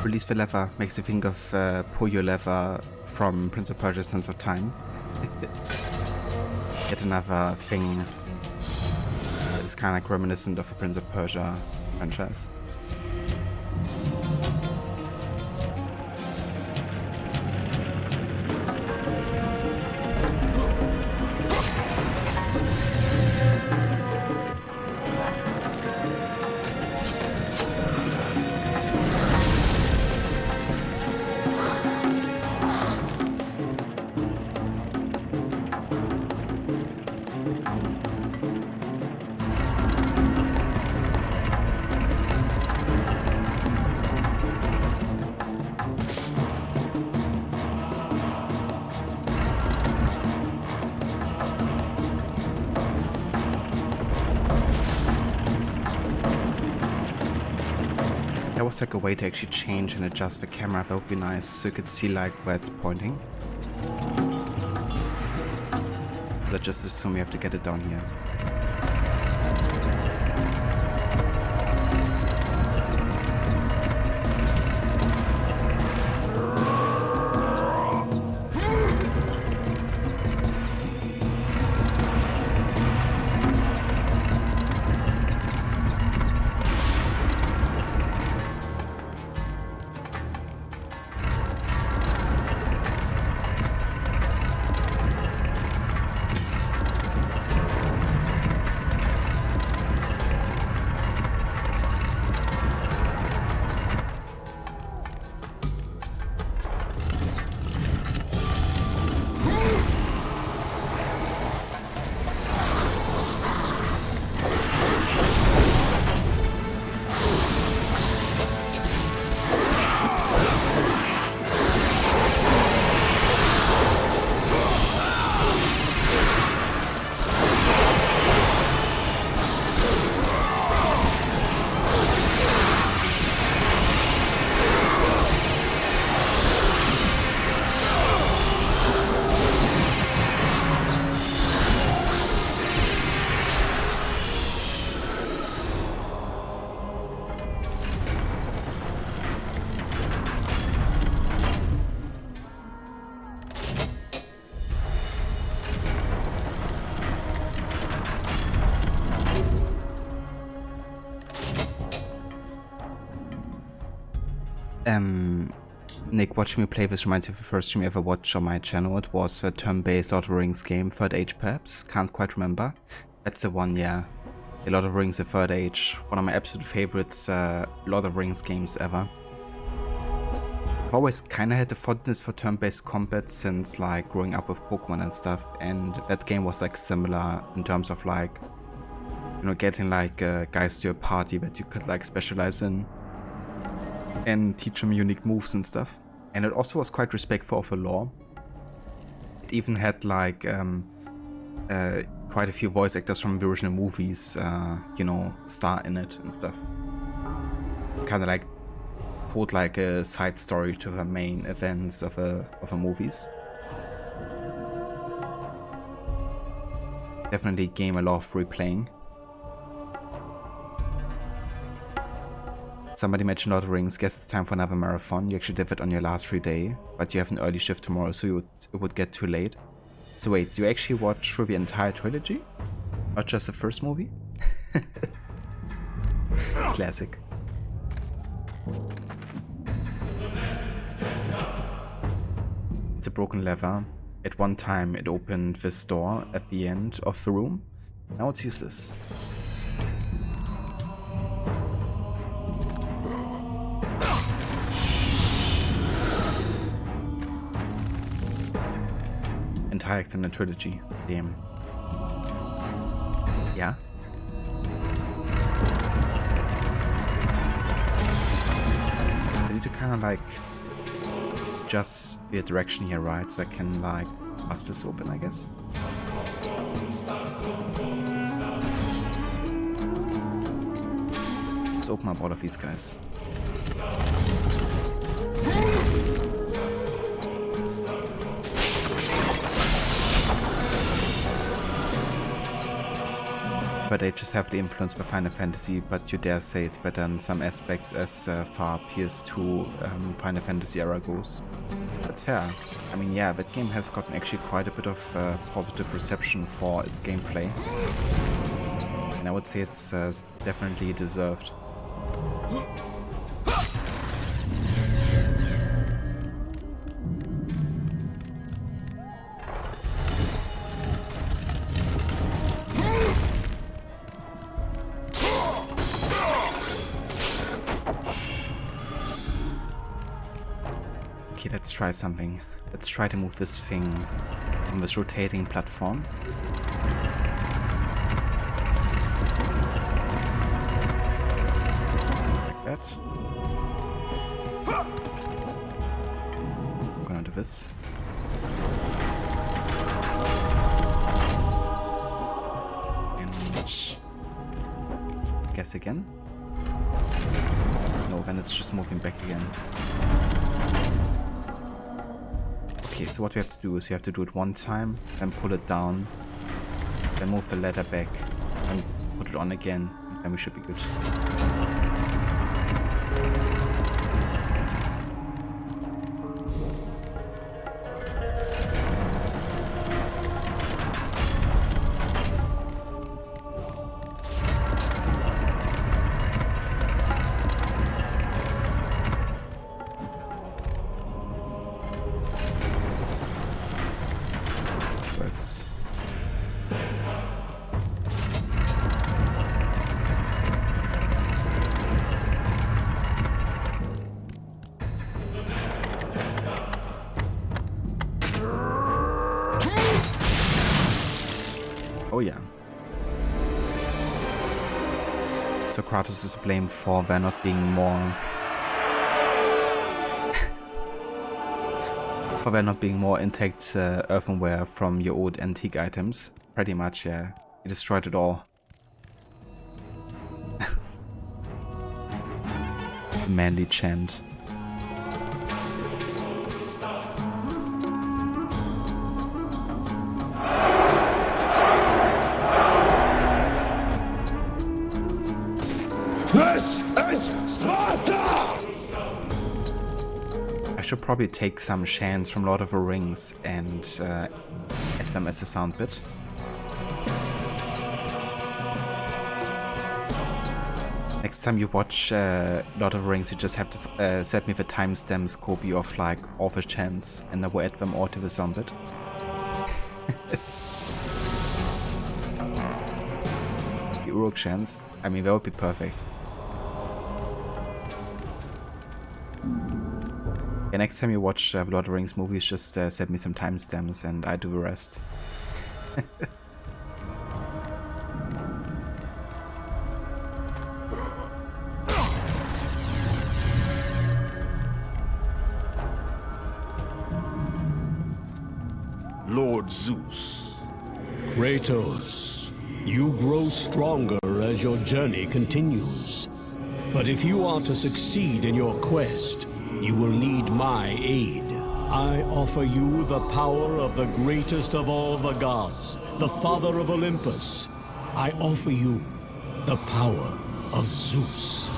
Release the lever makes you think of pull your lever from Prince of Persia: Sands of Time. Yet another thing that is kind of like reminiscent of the Prince of Persia franchise. There was like a way to actually change and adjust the camera, that would be nice, so you could see like where it's pointing. But I just assume you have to get it down here. Nick, watching me play this reminds me of the first stream you ever watched on my channel. It was a turn-based Lord of the Rings game, Third Age perhaps, can't quite remember. That's the one, yeah. A Lord of the Rings, the Third Age, one of my absolute favorites Lord of the Rings games ever. I've always kinda had a fondness for turn-based combat since like growing up with Pokemon and stuff, and that game was like similar in terms of like, you know, getting like guys to a party that you could like specialize in and teach them unique moves and stuff. And it also was quite respectful of the lore. It even had like quite a few voice actors from the original movies, you know, star in it and stuff. Kind of like put like a side story to the main events of the movies. Definitely a game I love replaying. Somebody mentioned Lord of the Rings. Guess it's time for another marathon. You actually did it on your last free day, but you have an early shift tomorrow, so it would get too late. So wait, do you actually watch through the entire trilogy? Not just the first movie? Classic. It's a broken lever. At one time it opened this door at the end of the room. Now it's useless. Entire extended trilogy. Damn. Yeah? I need to kind of like adjust the direction here, right? So I can like bust this open, I guess. Let's open up all of these guys. But they just heavily influenced by Final Fantasy, but you dare say it's better in some aspects as far PS2 Final Fantasy era goes. That's fair. I mean, yeah, that game has gotten actually quite a bit of positive reception for its gameplay. And I would say it's definitely deserved. Okay, let's try something. Let's try to move this thing on this rotating platform. Like that. I'm gonna do this. And guess again. No, then it's just moving back again. Okay, so what we have to do is you have to do it one time, then pull it down, then move the ladder back, and put it on again, and we should be good. Oh yeah. So Kratos is blamed for there not being more... for there not being more intact earthenware from your old antique items. Pretty much, yeah. He destroyed it all. Manly chant. This is Sparta! I should probably take some chants from Lord of the Rings and add them as a sound bit. Next time you watch Lord of the Rings, you just have to set me the timestamps copy of like all the chants, and I will add them all to the soundbit. The Uruk chants, I mean, that would be perfect. Yeah, next time you watch Lord of the Rings movies, just set me some timestamps and I do the rest. Lord Zeus. Kratos, you grow stronger as your journey continues. But if you are to succeed in your quest, you will need my aid. I offer you the power of the greatest of all the gods, the father of Olympus. I offer you the power of Zeus.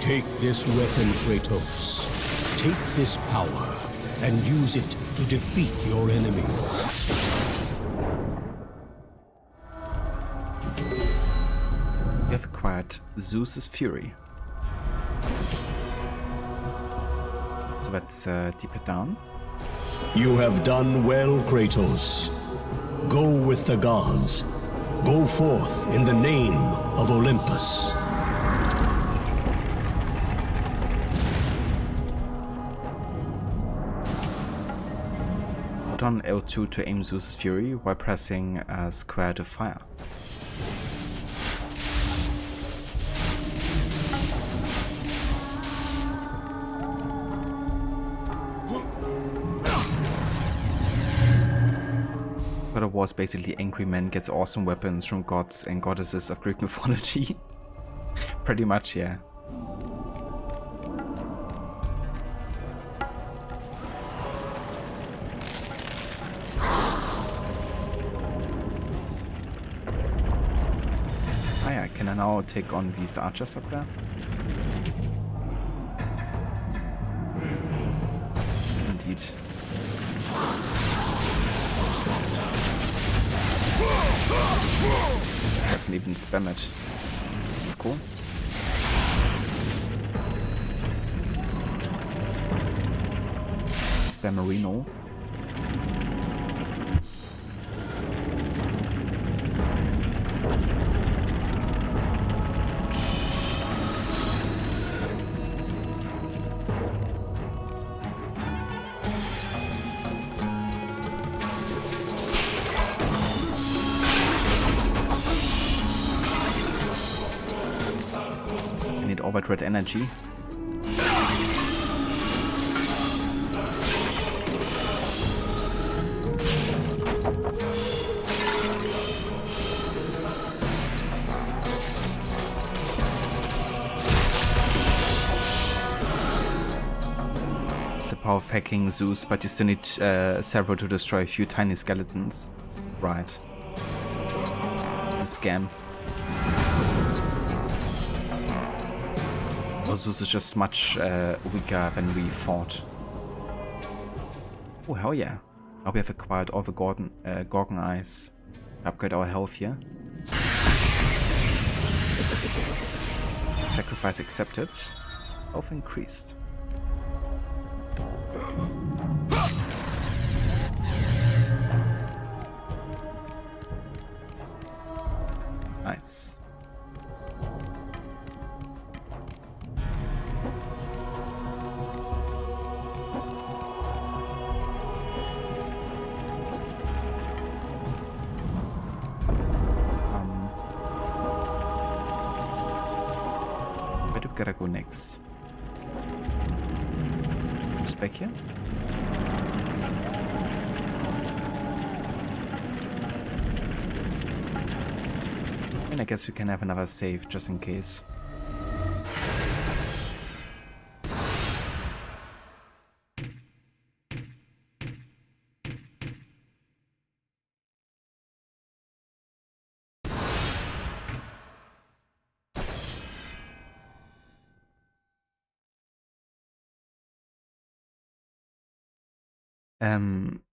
Take this weapon, Kratos. Take this power and use it to defeat your enemies. You have acquired Zeus's Fury. So that's deeper down. You have done well, Kratos. Go with the gods. Go forth in the name of Olympus. Hold on L2 to aim Zeus's Fury while pressing square to fire. God of War is basically angry men gets awesome weapons from gods and goddesses of Greek mythology. Pretty much, yeah. Ah yeah, can I now take on these archers up there? Indeed. I can even spam it. That's cool. Spammerino. Overdread energy. It's a power of hacking Zeus, but you still need several to destroy a few tiny skeletons. Right. It's a scam. Zeus is just much weaker than we thought. Oh hell yeah. Now we have acquired all the Gorgon eyes. Upgrade our health here. Sacrifice accepted. Health increased. Nice. Gotta go next. Just back here. And I guess we can have another save just in case.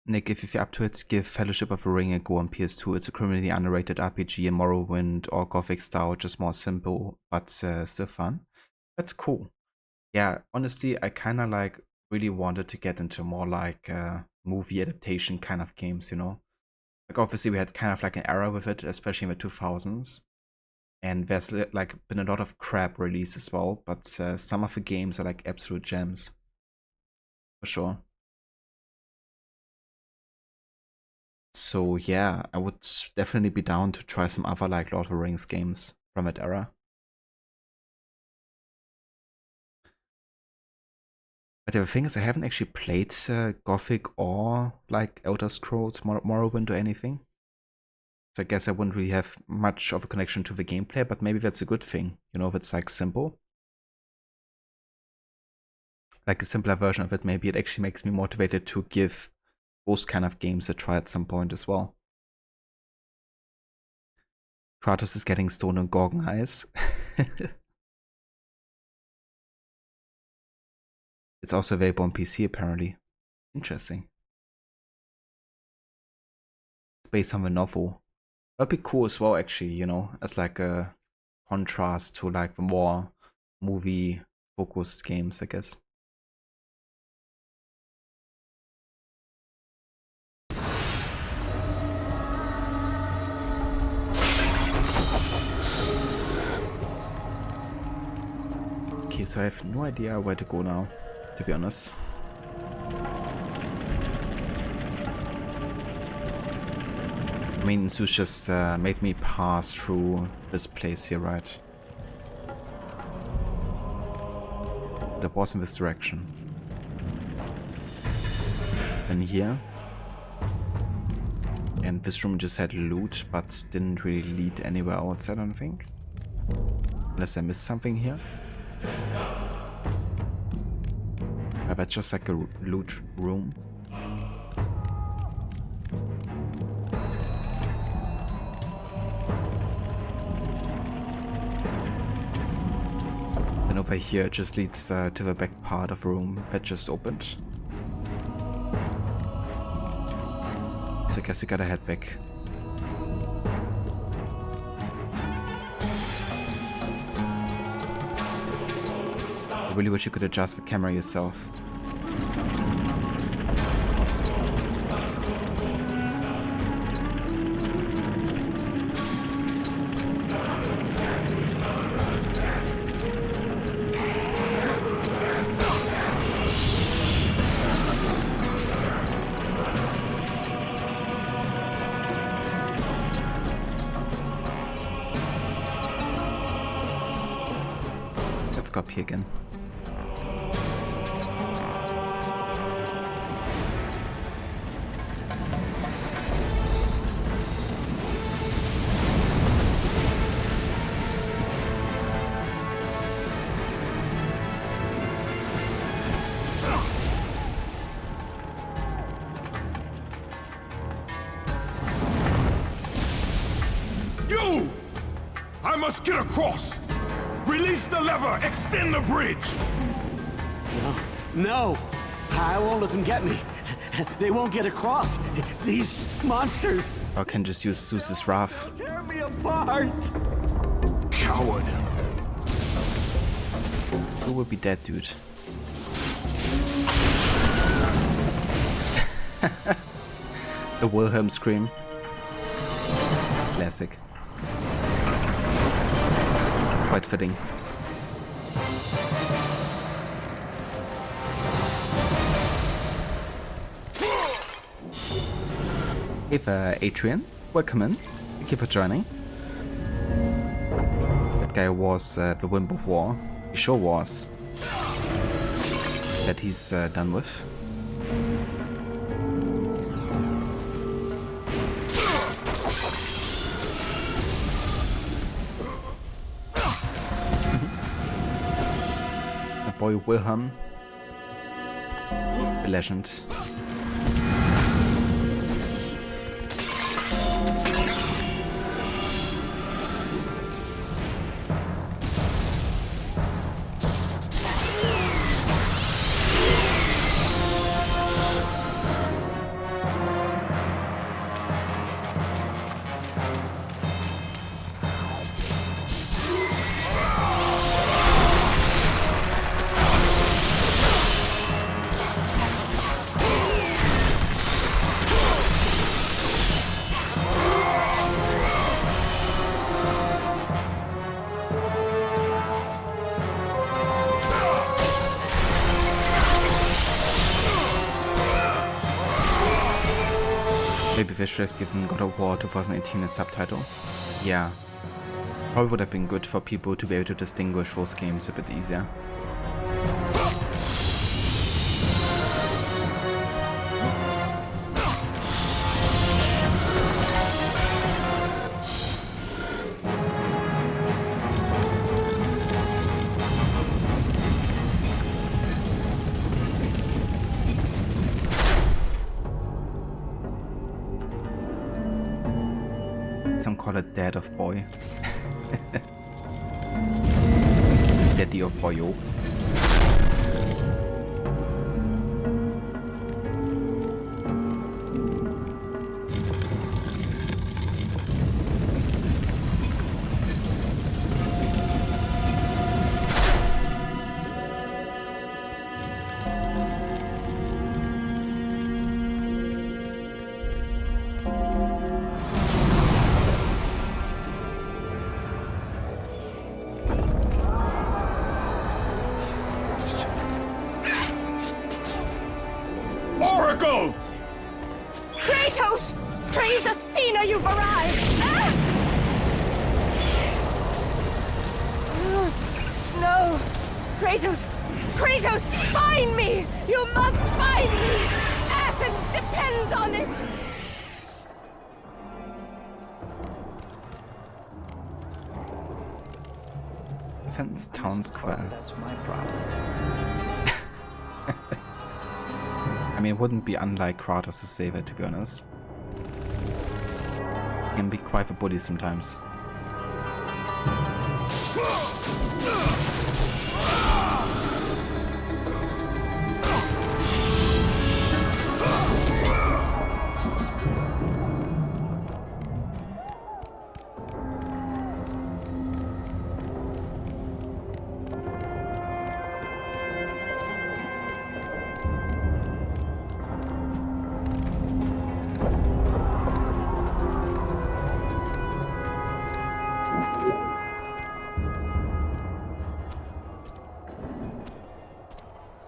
Nick, if you're up to it, give Fellowship of the Ring a go on PS2. It's a criminally underrated RPG in Morrowind or Gothic style, just more simple, but still fun. That's cool. Yeah, honestly, I kind of like really wanted to get into more like movie adaptation kind of games, you know? Like obviously we had kind of like an era with it, especially in the 2000s. And there's like been a lot of crap released as well, but some of the games are like absolute gems. For sure. So yeah, I would definitely be down to try some other like Lord of the Rings games from that era. But the thing is, I haven't actually played Gothic or like Elder Scrolls, Morrowind or anything. So I guess I wouldn't really have much of a connection to the gameplay, but maybe that's a good thing. You know, if it's like simple. Like a simpler version of it, maybe it actually makes me motivated to give those kind of games a try at some point as well. Kratos is getting stone and Gorgon eyes. It's also available on PC apparently. Interesting. It's based on the novel. That'd be cool as well actually, you know, as like a contrast to like the more movie focused games, I guess. Okay, so I have no idea where to go now, to be honest. I mean, Zeus just made me pass through this place here, right? That was in this direction. Then here. And this room just had loot, but didn't really lead anywhere else, I don't think. Unless I missed something here. Yeah, that's just like a loot room. And over here it just leads to the back part of the room that just opened. So I guess you gotta head back. I really wish you could adjust the camera yourself. Let's go up here again. You! I must get across! Release the lever! Extend the bridge! No! I won't let them get me. They won't get across. These monsters I can just use Zeus's wrath. tear me apart! Coward! Who will be dead, dude? The Wilhelm scream. Classic. Quite fitting. Hey there, Adrian. Welcome in. Thank you for joining. That guy was the Wimp of War. He sure was. That he's done with. My boy Wilhelm. The legend. Maybe they should have given God of War 2018 a subtitle. Yeah. Probably would have been good for people to be able to distinguish those games a bit easier. Some call it Dad of Boy. Daddy of Boyo. Oracle! Kratos! Praise Athena, you've arrived! Ah! No! Kratos! Kratos, find me! You must find me! Athens depends on it! Athens Town Square. That's my problem. I mean, it wouldn't be unlike Kratos to say that, to be honest. He can be quite a bully sometimes.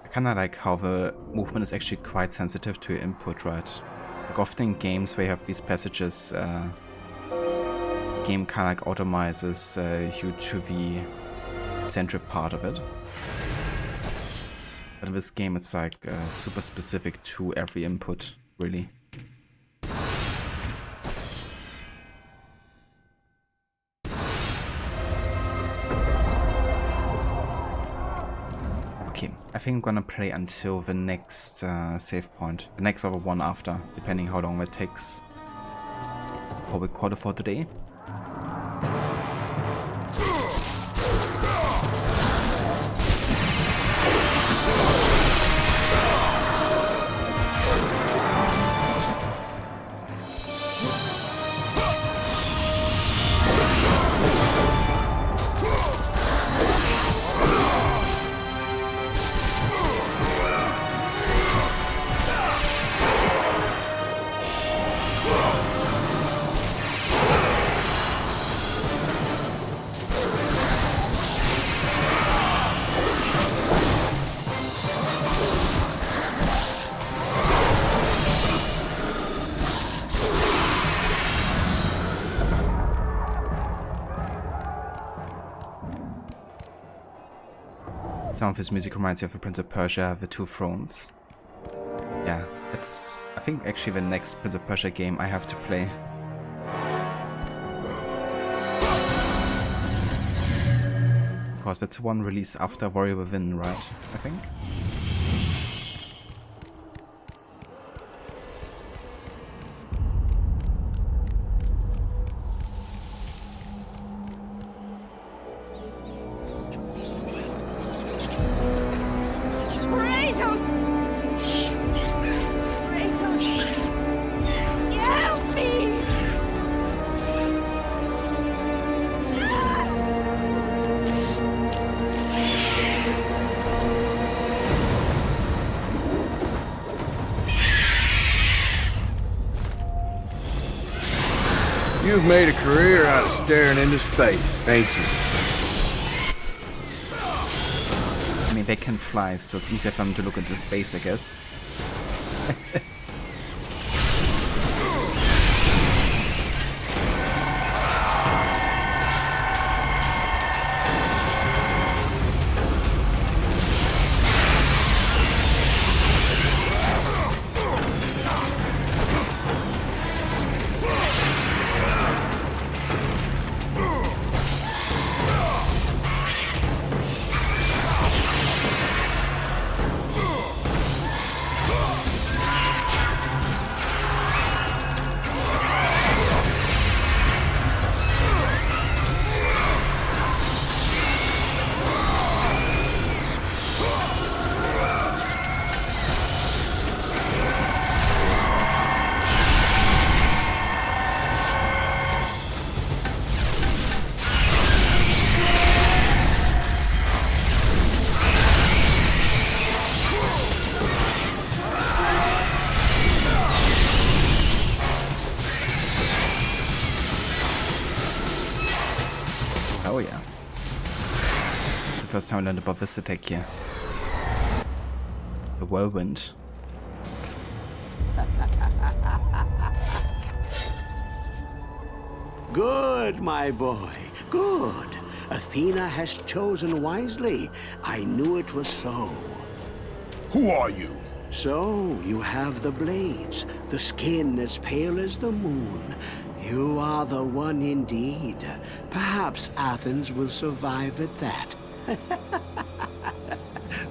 I kinda like how the movement is actually quite sensitive to your input, right? Like often in games where you have these passages, the game kinda like automizes you to the centric part of it. But in this game it's like super specific to every input, really. I think I'm gonna play until the next save point, the next other one after, depending how long that takes before we call it for today. Some of his music reminds me of the Prince of Persia, The Two Thrones. Yeah, it's, I think, actually the next Prince of Persia game I have to play. Because that's the one released after Warrior Within, right? I think? You've made a career out of staring into space, ain't you? I mean, they can fly, so it's easier for them to look into space, I guess. first time I learned about this attack here. The whirlwind. Good, my boy, good. Athena has chosen wisely. I knew it was so. Who are you? So, you have the blades, the skin as pale as the moon. You are the one indeed. Perhaps Athens will survive at that.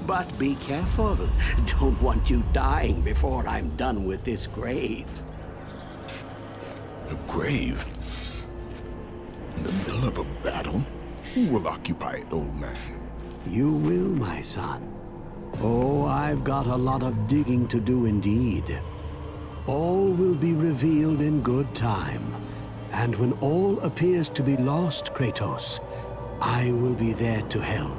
But be careful. Don't want you dying before I'm done with this grave. A grave? In the middle of a battle? Who will occupy it, old man? You will, my son. Oh, I've got a lot of digging to do indeed. All will be revealed in good time. And when all appears to be lost, Kratos, I will be there to help.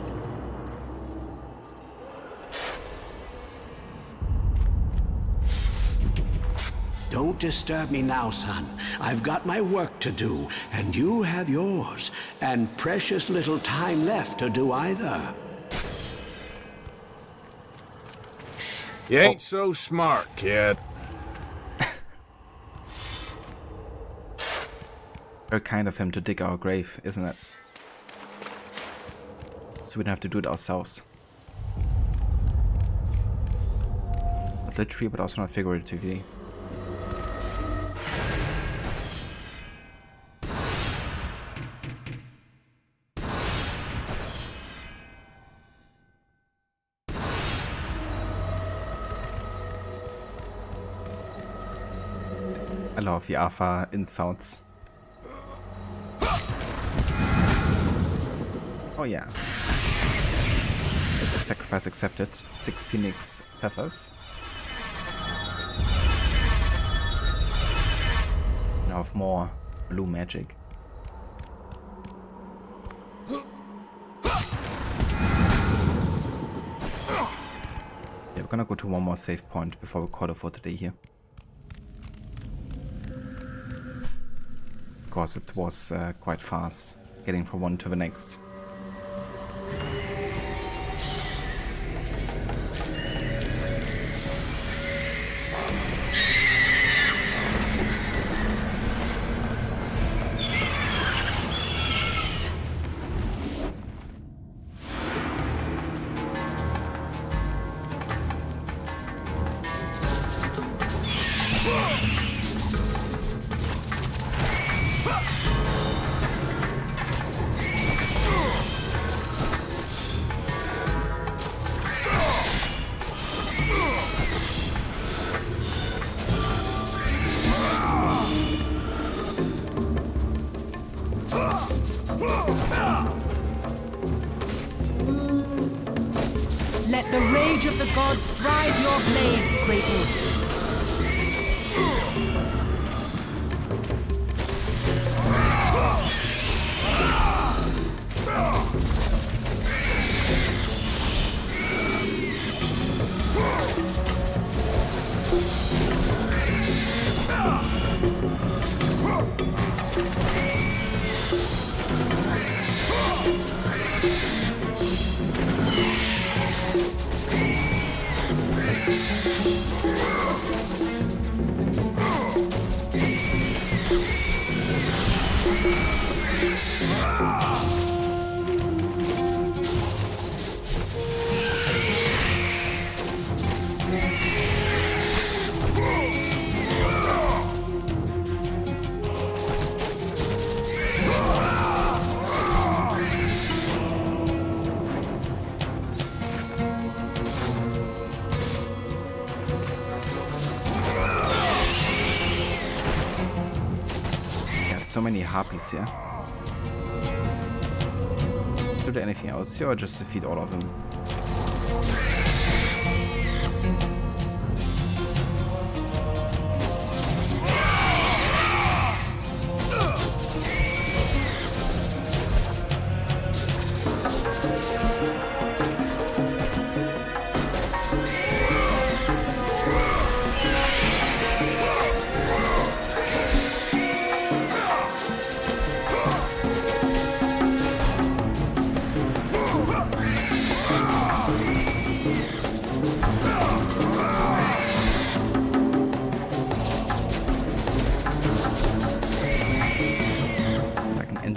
Don't disturb me now, son. I've got my work to do, and you have yours, and precious little time left to do either. You ain't so smart, kid. Very kind of him to dig our grave, isn't it? So we don't have to do it ourselves. Not literally, but also not figuratively. I love the alpha insults. Oh yeah. Sacrifice accepted. 6 phoenix feathers. Now have more blue magic. Yeah, we're gonna go to one more save point before we call it for today here. Because it was quite fast getting from one to the next. Let the rage of the gods drive your blades, Kratos. So many harpies here. Do there anything else here or just defeat all of them?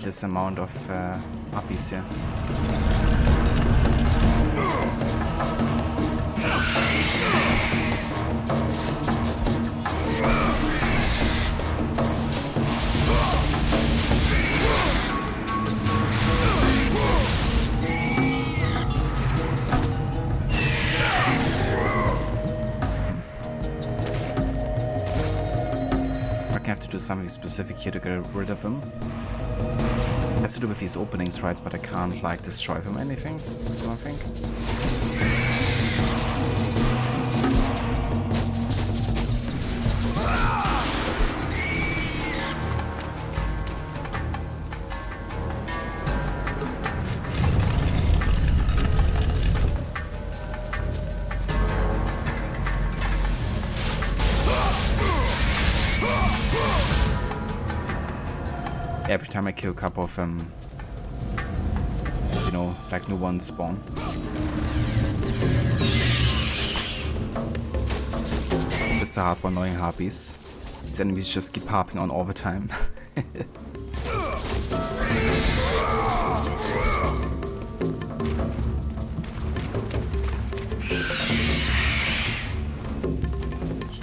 tremendous amount of harpies here. I have to do something specific here to get rid of him. Has to do with these openings, right? But I can't like destroy them or anything, I don't think. Every time I kill a couple of them, you know, like new ones spawn. This is the hard one, annoying harpies. These enemies just keep harping on all the time.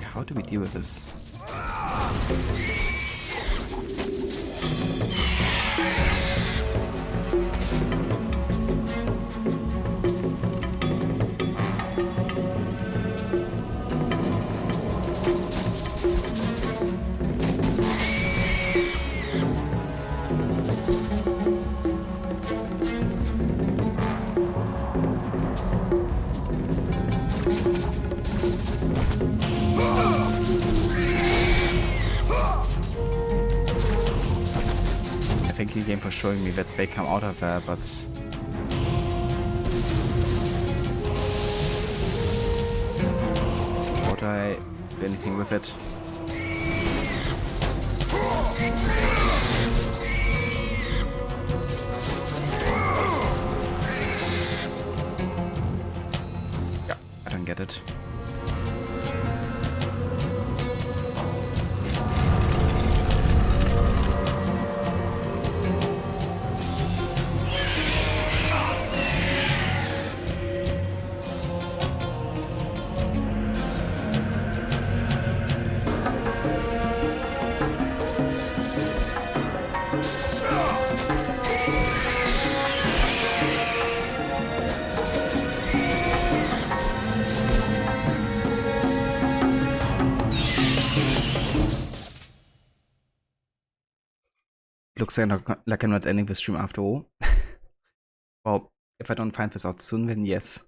How do we deal with this? Thank you, game, for showing me that they come out of there, but would I do anything with it? Yeah, I don't get it. Looks like I'm not ending the stream after all. Well, if I don't find this out soon, then yes.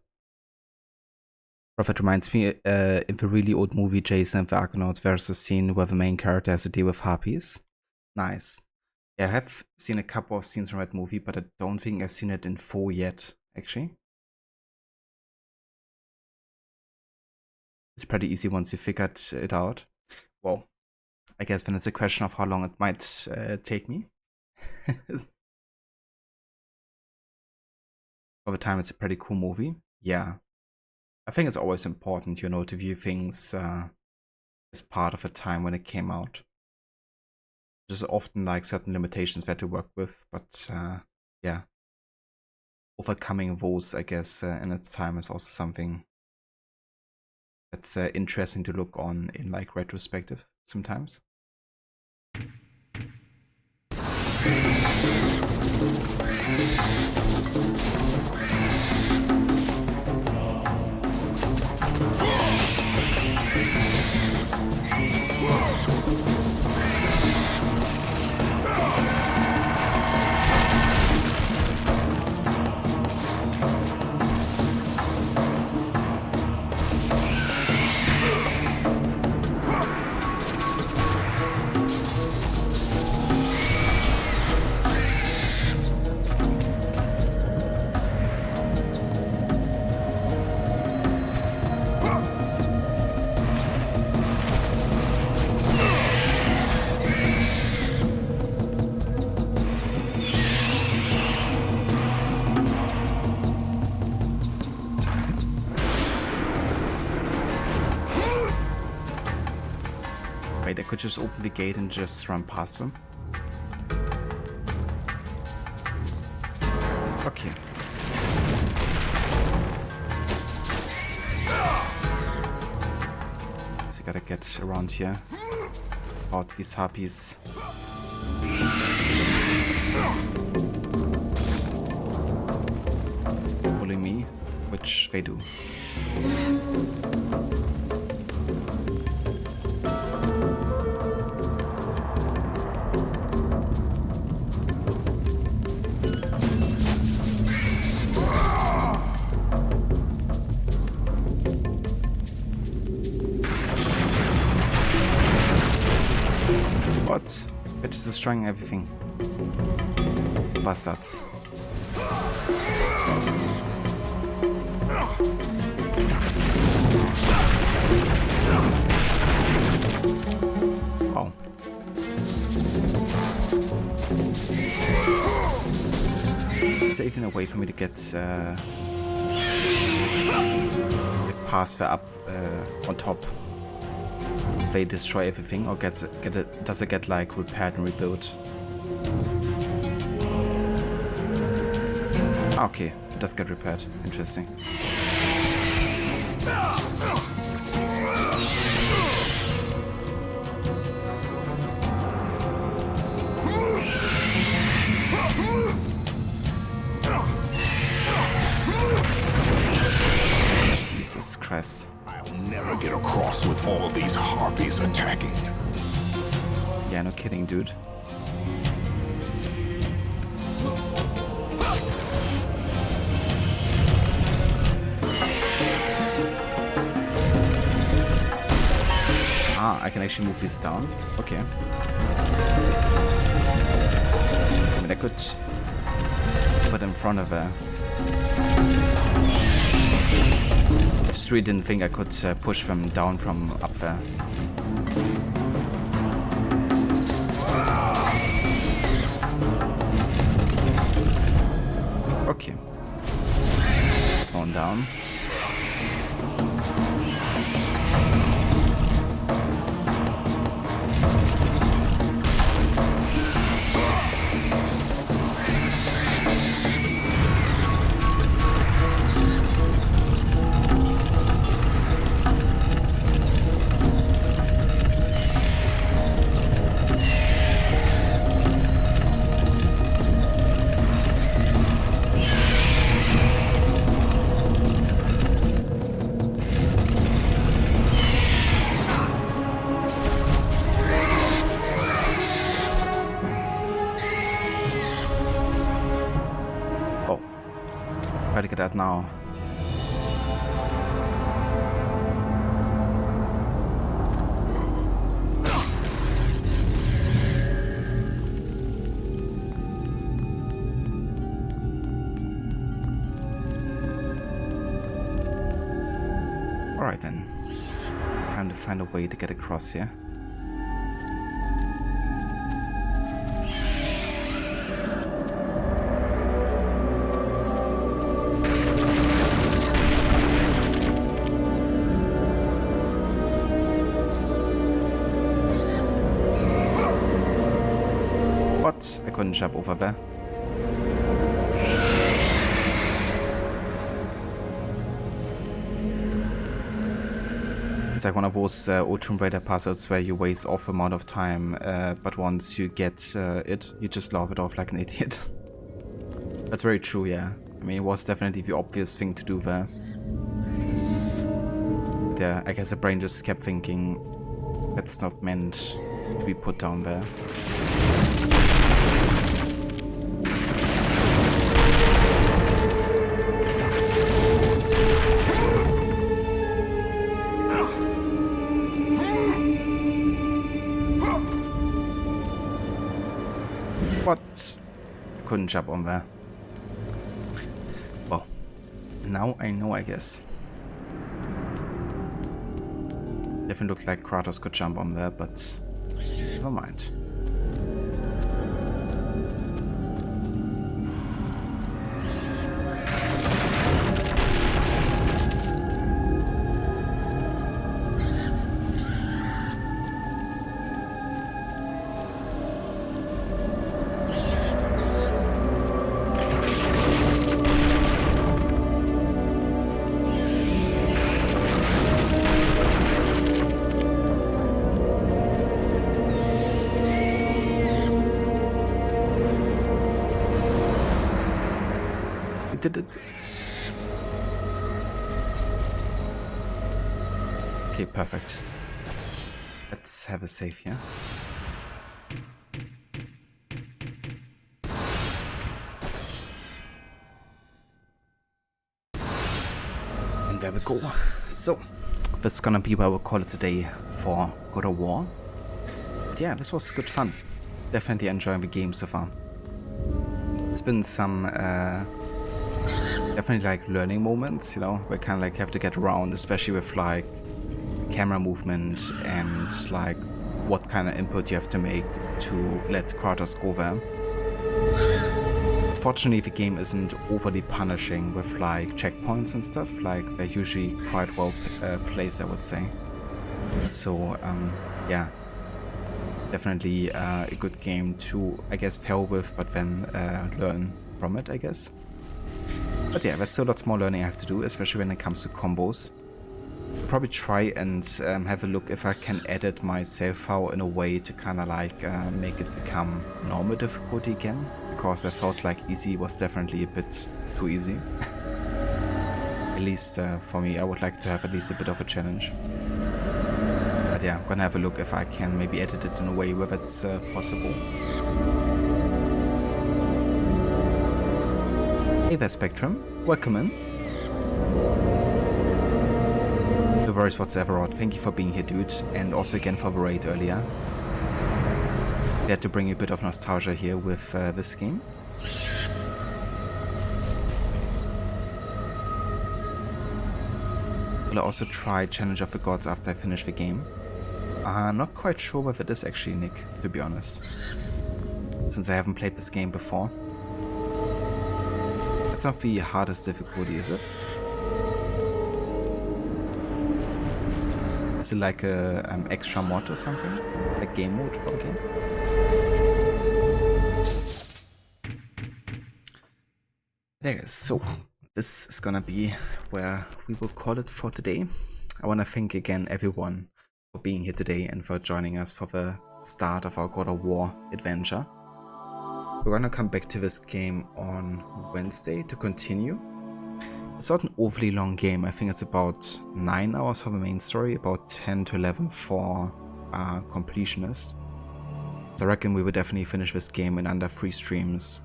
Prophet reminds me, in the really old movie Jason and the Argonauts, there's a scene where the main character has to deal with harpies. Nice. Yeah, I have seen a couple of scenes from that movie, but I don't think I've seen it in full yet, actually. It's pretty easy once you figured it out. Well, I guess then it's a question of how long it might take me. Over time, it's a pretty cool movie. Yeah. I think it's always important, you know, to view things as part of a time when it came out. There's often like certain limitations that to work with, but yeah. Overcoming those, I guess, in its time is also something that's interesting to look on in like retrospective sometimes. Wait, I could just open the gate and just run past them. Okay. So gotta get around here. Out these harpies. Bullying me, which they do. What? It is destroying everything. Bastards. Oh. Is there even a way for me to get past the up on top? If they destroy everything, or does it get like repaired and rebuilt? Okay, it does get repaired. Interesting. Jesus Christ. I'll never get across with all these harpies attacking. Yeah, no kidding, dude. Ah, I can actually move this down. Okay. I mean, I could put in front of her. I just really didn't think I could push them down from up there. Okay. Let's one down. Try to get that now. Alright then. Time to find a way to get across here. What? I couldn't jump over there. It's like one of those old Tomb Raider puzzles where you waste off amount of time, but once you get it, you just laugh it off like an idiot. That's very true, yeah. I mean, it was definitely the obvious thing to do there. Yeah, I guess the brain just kept thinking that's not meant to be put down there. What? I couldn't jump on there. Well, now I know, I guess. Definitely looked like Kratos could jump on there, but never mind. did it. Okay, perfect. Let's have a save here. And there we go. So, this is gonna be where we'll call it today for God of War. But yeah, this was good fun. Definitely enjoying the game so far. There's been some definitely like learning moments, you know, where kind of like have to get around, especially with like camera movement and like what kind of input you have to make to let Kratos go there. Fortunately, the game isn't overly punishing with like checkpoints and stuff. Like they're usually quite well placed, I would say. So yeah, definitely a good game to, I guess, fail with, but then learn from it, I guess. But yeah, there's still lots more learning I have to do, especially when it comes to combos. I'll probably try and have a look if I can edit my save file in a way to kind of like make it become normal difficulty again, because I felt like easy was definitely a bit too easy. At least for me, I would like to have at least a bit of a challenge. But yeah, I'm gonna have a look if I can maybe edit it in a way where that's possible. Hey there, Spectrum. Welcome in. No worries whatsoever, Rod. Thank you for being here, dude. And also again for the raid earlier. Glad to bring you a bit of nostalgia here with this game. Will I also try Challenge of the Gods after I finish the game? Not quite sure whether it is actually, Nick, to be honest. Since I haven't played this game before. That's not the hardest difficulty, is it? Is it like a extra mod or something? Like game mode for a game? There it is. So, this is gonna be where we will call it for today. I wanna thank again everyone for being here today and for joining us for the start of our God of War adventure. We're gonna come back to this game on Wednesday to continue. It's not an overly long game. I think it's about 9 hours for the main story, about 10 to 11 for completionist. So I reckon we will definitely finish this game in under 3 streams.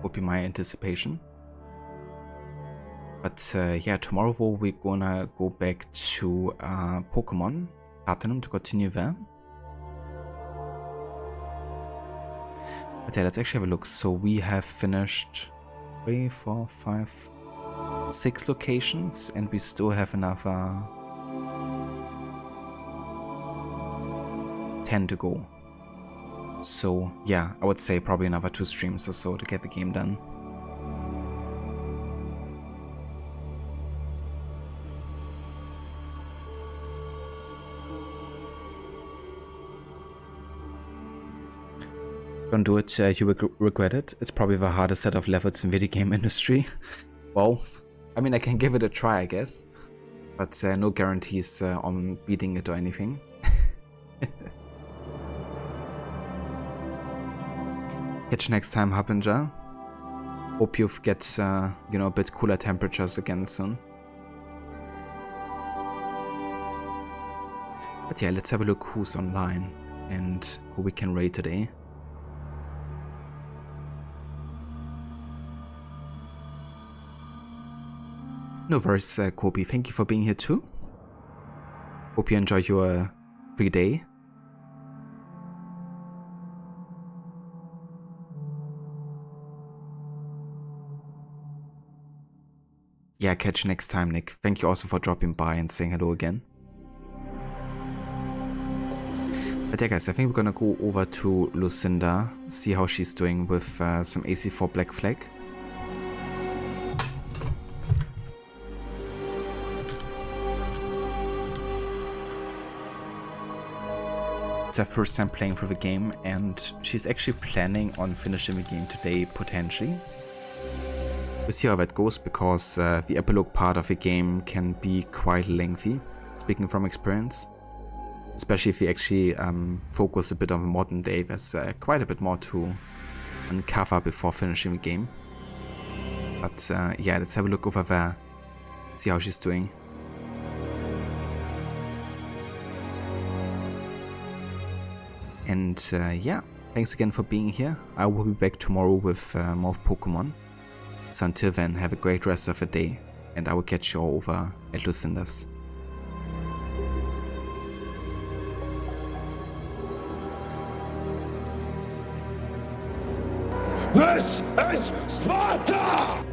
Would be my anticipation. But yeah, tomorrow we're gonna go back to Pokemon Platinum to continue there. But yeah, let's actually have a look. So we have finished 3, 4, 5, 6 locations, and we still have another 10 to go. So yeah, I would say probably another 2 streams or so to get the game done. Don't do it, you will regret it. It's probably the hardest set of levels in video game industry. Well, I mean, I can give it a try, I guess. But no guarantees on beating it or anything. Catch you next time, Harbinger. Hope you get, you know, a bit cooler temperatures again soon. But yeah, let's have a look who's online and who we can raid today. No worries, Kobe. Thank you for being here too. Hope you enjoy your free day. Yeah, catch you next time, Nick. Thank you also for dropping by and saying hello again. But yeah, guys, I think we're gonna go over to Lucinda, see how she's doing with some AC4 Black Flag. It's her first time playing through the game, and she's actually planning on finishing the game today, potentially. We'll see how that goes, because the epilogue part of the game can be quite lengthy, speaking from experience. Especially if you actually focus a bit on the modern day, there's quite a bit more to uncover before finishing the game. But yeah, let's have a look over there, see how she's doing. And yeah, thanks again for being here. I will be back tomorrow with more Pokemon. So until then, have a great rest of the day, and I will catch you all over at Lucinda's. This is Sparta!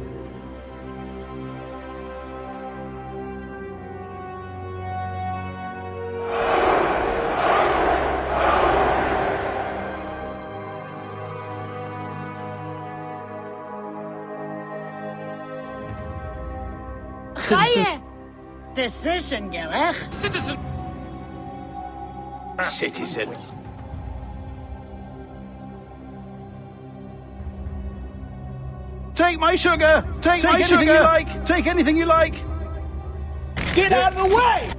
Decision gerecht. Citizen! Citizen. Take my sugar! Take my sugar! Anything you like! Take anything you like! Get out of the way!